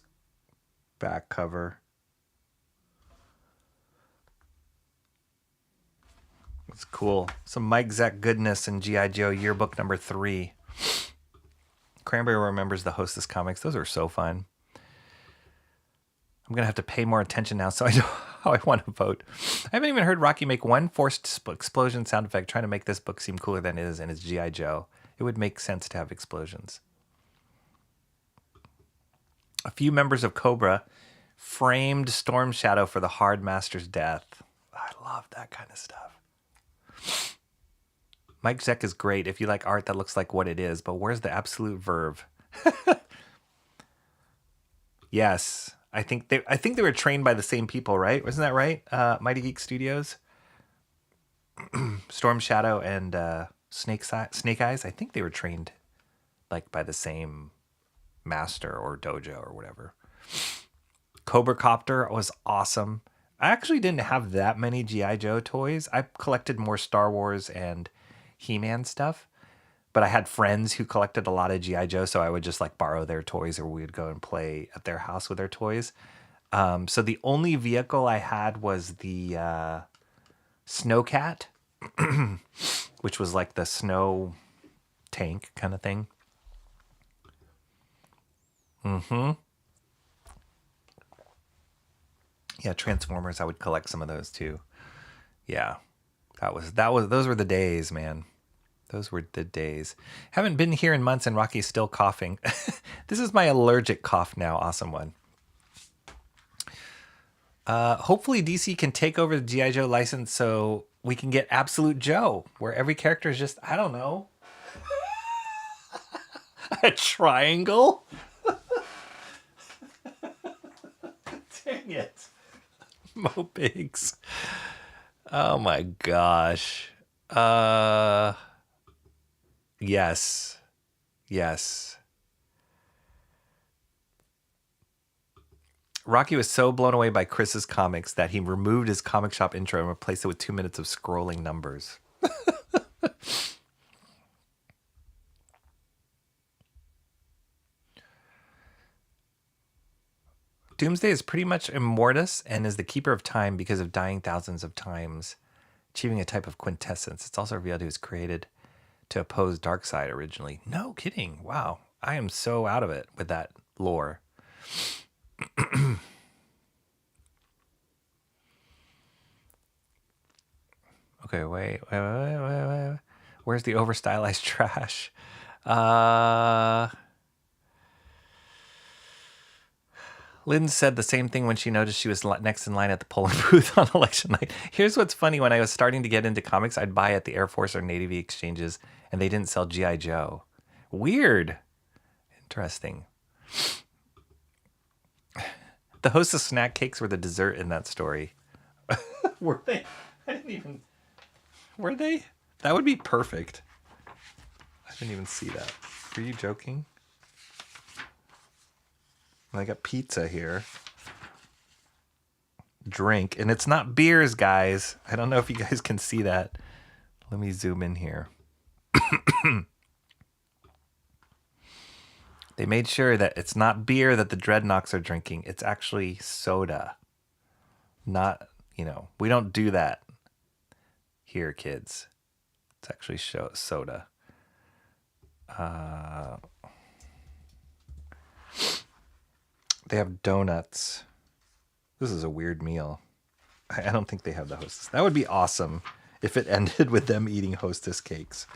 back cover. It's cool. Some Mike Zeck goodness in G.I.Joe Yearbook number 3. Cranberry remembers the Hostess comics. Those are so fun. I'm going to have to pay more attention now so I know how I want to vote. I haven't even heard Rocky make one forced explosion sound effect trying to make this book seem cooler than it is, and it's G.I. Joe. It would make sense to have explosions. A few members of Cobra framed Storm Shadow for the Hard Master's death. I love that kind of stuff. Mike Zeck is great if you like art that looks like what it is, but where's the absolute verve? Yes. I think they were trained by the same people, right? Wasn't that right? Mighty Geek Studios, Storm Shadow, and Snake Eyes. I think they were trained like by the same master or dojo or whatever. Cobra Copter was awesome. I actually didn't have that many G.I. Joe toys. I collected more Star Wars and He-Man stuff. But I had friends who collected a lot of G.I. Joe, so I would just like borrow their toys, or we would go and play at their house with their toys. So the only vehicle I had was the Snowcat, which was like the snow tank kind of thing. Yeah, Transformers. I would collect some of those too. Yeah, those were the days, man. Those were the days. Haven't been here in months and Rocky's still coughing. This is my allergic cough now. Awesome one. Hopefully DC can take over the G.I. Joe license so we can get Absolute Joe, where every character is just, I don't know, a triangle? Dang it. Mo Pigs. Oh my gosh. Yes. Yes. Rocky was so blown away by Chris's comics that he removed his comic shop intro and replaced it with 2 minutes of scrolling numbers. Doomsday is pretty much immortus and is the keeper of time because of dying thousands of times, achieving a type of quintessence. It's also revealed he was created to oppose Darkseid originally. No kidding. Wow. I am so out of it with that lore. Okay, wait. Where's the over-stylized trash? Lynn said the same thing when she noticed she was next in line at the polling booth on election night. Here's what's funny. When I was starting to get into comics, I'd buy at the Air Force or Navy exchanges, and they didn't sell G.I. Joe. Weird. Interesting. The Hostess snack cakes were the dessert in that story. Were they? I didn't even... Were they? That would be perfect. I didn't even see that. Are you joking? I got pizza here. Drink. And it's not beers, guys. I don't know if you guys can see that. Let me zoom in here. They made sure that it's not beer that the Dreadnoks are drinking. It's actually soda. Not, we don't do that here, kids. It's actually soda. They have donuts. This is a weird meal. I don't think they have the Hostess. That would be awesome if it ended with them eating Hostess cakes.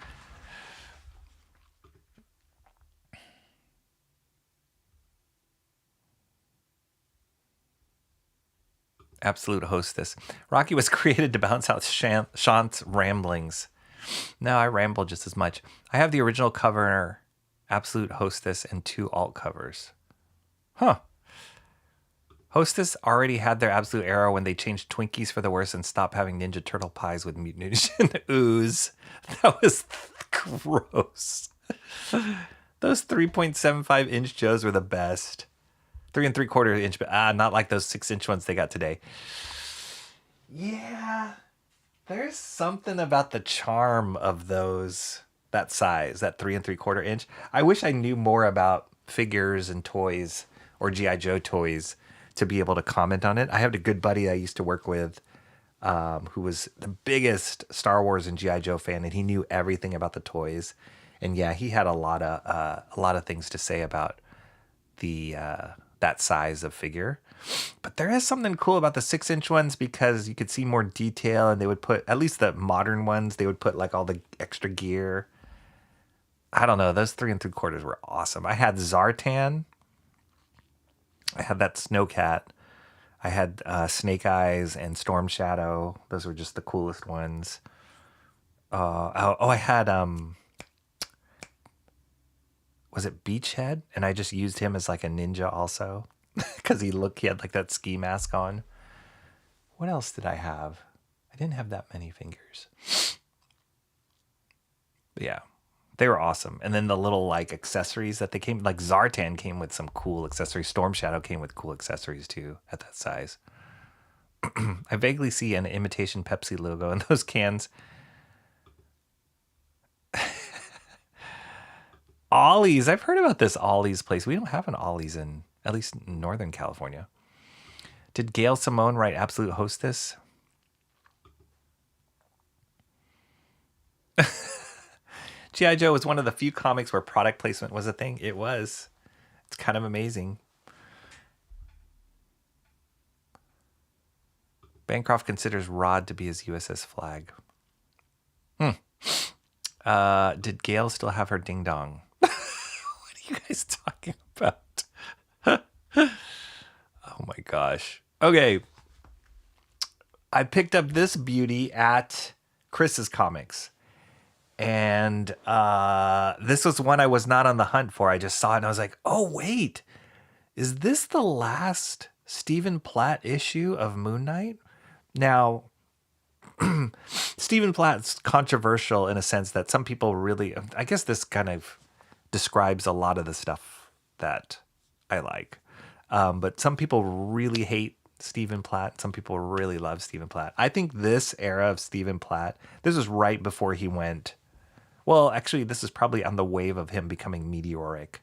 Absolute hostess. Rocky was created to balance out Shant's ramblings. No, I ramble just as much. I have the original cover, Absolute Hostess, and 2 alt covers. Huh. Hostess already had their absolute era when they changed Twinkies for the worse and stopped having Ninja Turtle pies with Mutant Ninja ooze. That was gross. Those 3.75-inch Joes were the best. 3 3/4 inch, but not like those 6-inch ones they got today. Yeah, there's something about the charm of those, that size, that 3 3/4 inch. I wish I knew more about figures and toys or G.I. Joe toys to be able to comment on it. I had a good buddy I used to work with who was the biggest Star Wars and G.I. Joe fan, and he knew everything about the toys. And yeah, he had a lot of things to say about the that size of figure. But there is something cool about the 6-inch ones because you could see more detail, and they would put, at least the modern ones, they would put like all the extra gear. I don't know. Those 3 3/4 were awesome. I had Zartan. I had that Snowcat. I had Snake Eyes and Storm Shadow. Those were just the coolest ones. I had was it Beachhead? And I just used him as like a ninja also because he had like that ski mask on. What else did I have? I didn't have that many fingers. But yeah, they were awesome. And then the little like accessories that they came, like Zartan came with some cool accessories. Storm Shadow came with cool accessories too at that size. I vaguely see an imitation Pepsi logo in those cans. Ollie's. I've heard about this Ollie's place. We don't have an Ollie's in, at least in Northern California. Did Gail Simone write Absolute Hostess? G.I. Joe was one of the few comics where product placement was a thing. It was. It's kind of amazing. Bancroft considers Rod to be his USS Flag. Did Gail still have her ding dong? What are you guys talking about? Oh my gosh. Okay. I picked up this beauty at Chris's Comics. And this was one I was not on the hunt for. I just saw it and I was like, oh, wait. Is this the last Stephen Platt issue of Moon Knight? Now, Stephen Platt's controversial in a sense that some people really, I guess this kind of describes a lot of the stuff that I like. But some people really hate Stephen Platt. Some people really love Stephen Platt. I think this era of Stephen Platt, this was right before he went, well, actually, this is probably on the wave of him becoming meteoric.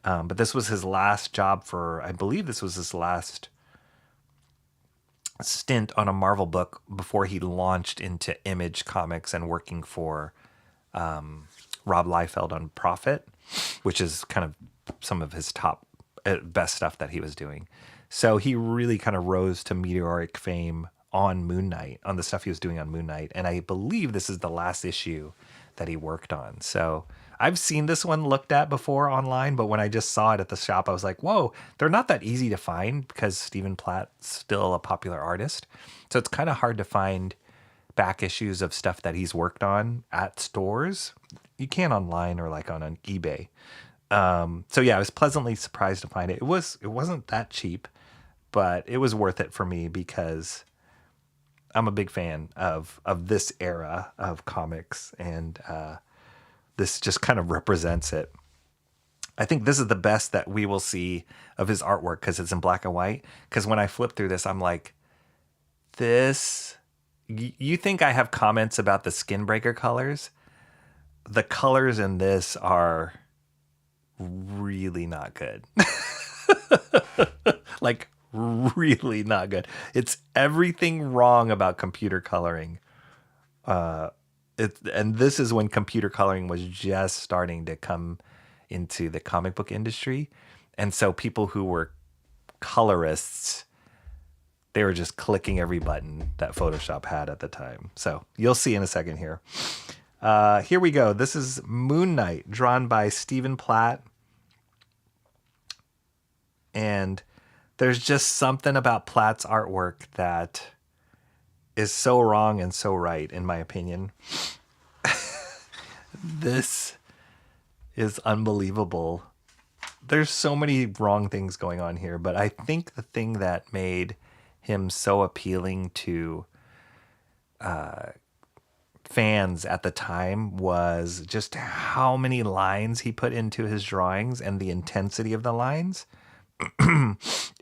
But this was his last job I believe this was his last stint on a Marvel book before he launched into Image Comics and working for Rob Liefeld on Prophet, which is kind of some of his top best stuff that he was doing. So he really kind of rose to meteoric fame on Moon Knight, on the stuff he was doing on Moon Knight. And I believe this is the last issue that he worked on. So I've seen this one looked at before online, but when I just saw it at the shop, I was like, whoa, they're not that easy to find because Stephen Platt's still a popular artist. So it's kind of hard to find back issues of stuff that he's worked on at stores. You can online or like on an eBay. So yeah, I was pleasantly surprised to find it. It wasn't that cheap, but it was worth it for me because I'm a big fan of this era of comics, and this just kind of represents it. I think this is the best that we will see of his artwork because it's in black and white. Because when I flip through this, I'm like, this. You think I have comments about the Skinbreaker colors? The colors in this are really not good. Like, really not good. It's everything wrong about computer coloring. And this is when computer coloring was just starting to come into the comic book industry. And so people who were colorists, they were just clicking every button that Photoshop had at the time. So you'll see in a second here. Here we go. This is Moon Knight, drawn by Stephen Platt. And There's just something about Platt's artwork that is so wrong and so right, in my opinion. This is unbelievable. There's so many wrong things going on here, but I think the thing that made him so appealing to fans at the time was just how many lines he put into his drawings and the intensity of the lines.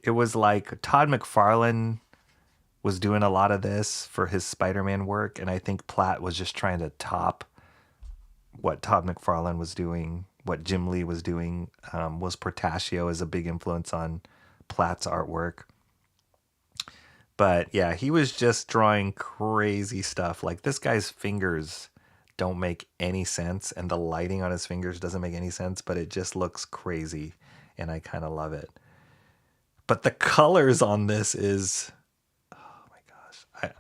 It was like Todd McFarlane was doing a lot of this for his Spider-Man work, and I think Platt was just trying to top what Todd McFarlane was doing, what Jim Lee was doing. Was Portacio is a big influence on Platt's artwork. But yeah, he was just drawing crazy stuff. Like, this guy's fingers don't make any sense, and the lighting on his fingers doesn't make any sense, but it just looks crazy, and I kind of love it. But the colors on this is, oh my gosh.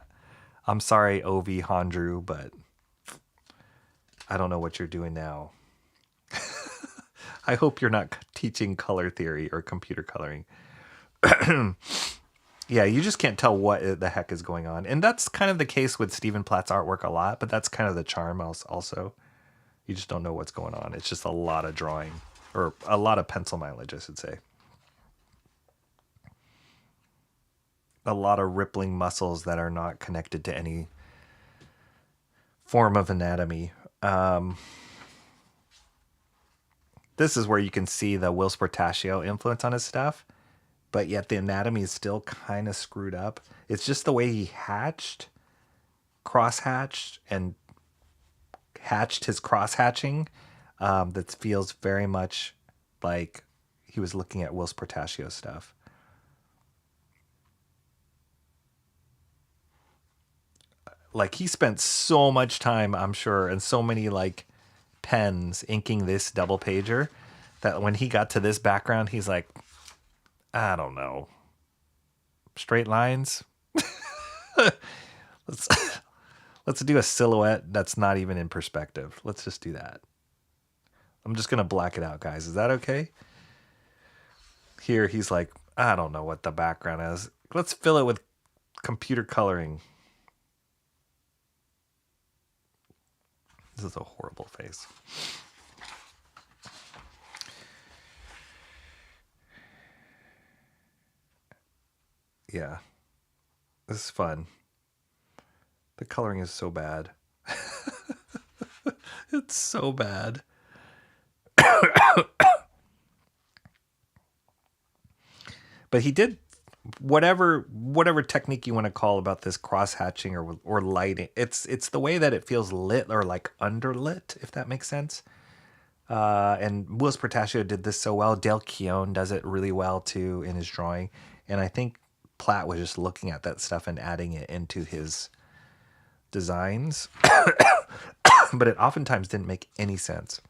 I'm sorry, Ovi Handru, but I don't know what you're doing now. I hope you're not teaching color theory or computer coloring. Yeah, you just can't tell what the heck is going on. And that's kind of the case with Stephen Platt's artwork a lot, but that's kind of the charm also. You just don't know what's going on. It's just a lot of drawing, or a lot of pencil mileage, I should say. A lot of rippling muscles that are not connected to any form of anatomy. This is where you can see the Will Portacio influence on his stuff, but yet the anatomy is still kind of screwed up. It's just the way he cross-hatched, and hatched his cross-hatching that feels very much like he was looking at Will Portacio stuff. Like, he spent so much time, I'm sure, and so many like pens inking this double pager that when he got to this background, he's like, I don't know, straight lines. Let's do a silhouette that's not even in perspective. Let's just do that. I'm just gonna black it out, guys. Is that okay? Here he's like, I don't know what the background is. Let's fill it with computer coloring. This is a horrible face. Yeah. This is fun. The coloring is so bad. It's so bad. But he did whatever technique you want to call about this cross hatching or lighting. It's the way that it feels lit or like underlit, if that makes sense. And Willis Portacio did this so well. Dale Keown does it really well too in his drawing. And I think Platt was just looking at that stuff and adding it into his designs. But it oftentimes didn't make any sense.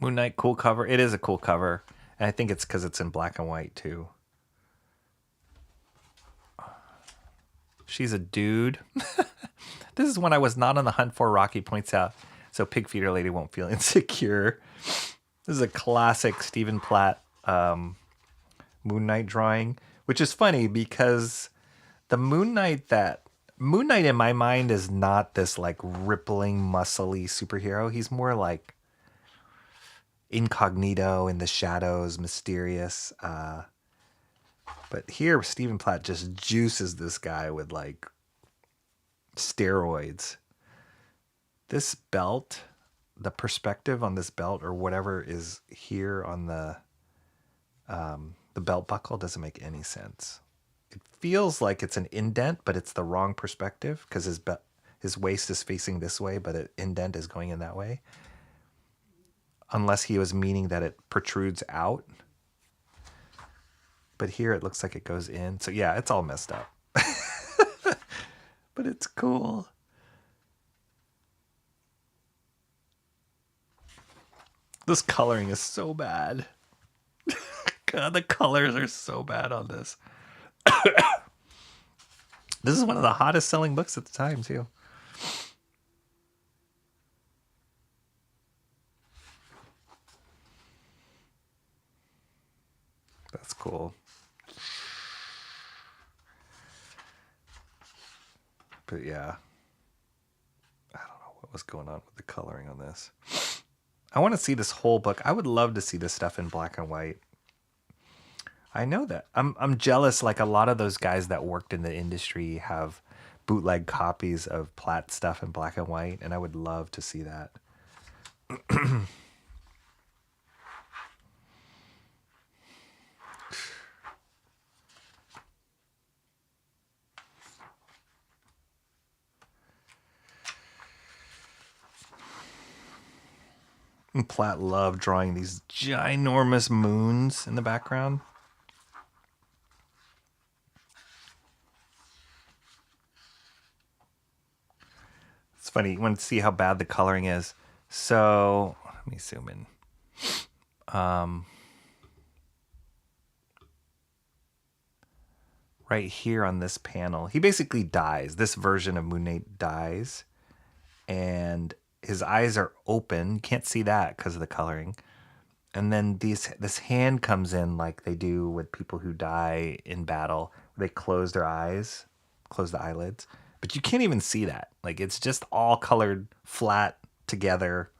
Moon Knight, cool cover. It is a cool cover. And I think it's because it's in black and white too. She's a dude. This is when I was not on the hunt for, Rocky points out, so Pig Feeder Lady won't feel insecure. This is a classic Stephen Platt Moon Knight drawing, which is funny because the Moon Knight in my mind is not this like rippling, muscly superhero. He's more like incognito in the shadows, mysterious. But here, Stephen Platt just juices this guy with like steroids. This belt, the perspective on this belt or whatever is here on the belt buckle doesn't make any sense. It feels like it's an indent, but it's the wrong perspective because his waist is facing this way, but an indent is going in that way. Unless he was meaning that it protrudes out. But here it looks like it goes in. So yeah, it's all messed up. But it's cool. This coloring is so bad. God, the colors are so bad on this. This is one of the hottest selling books at the time, too. That's cool. But yeah, I don't know what was going on with the coloring on this. I want to see this whole book. I would love to see this stuff in black and white. I know that. I'm jealous. Like a lot of those guys that worked in the industry have bootleg copies of Platt stuff in black and white, and I would love to see that. And Platt loved drawing these ginormous moons in the background. It's funny. You want to see how bad the coloring is. So let me zoom in. Right here on this panel, he basically dies. This version of Moon Knight dies, and his eyes are open. You can't see that because of the coloring. And then this hand comes in like they do with people who die in battle. They close their eyes, close the eyelids. But you can't even see that. Like, it's just all colored flat together.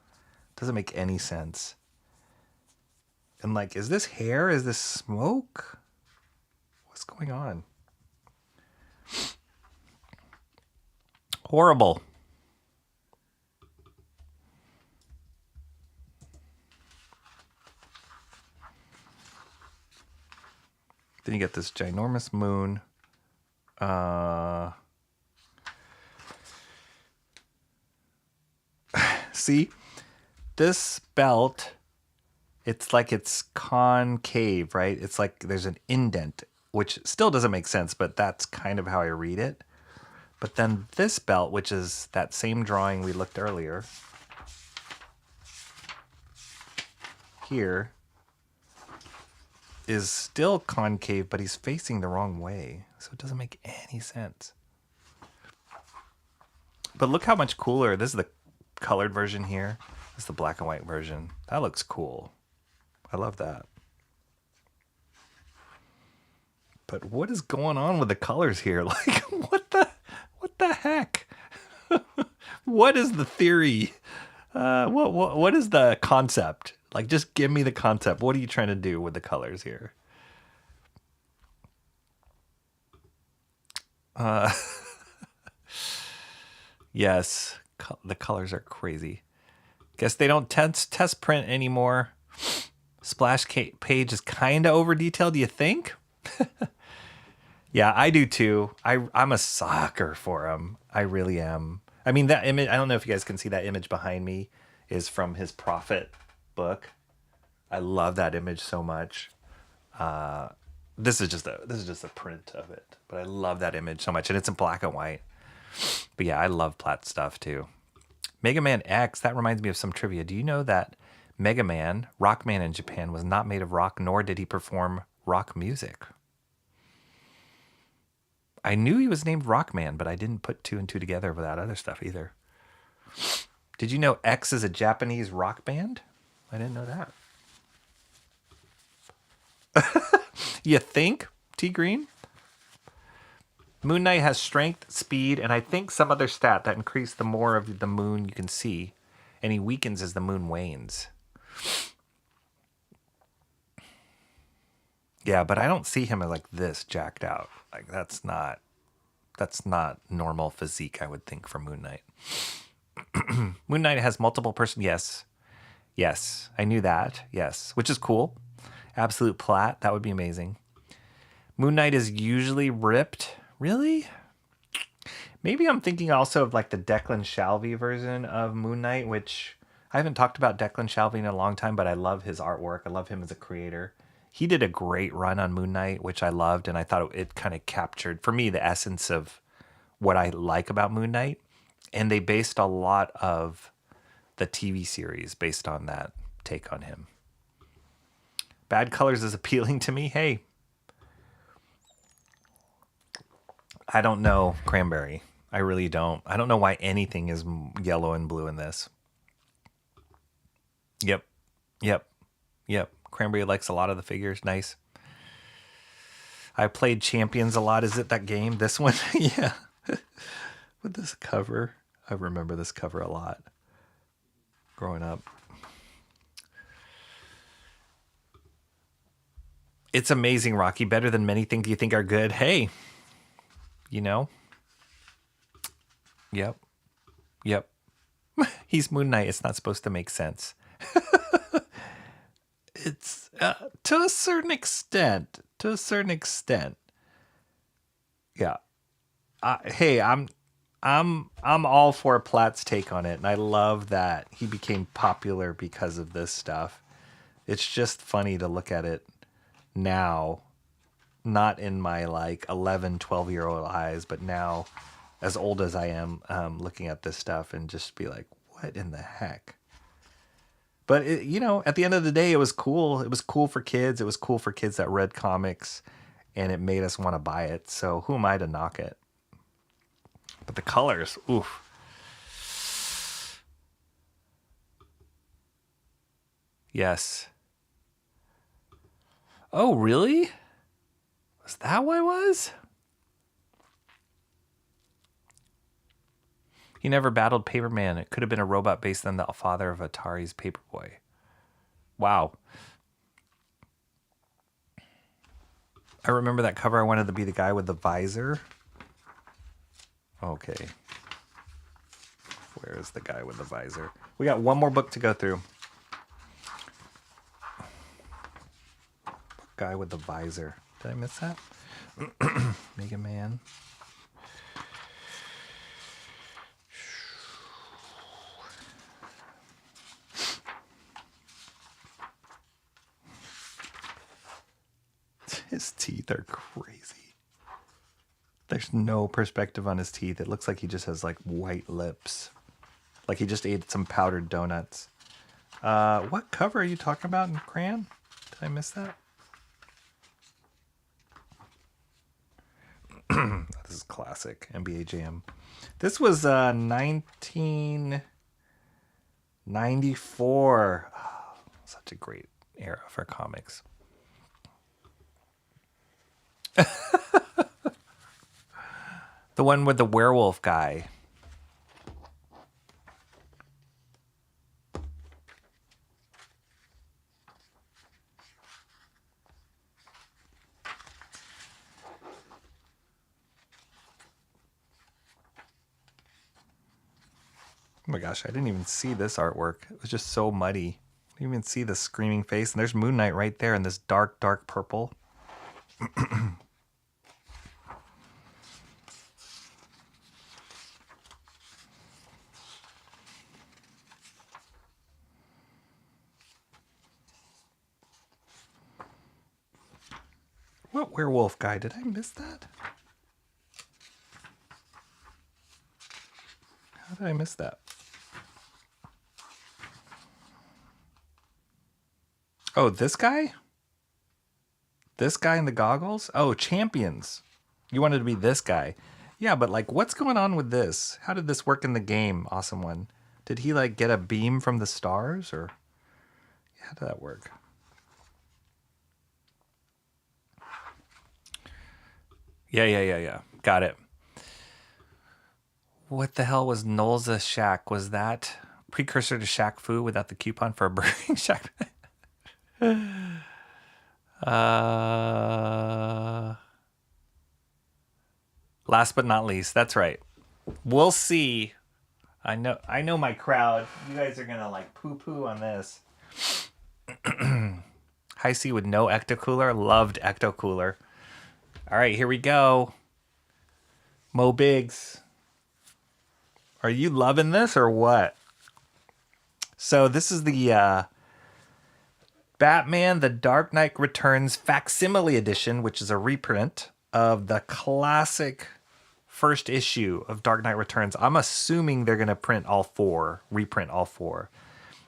Doesn't make any sense. And like, is this hair? Is this smoke? What's going on? Horrible. Then you get this ginormous moon. See, this belt, it's like it's concave, right? It's like there's an indent, which still doesn't make sense, but that's kind of how I read it. But then this belt, which is that same drawing we looked earlier, here, is still concave, but he's facing the wrong way. So it doesn't make any sense. But look how much cooler. This is the colored version here. This is the black and white version. That looks cool. I love that. But what is going on with the colors here? Like, what the heck? What is the theory? What is the concept? Like, just give me the concept. What are you trying to do with the colors here? Yes, the colors are crazy. Guess they don't test print anymore. Splash page is kind of over detailed. Do you think? Yeah, I do too. I'm a sucker for them. I really am. I mean, that image, I don't know if you guys can see that image behind me is from his Prophet book. I love that image so much. This is just a print of it, but I love that image so much, and it's in black and white. But yeah, I love Platt stuff too. Mega Man X, that reminds me of some trivia. Do you know that Mega Man, Rockman in Japan, was not made of rock, nor did he perform rock music? I knew he was named Rockman, but I didn't put two and two together with that other stuff either. Did you know X is a Japanese rock band? I didn't know that. You think, T Green? Moon Knight has strength, speed, and I think some other stat that increase the more of the moon you can see, and he weakens as the moon wanes. Yeah, but I don't see him as like this jacked out. Like that's not normal physique, I would think, for Moon Knight. Moon Knight has multiple Yes, I knew that. Yes, which is cool. Absolute Platt, that would be amazing. Moon Knight is usually ripped. Really? Maybe I'm thinking also of like the Declan Shalvey version of Moon Knight, which I haven't talked about Declan Shalvey in a long time, but I love his artwork. I love him as a creator. He did a great run on Moon Knight, which I loved, and I thought it kind of captured, for me, the essence of what I like about Moon Knight. And they based a lot of the TV series based on that take on him. Bad colors is appealing to me. Hey, I don't know cranberry. I really don't. I don't know why anything is yellow and blue in this. Yep. Cranberry likes a lot of the figures. Nice. I played Champions a lot. Is it that game? This one? Yeah. With this cover. I remember this cover a lot growing up. It's amazing, Rocky. Better than many things you think are good. Hey, you know? Yep. He's Moon Knight. It's not supposed to make sense. It's to a certain extent. Yeah. Hey, I'm all for Platt's take on it, and I love that he became popular because of this stuff. It's just funny to look at it now, not in my like 11, 12-year-old eyes, but now as old as I am, looking at this stuff and just be like, what in the heck? But, at the end of the day, it was cool. It was cool for kids. It was cool for kids that read comics, and it made us want to buy it. So who am I to knock it? But the colors, oof. Yes. Oh, really? Was that what it was? He never battled Paperman. It could have been a robot based on the father of Atari's Paperboy. Wow. I remember that cover. I wanted to be the guy with the visor. Okay. Where is the guy with the visor? We got one more book to go through. Guy with the visor. Did I miss that? Mega Man. His teeth are crazy. There's no perspective on his teeth. It looks like he just has like white lips. Like he just ate some powdered donuts. What cover are you talking about in crayon? Did I miss that? This is classic NBA Jam. This was 1994. Oh, such a great era for comics. The one with the werewolf guy. Oh my gosh, I didn't even see this artwork. It was just so muddy. I didn't even see the screaming face. And there's Moon Knight right there in this dark, dark purple. What werewolf guy? Did I miss that? How did I miss that? Oh, this guy? This guy in the goggles? Oh, Champions. You wanted to be this guy. Yeah, but like, what's going on with this? How did this work in the game? Awesome one. Did he like get a beam from the stars, or how did that work? Yeah. Got it. What the hell was Nolza Shack? Was that precursor to Shaq Fu without the coupon for a Burger Shack? Last but not least, that's right. We'll see. I know my crowd. You guys are gonna like poo-poo on this. High C with no ecto cooler. Loved ecto cooler. All right, here we go. Mo Biggs. Are you loving this or what? So this is the Batman The Dark Knight Returns Facsimile Edition, which is a reprint of the classic first issue of Dark Knight Returns. I'm assuming they're going to reprint all four.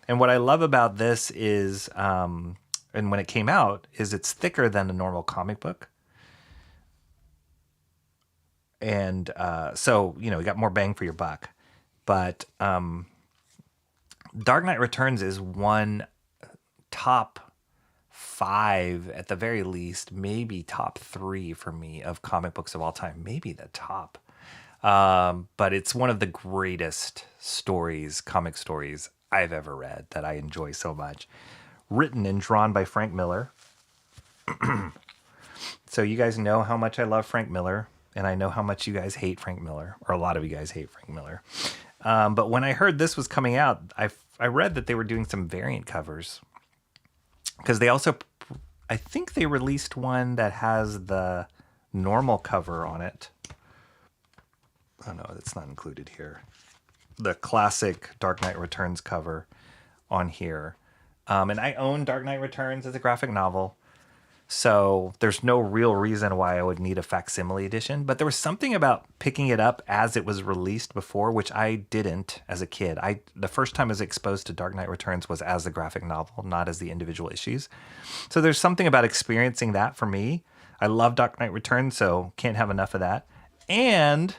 And what I love about this is and when it came out, is it's thicker than a normal comic book. And so, you got more bang for your buck. But Dark Knight Returns is one top 5 at the very least, maybe top 3 for me of comic books of all time, maybe the top. But it's one of the greatest comic stories I've ever read that I enjoy so much. Written and drawn by Frank Miller. So you guys know how much I love Frank Miller, and I know how much you guys hate Frank Miller, or a lot of you guys hate Frank Miller. But when I heard this was coming out, I read that they were doing some variant covers. Because they also, I think they released one that has the normal cover on it. Oh no, that's not included here. The classic Dark Knight Returns cover on here. And I own Dark Knight Returns as a graphic novel. So there's no real reason why I would need a facsimile edition. But there was something about picking it up as it was released before, which I didn't as a kid. The first time I was exposed to Dark Knight Returns was as the graphic novel, not as the individual issues. So there's something about experiencing that for me. I love Dark Knight Returns, so can't have enough of that. And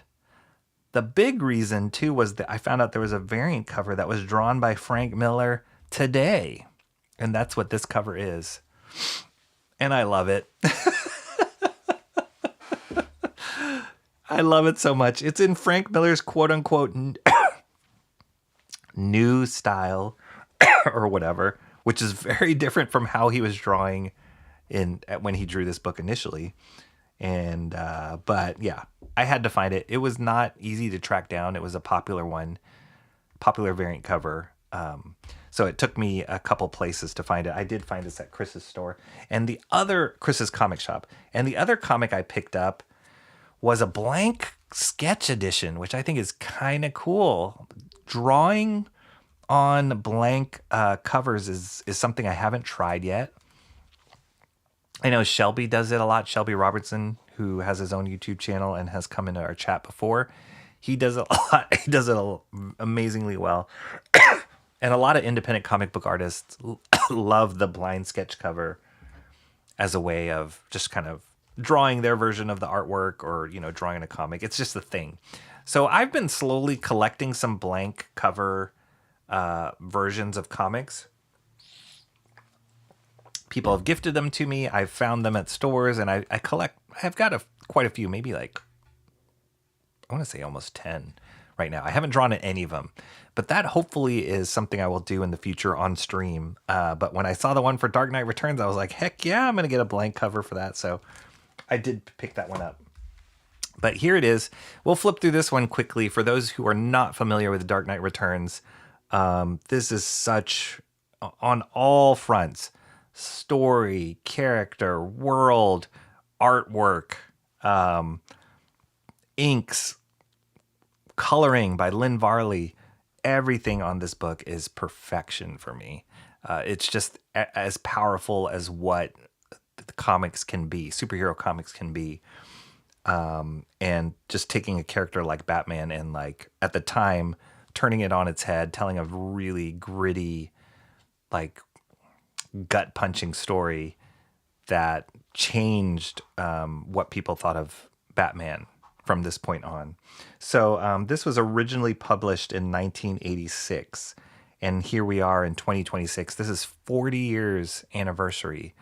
the big reason, too, was that I found out there was a variant cover that was drawn by Frank Miller today. And that's what this cover is. And I love it. I love it so much. It's in Frank Miller's quote-unquote new style or whatever, which is very different from how he was drawing when he drew this book initially. And but yeah, I had to find it. It was not easy to track down. It was a popular variant cover. So it took me a couple places to find it. I did find this at Chris's store and Chris's comic shop. And the other comic I picked up was a blank sketch edition, which I think is kind of cool. Drawing on blank covers is something I haven't tried yet. I know Shelby does it a lot. Shelby Robertson, who has his own YouTube channel and has come into our chat before. He does it a lot. He does it amazingly well. And a lot of independent comic book artists love the blind sketch cover as a way of just kind of drawing their version of the artwork or, drawing a comic. It's just a thing. So I've been slowly collecting some blank cover versions of comics. People have gifted them to me. I've found them at stores, and I collect. I've got quite a few, maybe I want to say almost 10 right now. I haven't drawn any of them, but that hopefully is something I will do in the future on stream. But when I saw the one for Dark Knight Returns, I was like, heck yeah, I'm going to get a blank cover for that. So I did pick that one up. But here it is. We'll flip through this one quickly. For those who are not familiar with Dark Knight Returns, this is such, on all fronts, story, character, world, artwork, inks, coloring by Lynn Varley. Everything on this book is perfection for me. It's just as powerful as what the comics can be, superhero comics can be. And just taking a character like Batman and, like, at the time, turning it on its head, telling a really gritty, like, gut-punching story that changed what people thought of Batman from this point on. So this was originally published in 1986, and here we are in 2026. This is 40 years anniversary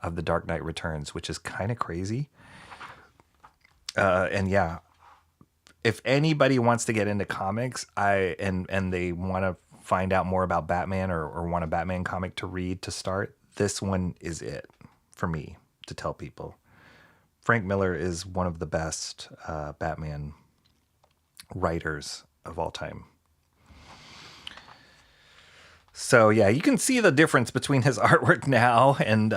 of The Dark Knight Returns, which is kind of crazy. And yeah, if anybody wants to get into comics, and they want to find out more about Batman or want a Batman comic to read to start, this one is it for me to tell people. Frank Miller is one of the best Batman writers of all time. So yeah, you can see the difference between his artwork now and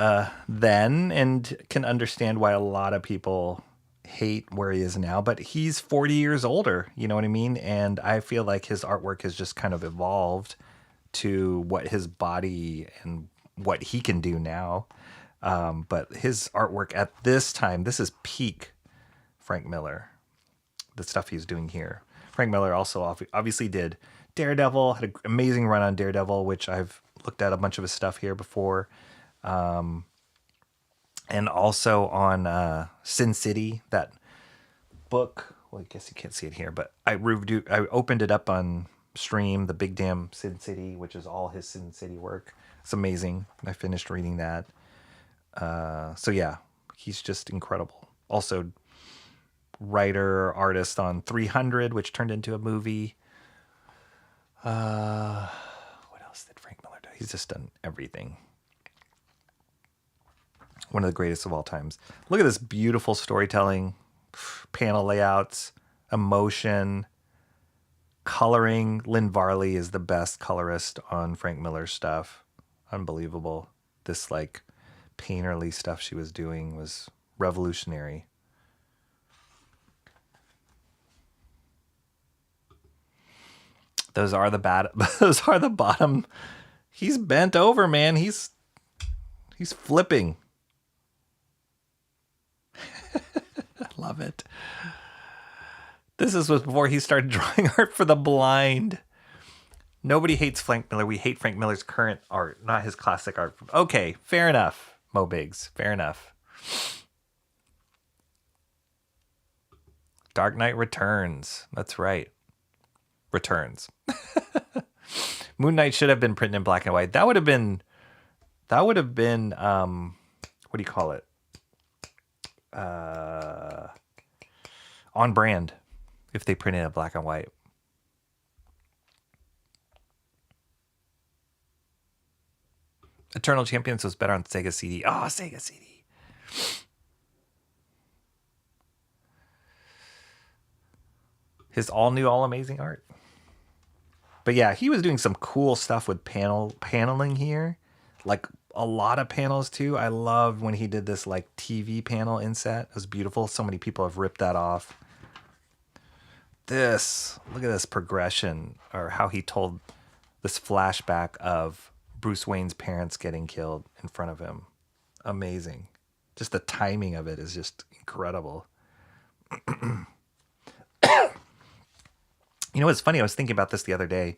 then, and can understand why a lot of people hate where he is now. But he's 40 years older, you know what I mean? And I feel like his artwork has just kind of evolved to what his body and what he can do now. But his artwork at this time, this is peak Frank Miller, the stuff he's doing here. Frank Miller also obviously did Daredevil, had an amazing run on Daredevil, which I've looked at a bunch of his stuff here before. And also on Sin City, that book. Well, I guess you can't see it here, but I opened it up on stream, The Big Damn Sin City, which is all his Sin City work. It's amazing. I finished reading that. So yeah, he's just incredible. Also, writer, artist on 300, which turned into a movie. What else did Frank Miller do? He's just done everything. One of the greatest of all times. Look at this beautiful storytelling, panel layouts, emotion, coloring. Lynn Varley is the best colorist on Frank Miller stuff. Unbelievable. This like painterly stuff she was doing was revolutionary. Those are the bottom. He's bent over, man. He's flipping. I love it. This was before he started drawing art for the blind. Nobody hates Frank Miller. We hate Frank Miller's current art, not his classic art. Okay, fair enough, Mo Biggs. Fair enough. Dark Knight Returns. That's right. Returns. Moon Knight should have been printed in black and white. That would have been what do you call it? On brand if they printed it black and white. Eternal Champions was better on Sega CD. Oh, Sega CD. His all new, all amazing art. But yeah, he was doing some cool stuff with paneling here. Like a lot of panels too. I love when he did this like TV panel inset. It was beautiful. So many people have ripped that off. Look at this progression, or how he told this flashback of Bruce Wayne's parents getting killed in front of him. Amazing. Just the timing of it is just incredible. You know what's funny? I was thinking about this the other day.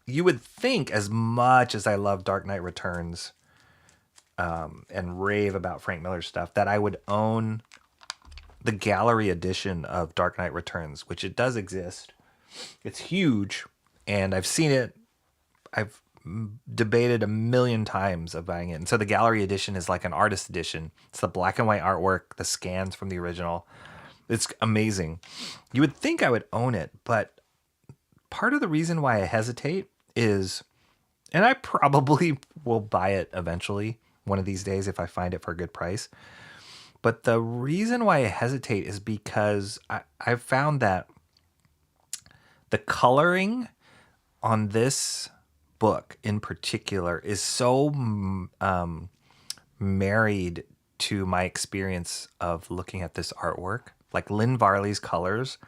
You would think, as much as I love Dark Knight Returns and rave about Frank Miller stuff, that I would own the gallery edition of Dark Knight Returns, which it does exist. It's huge, and I've seen it. I've debated a million times of buying it. And so the gallery edition is like an artist edition. It's the black and white artwork, the scans from the original. It's amazing. You would think I would own it, but part of the reason why I hesitate is, and I probably will buy it eventually, one of these days if I find it for a good price. But the reason why I hesitate is because I've found that the coloring on this book in particular is so married to my experience of looking at this artwork. Like Lynn Varley's colors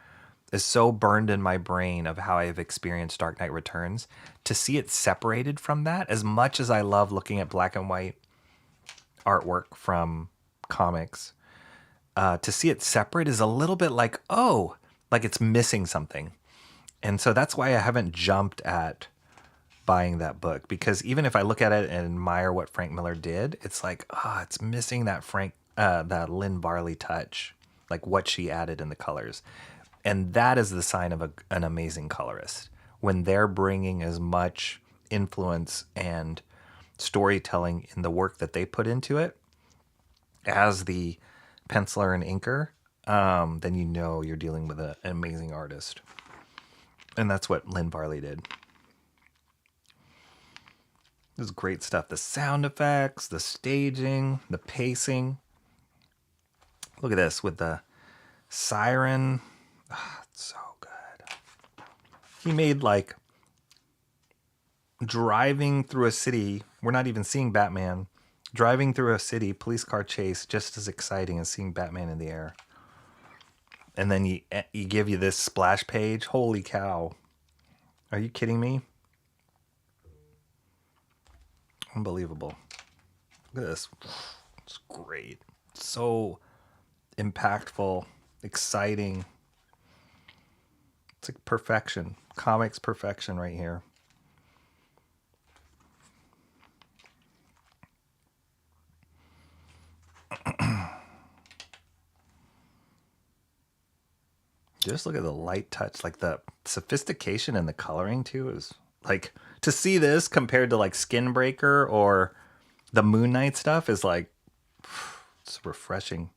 is so burned in my brain of how I've experienced Dark Knight Returns. To see it separated from that, as much as I love looking at black and white artwork from comics, to see it separate is a little bit like, oh, like it's missing something. And so that's why I haven't jumped at buying that book, because even if I look at it and admire what Frank Miller did, it's like, it's missing that that Lynn Varley touch, like what she added in the colors. And that is the sign of an amazing colorist, when they're bringing as much influence and storytelling in the work that they put into it as the penciler and inker, then you know you're dealing with an amazing artist. And that's what Lynn Varley did. This is great stuff. The sound effects, the staging, the pacing. Look at this with the siren. It's so good. He made like driving through a city. We're not even seeing Batman. Driving through a city, police car chase, just as exciting as seeing Batman in the air. And then he give you this splash page. Holy cow. Are you kidding me? Unbelievable. Look at this. It's great. So impactful, exciting. It's like perfection. Comics perfection right here. Just look at the light touch, like the sophistication and the coloring too is like, to see this compared to like Skinbreaker or the Moon Knight stuff is like, it's refreshing.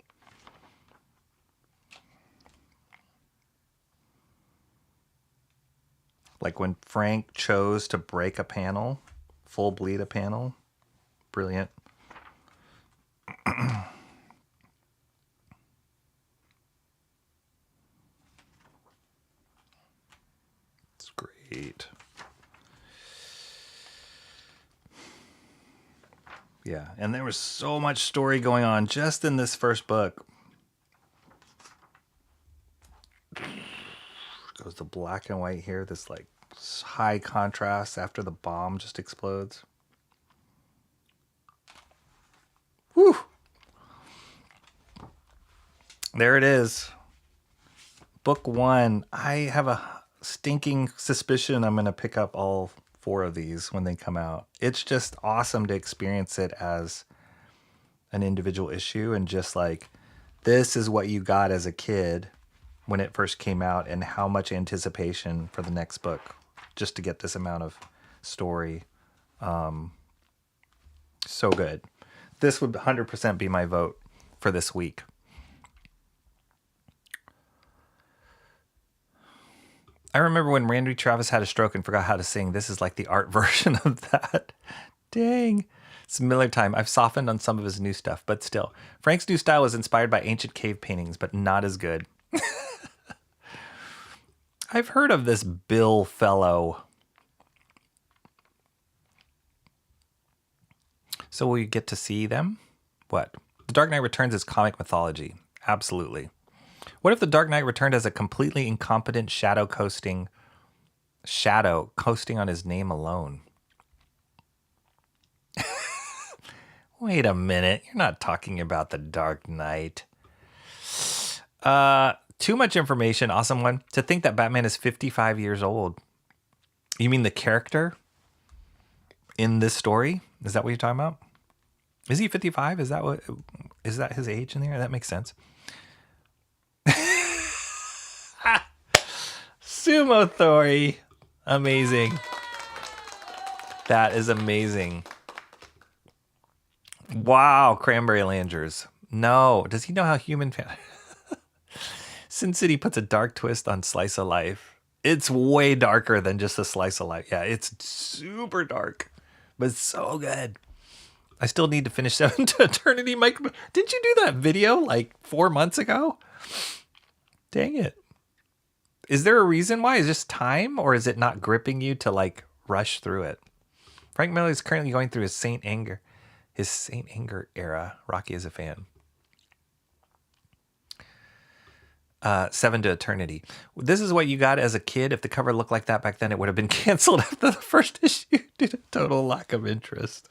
Like when Frank chose to break a panel, full bleed a panel. Brilliant. It's great. Yeah, and there was so much story going on just in this first book. Goes the black and white here, this like high contrast after the bomb just explodes. Whew. There it is. Book 1. I have a stinking suspicion I'm going to pick up all 4 of these when they come out. It's just awesome to experience it as an individual issue and just like, this is what you got as a kid when it first came out and how much anticipation for the next book just to get this amount of story. So good. This would 100% be my vote for this week. I remember when Randy Travis had a stroke and forgot how to sing. This is like the art version of that. Dang. It's Miller time. I've softened on some of his new stuff, but still. Frank's new style was inspired by ancient cave paintings, but not as good. I've heard of this Bill fellow. So will you get to see them? What? The Dark Knight Returns is comic mythology. Absolutely. What if The Dark Knight returned as a completely incompetent shadow coasting on his name alone? Wait a minute. You're not talking about The Dark Knight. Too much information. Awesome one. To think that Batman is 55 years old. You mean the character in this story? Is that what you're talking about? Is he 55? Is that his age in there? That makes sense. Sumo Thori. Amazing. That is amazing. Wow, Cranberry Langers. No. Does he know how human... Sin City puts a dark twist on Slice of Life. It's way darker than just a Slice of Life. Yeah, it's super dark, but it's so good. I still need to finish Seven to Eternity. Mike, didn't you do that video like 4 months ago? Dang it. Is there a reason why? Is it just time, or is it not gripping you to like rush through it? Frank Miller is currently going through his Saint Anger era. Rocky is a fan. Seven to Eternity. This is what you got as a kid. If the cover looked like that back then, it would have been canceled after the first issue due to total lack of interest.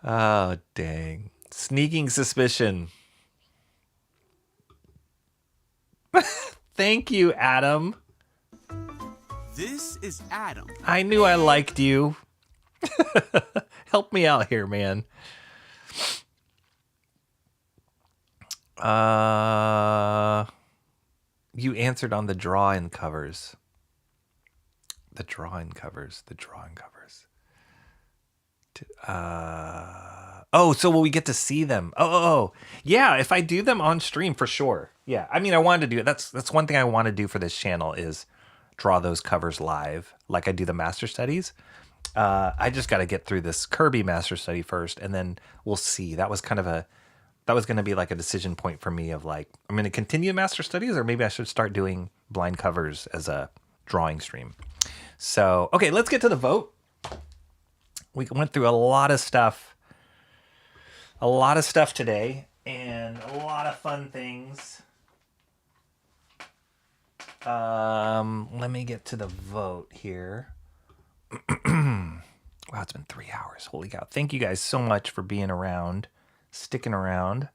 Oh, dang. Sneaking Suspicion. Thank you, Adam. This is Adam. I knew I liked you. Help me out here, man. You answered on the draw-in covers. The drawing covers. Oh, so will we get to see them? Oh. Yeah, if I do them on stream, for sure. Yeah, I mean, I wanted to do it. That's one thing I want to do for this channel is draw those covers live, like I do the Master Studies. I just got to get through this Kirby Master Study first, and then we'll see. That was going to be like a decision point for me of like, I'm going to continue Master Studies, or maybe I should start doing blind covers as a drawing stream. So, okay, let's get to the vote. We went through a lot of stuff today, and a lot of fun things. Let me get to the vote here. Wow, it's been 3 hours. Holy cow. Thank you guys so much for being around, sticking around.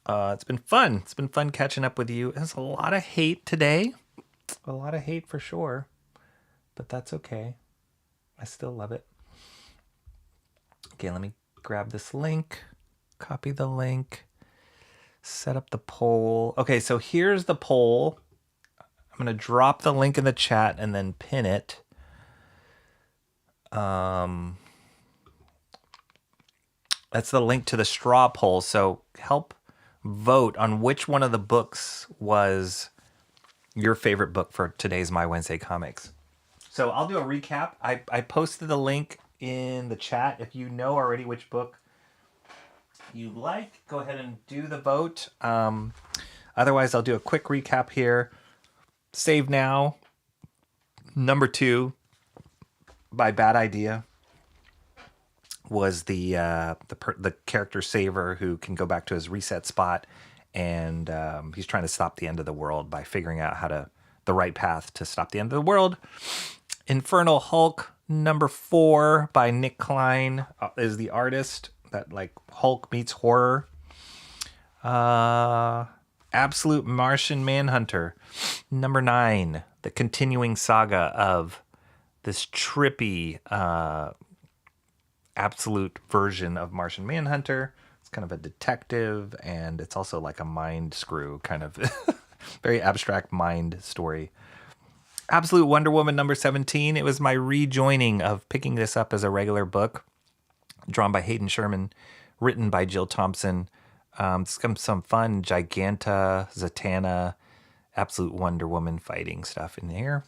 It's been fun. It's been fun catching up with you. There's a lot of hate today. A lot of hate for sure. But that's okay. I still love it. Okay, let me grab this link. Copy the link. set up the poll. Okay, so here's the poll. I'm going to drop the link in the chat and then pin it. That's the link to the straw poll. So help vote on which one of the books was your favorite book for today's My Wednesday Comics. So I'll do a recap. I posted the link in the chat. If you know already which book you like, go ahead and do the vote. Otherwise, I'll do a quick recap here. Save Now, number 2 by Bad Idea, was the character Saver who can go back to his reset spot, and he's trying to stop the end of the world by figuring out the right path to stop the end of the world. Infernal Hulk, number 4 by Nick Klein, is the artist. That like Hulk meets horror. Absolute Martian Manhunter, number 9, the continuing saga of this trippy absolute version of Martian Manhunter. It's kind of a detective, and it's also like a mind screw, kind of very abstract mind story. Absolute Wonder Woman, number 17. It was my rejoining of picking this up as a regular book, drawn by Hayden Sherman, written by Jill Thompson. Some fun Giganta, Zatanna, Absolute Wonder Woman fighting stuff in here.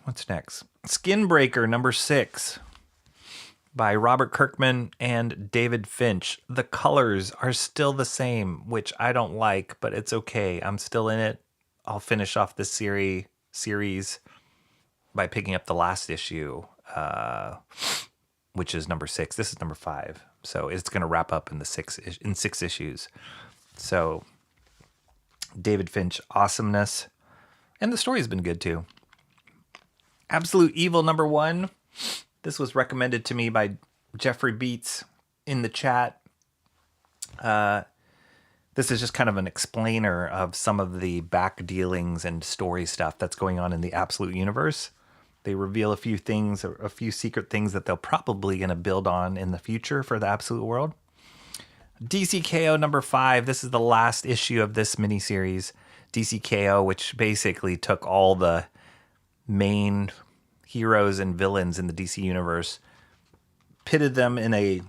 What's next? Skinbreaker, number 6, by Robert Kirkman and David Finch. The colors are still the same, which I don't like, but it's okay. I'm still in it. I'll finish off this series by picking up the last issue, which is number 6. This is number 5. So it's going to wrap up in 6 issues. So David Finch awesomeness. And the story's been good too. Absolute Evil, number 1. This was recommended to me by Jeffrey Beats in the chat. This is just kind of an explainer of some of the back dealings and story stuff that's going on in the Absolute universe. They reveal a few things, a few secret things that they're probably going to build on in the future for the Absolute world. DCKO number 5. This is the last issue of this miniseries. DCKO, which basically took all the main heroes and villains in the DC universe, pitted them in a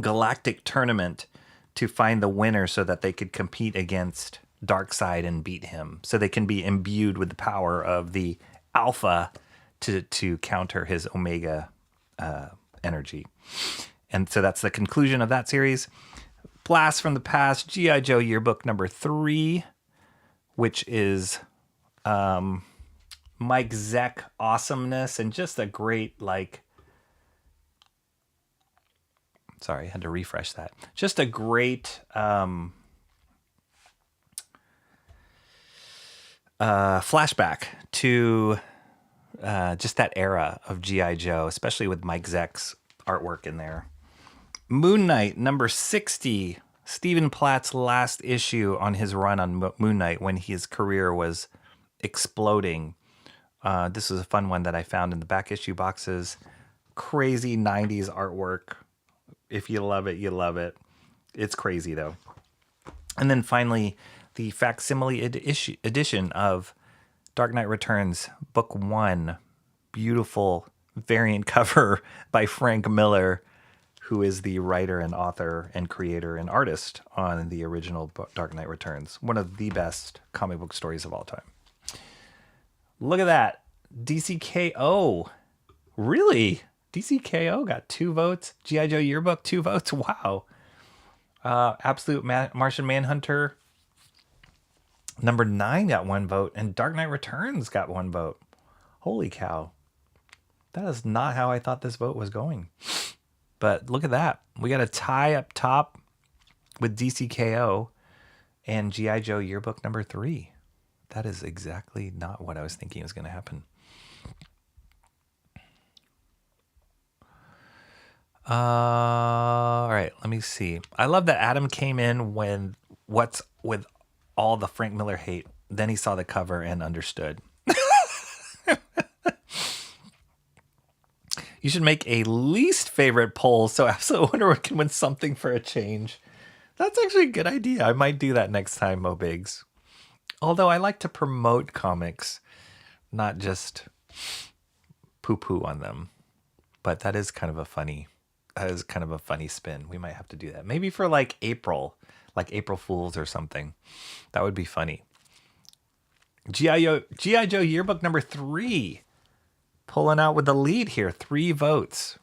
galactic tournament to find the winner so that they could compete against Darkseid and beat him. So they can be imbued with the power of the Alpha to counter his Omega energy. And so that's the conclusion of that series. Blast from the Past, G.I.Joe Yearbook number 3, which is Mike Zeck awesomeness and just a great, like, sorry, I had to refresh that. Just a great flashback to just that era of G.I. Joe, especially with Mike Zeck's artwork in there. Moon Knight, number 60. Stephen Platt's last issue on his run on Moon Knight when his career was exploding. This was a fun one that I found in the back issue boxes. Crazy 90s artwork. If you love it, you love it. It's crazy, though. And then finally, the Facsimile edition of Dark Knight Returns, Book 1. Beautiful variant cover by Frank Miller, who is the writer and author and creator and artist on the original Dark Knight Returns. One of the best comic book stories of all time. Look at that. DCKO. Really? DCKO got 2 votes. G.I. Joe Yearbook, 2 votes. Wow. Absolute Martian Manhunter, number 9, got 1 vote. And Dark Knight Returns got 1 vote. Holy cow. That is not how I thought this vote was going. But look at that. We got a tie up top with DCKO and G.I. Joe Yearbook number 3. That is exactly not what I was thinking was going to happen. All right, let me see. I love that Adam came in when what's with all the Frank Miller hate. Then he saw the cover and understood. You should make a least favorite poll so Absolute Wonder Woman can win something for a change. That's actually a good idea. I might do that next time, Mo Biggs. Although I like to promote comics, not just poo-poo on them. But that is kind of a funny spin. We might have to do that. Maybe for like April Fools or something. That would be funny. G.I.Joe Yearbook number 3. Pulling out with the lead here. 3 votes.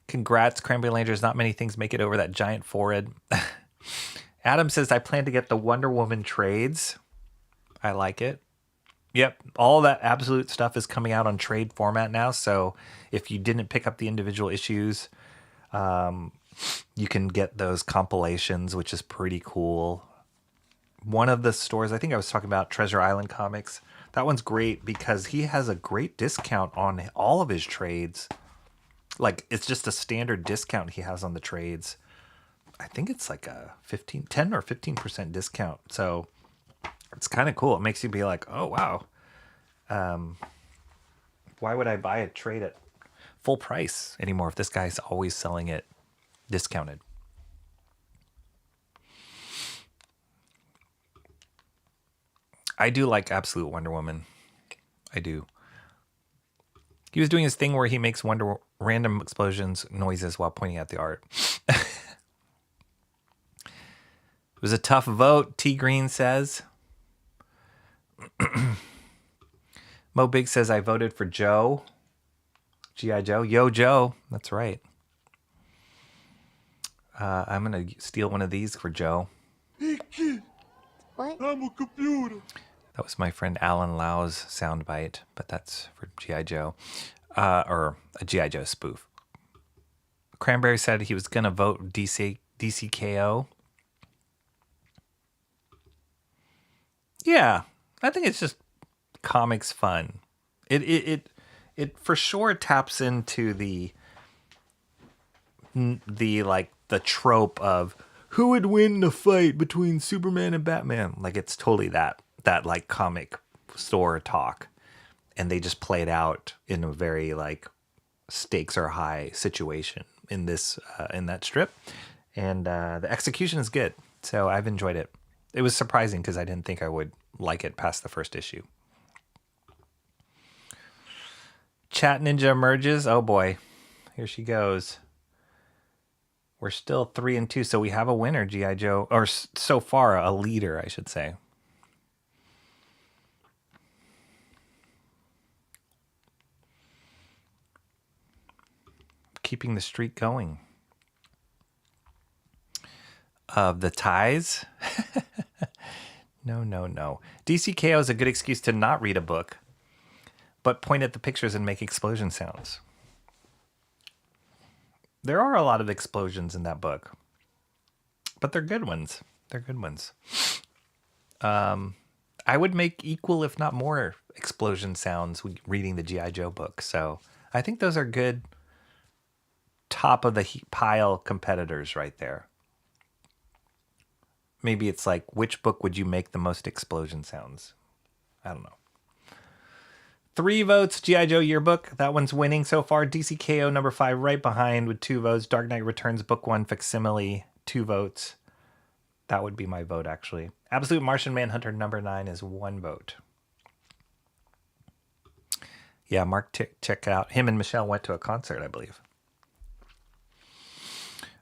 Congrats, Cranberry Rangers. Not many things make it over that giant forehead. Adam says, I plan to get the Wonder Woman trades. I like it. Yep, all that absolute stuff is coming out on trade format now. So if you didn't pick up the individual issues, you can get those compilations, which is pretty cool. One of the stores, I think I was talking about Treasure Island Comics. That one's great because he has a great discount on all of his trades. Like, it's just a standard discount he has on the trades. I think it's like a 10 or 15% discount. So it's kind of cool. It makes you be like, oh, wow. Why would I buy a trade at full price anymore if this guy's always selling it discounted? I do like Absolute Wonder Woman. I do. He was doing his thing where he makes random explosions noises while pointing at the art. It was a tough vote, T Green says. Mo Big says, I voted for Joe. G.I. Joe. Yo, Joe. That's right. I'm going to steal one of these for Joe. Hey, kid. What? I'm a computer. That was my friend Alan Lau's soundbite, but that's for G.I. Joe. Or a G.I. Joe spoof. Cranberry said he was going to vote DCKO. Yeah, I think it's just comics fun. It for sure taps into the trope of who would win the fight between Superman and Batman. Like, it's totally that like comic store talk, and they just play it out in a very like stakes are high situation in this in that strip, and the execution is good. So I've enjoyed it. It was surprising because I didn't think I would like it past the first issue. Chat Ninja emerges. Oh boy, here she goes. We're still 3-2, so we have a winner, G.I. Joe, or so far a leader, I should say. Keeping the streak going. Of the ties. No. DCKO is a good excuse to not read a book, but point at the pictures and make explosion sounds. There are a lot of explosions in that book, but they're good ones. I would make equal, if not more, explosion sounds reading the G.I. Joe book. So I think those are good top of the pile competitors right there. Maybe it's like, which book would you make the most explosion sounds? I don't know. 3 votes, G.I. Joe Yearbook. That one's winning so far. DCKO number 5 right behind with 2 votes. Dark Knight Returns Book 1 Facsimile, 2 votes. That would be my vote, actually. Absolute Martian Manhunter number 9 is 1 vote. Yeah, Mark, check it out. Him and Michelle went to a concert, I believe.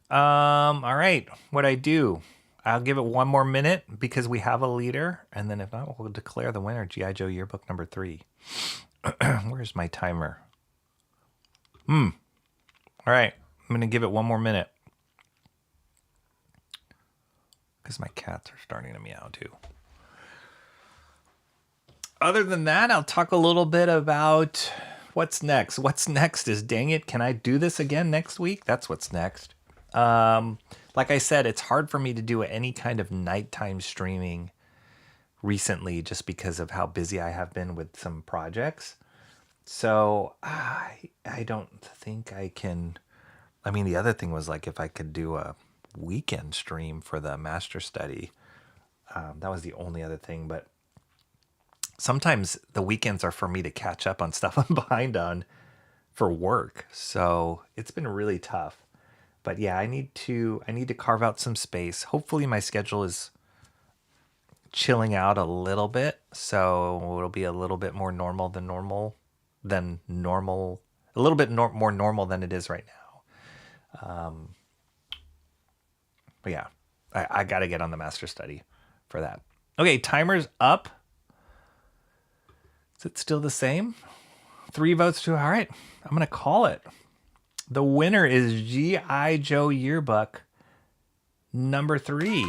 All right. What'd I do? I'll give it 1 more minute because we have a leader. And then if not, we'll declare the winner, G.I. Joe Yearbook number 3. Where's my timer? All right. I'm going to give it 1 more minute. Because my cats are starting to meow too. Other than that, I'll talk a little bit about what's next. What's next is, dang it, can I do this again next week? That's what's next. Like I said, it's hard for me to do any kind of nighttime streaming recently just because of how busy I have been with some projects. So I don't think I can. I mean, the other thing was like if I could do a weekend stream for the master study. That was the only other thing. But sometimes the weekends are for me to catch up on stuff I'm behind on for work. So it's been really tough. But yeah, I need to carve out some space. Hopefully my schedule is chilling out a little bit, so it'll be a little bit more normal than normal, a little bit more normal than it is right now. But yeah, I got to get on the master study for that. Okay, timer's up. Is it still the same? 3 votes to, all right, I'm going to call it. The winner is G.I.Joe Yearbook number 3.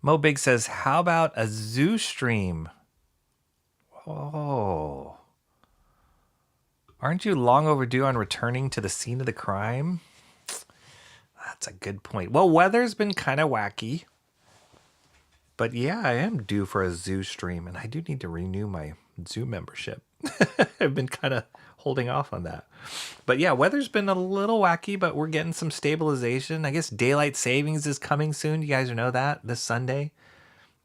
Mo Big says, how about a zoo stream? Oh. Aren't you long overdue on returning to the scene of the crime? That's a good point. Well, weather's been kind of wacky. But yeah, I am due for a zoo stream, and I do need to renew my zoo membership. I've been kind of holding off on that. But yeah, weather's been a little wacky, but we're getting some stabilization. I guess daylight savings is coming soon. You guys know that this Sunday.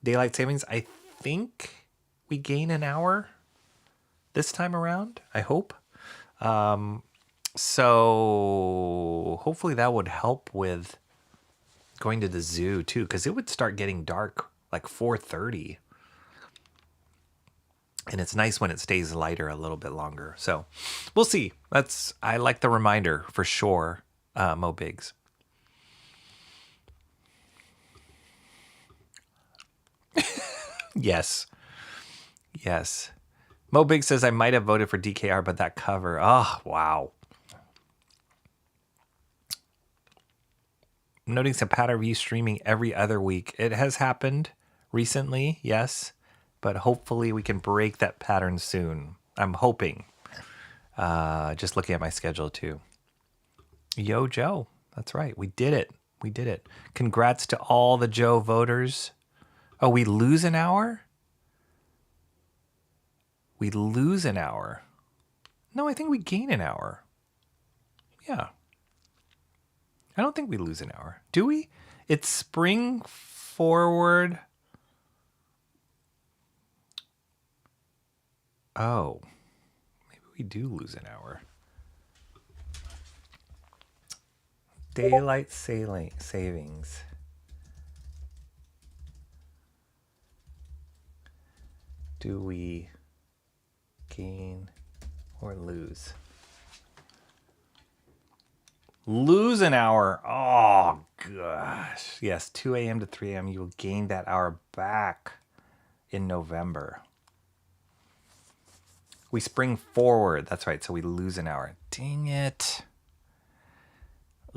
Daylight savings. I think we gain an hour this time around. I hope. So hopefully that would help with going to the zoo too, because it would start getting dark like 4:30. And it's nice when it stays lighter a little bit longer. So we'll see. I like the reminder for sure, Mo Biggs. Yes. Yes. Mo Biggs says, I might have voted for DKR, but that cover. Oh, wow. Noting some pattern of you streaming every other week. It has happened recently, yes. But hopefully we can break that pattern soon. I'm hoping. Just looking at my schedule too. Yo, Joe. That's right. We did it. We did it. Congrats to all the Joe voters. Oh, we lose an hour? We lose an hour. No, I think we gain an hour. Yeah. I don't think we lose an hour. Do we? It's spring forward. Oh, maybe we do lose an hour. Daylight savings. Do we gain or lose? Lose an hour. Oh, gosh. Yes, 2 a.m. to 3 a.m. You will gain that hour back in November. We spring forward. That's right. So we lose an hour. Dang it.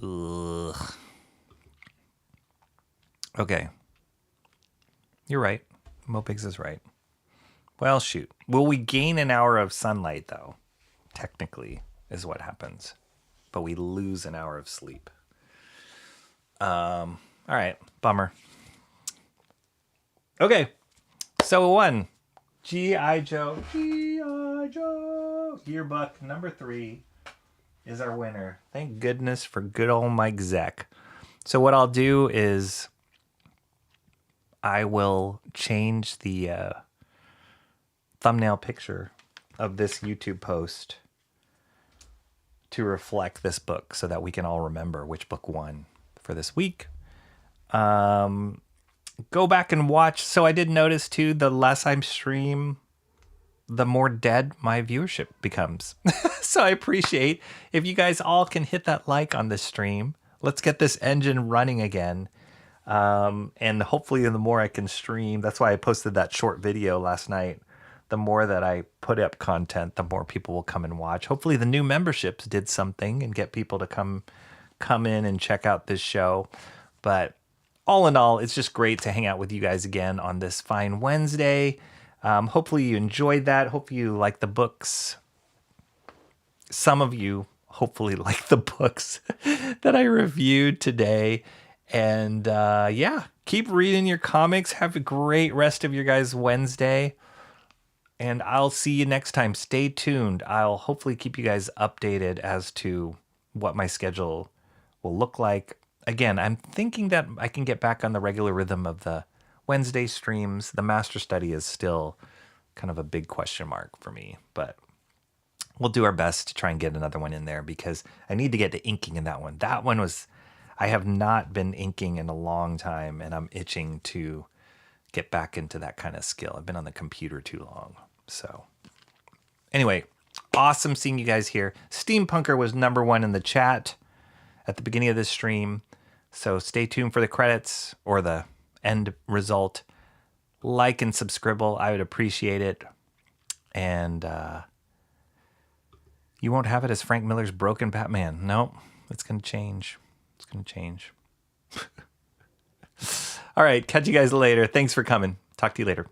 Ugh. Okay. You're right. Mo Biggs is right. Well, shoot. Will we gain an hour of sunlight, though? Technically, is what happens. But we lose an hour of sleep. All right. Bummer. Okay. So one. G.I.Joe. G.I.Joe Yearbook number 3 is our winner. Thank goodness for good old Mike Zeck. So what I'll do is I will change the thumbnail picture of this YouTube post to reflect this book so that we can all remember which book won for this week. Go back and watch. So I did notice too, the less I stream, the more dead my viewership becomes. So I appreciate if you guys all can hit that like on this stream. Let's get this engine running again. And hopefully the more I can stream, that's why I posted that short video last night. The more that I put up content, the more people will come and watch. Hopefully the new memberships did something and get people to come in and check out this show. But all in all, it's just great to hang out with you guys again on this fine Wednesday. Hopefully you enjoyed that. Hopefully you like the books. Some of you hopefully like the books that I reviewed today. And yeah, keep reading your comics. Have a great rest of your guys' Wednesday. And I'll see you next time. Stay tuned. I'll hopefully keep you guys updated as to what my schedule will look like. Again, I'm thinking that I can get back on the regular rhythm of the Wednesday streams. The master study is still kind of a big question mark for me. But we'll do our best to try and get another one in there because I need to get to inking in that one. That one was, I have not been inking in a long time, and I'm itching to get back into that kind of skill. I've been on the computer too long. So anyway, awesome seeing you guys here. Steampunker was #1 in the chat at the beginning of this stream. So stay tuned for the credits or the end result. Like and subscribe. I would appreciate it. And you won't have it as Frank Miller's Broken Batman. No, it's going to change. It's going to change. All right, catch you guys later. Thanks for coming. Talk to you later.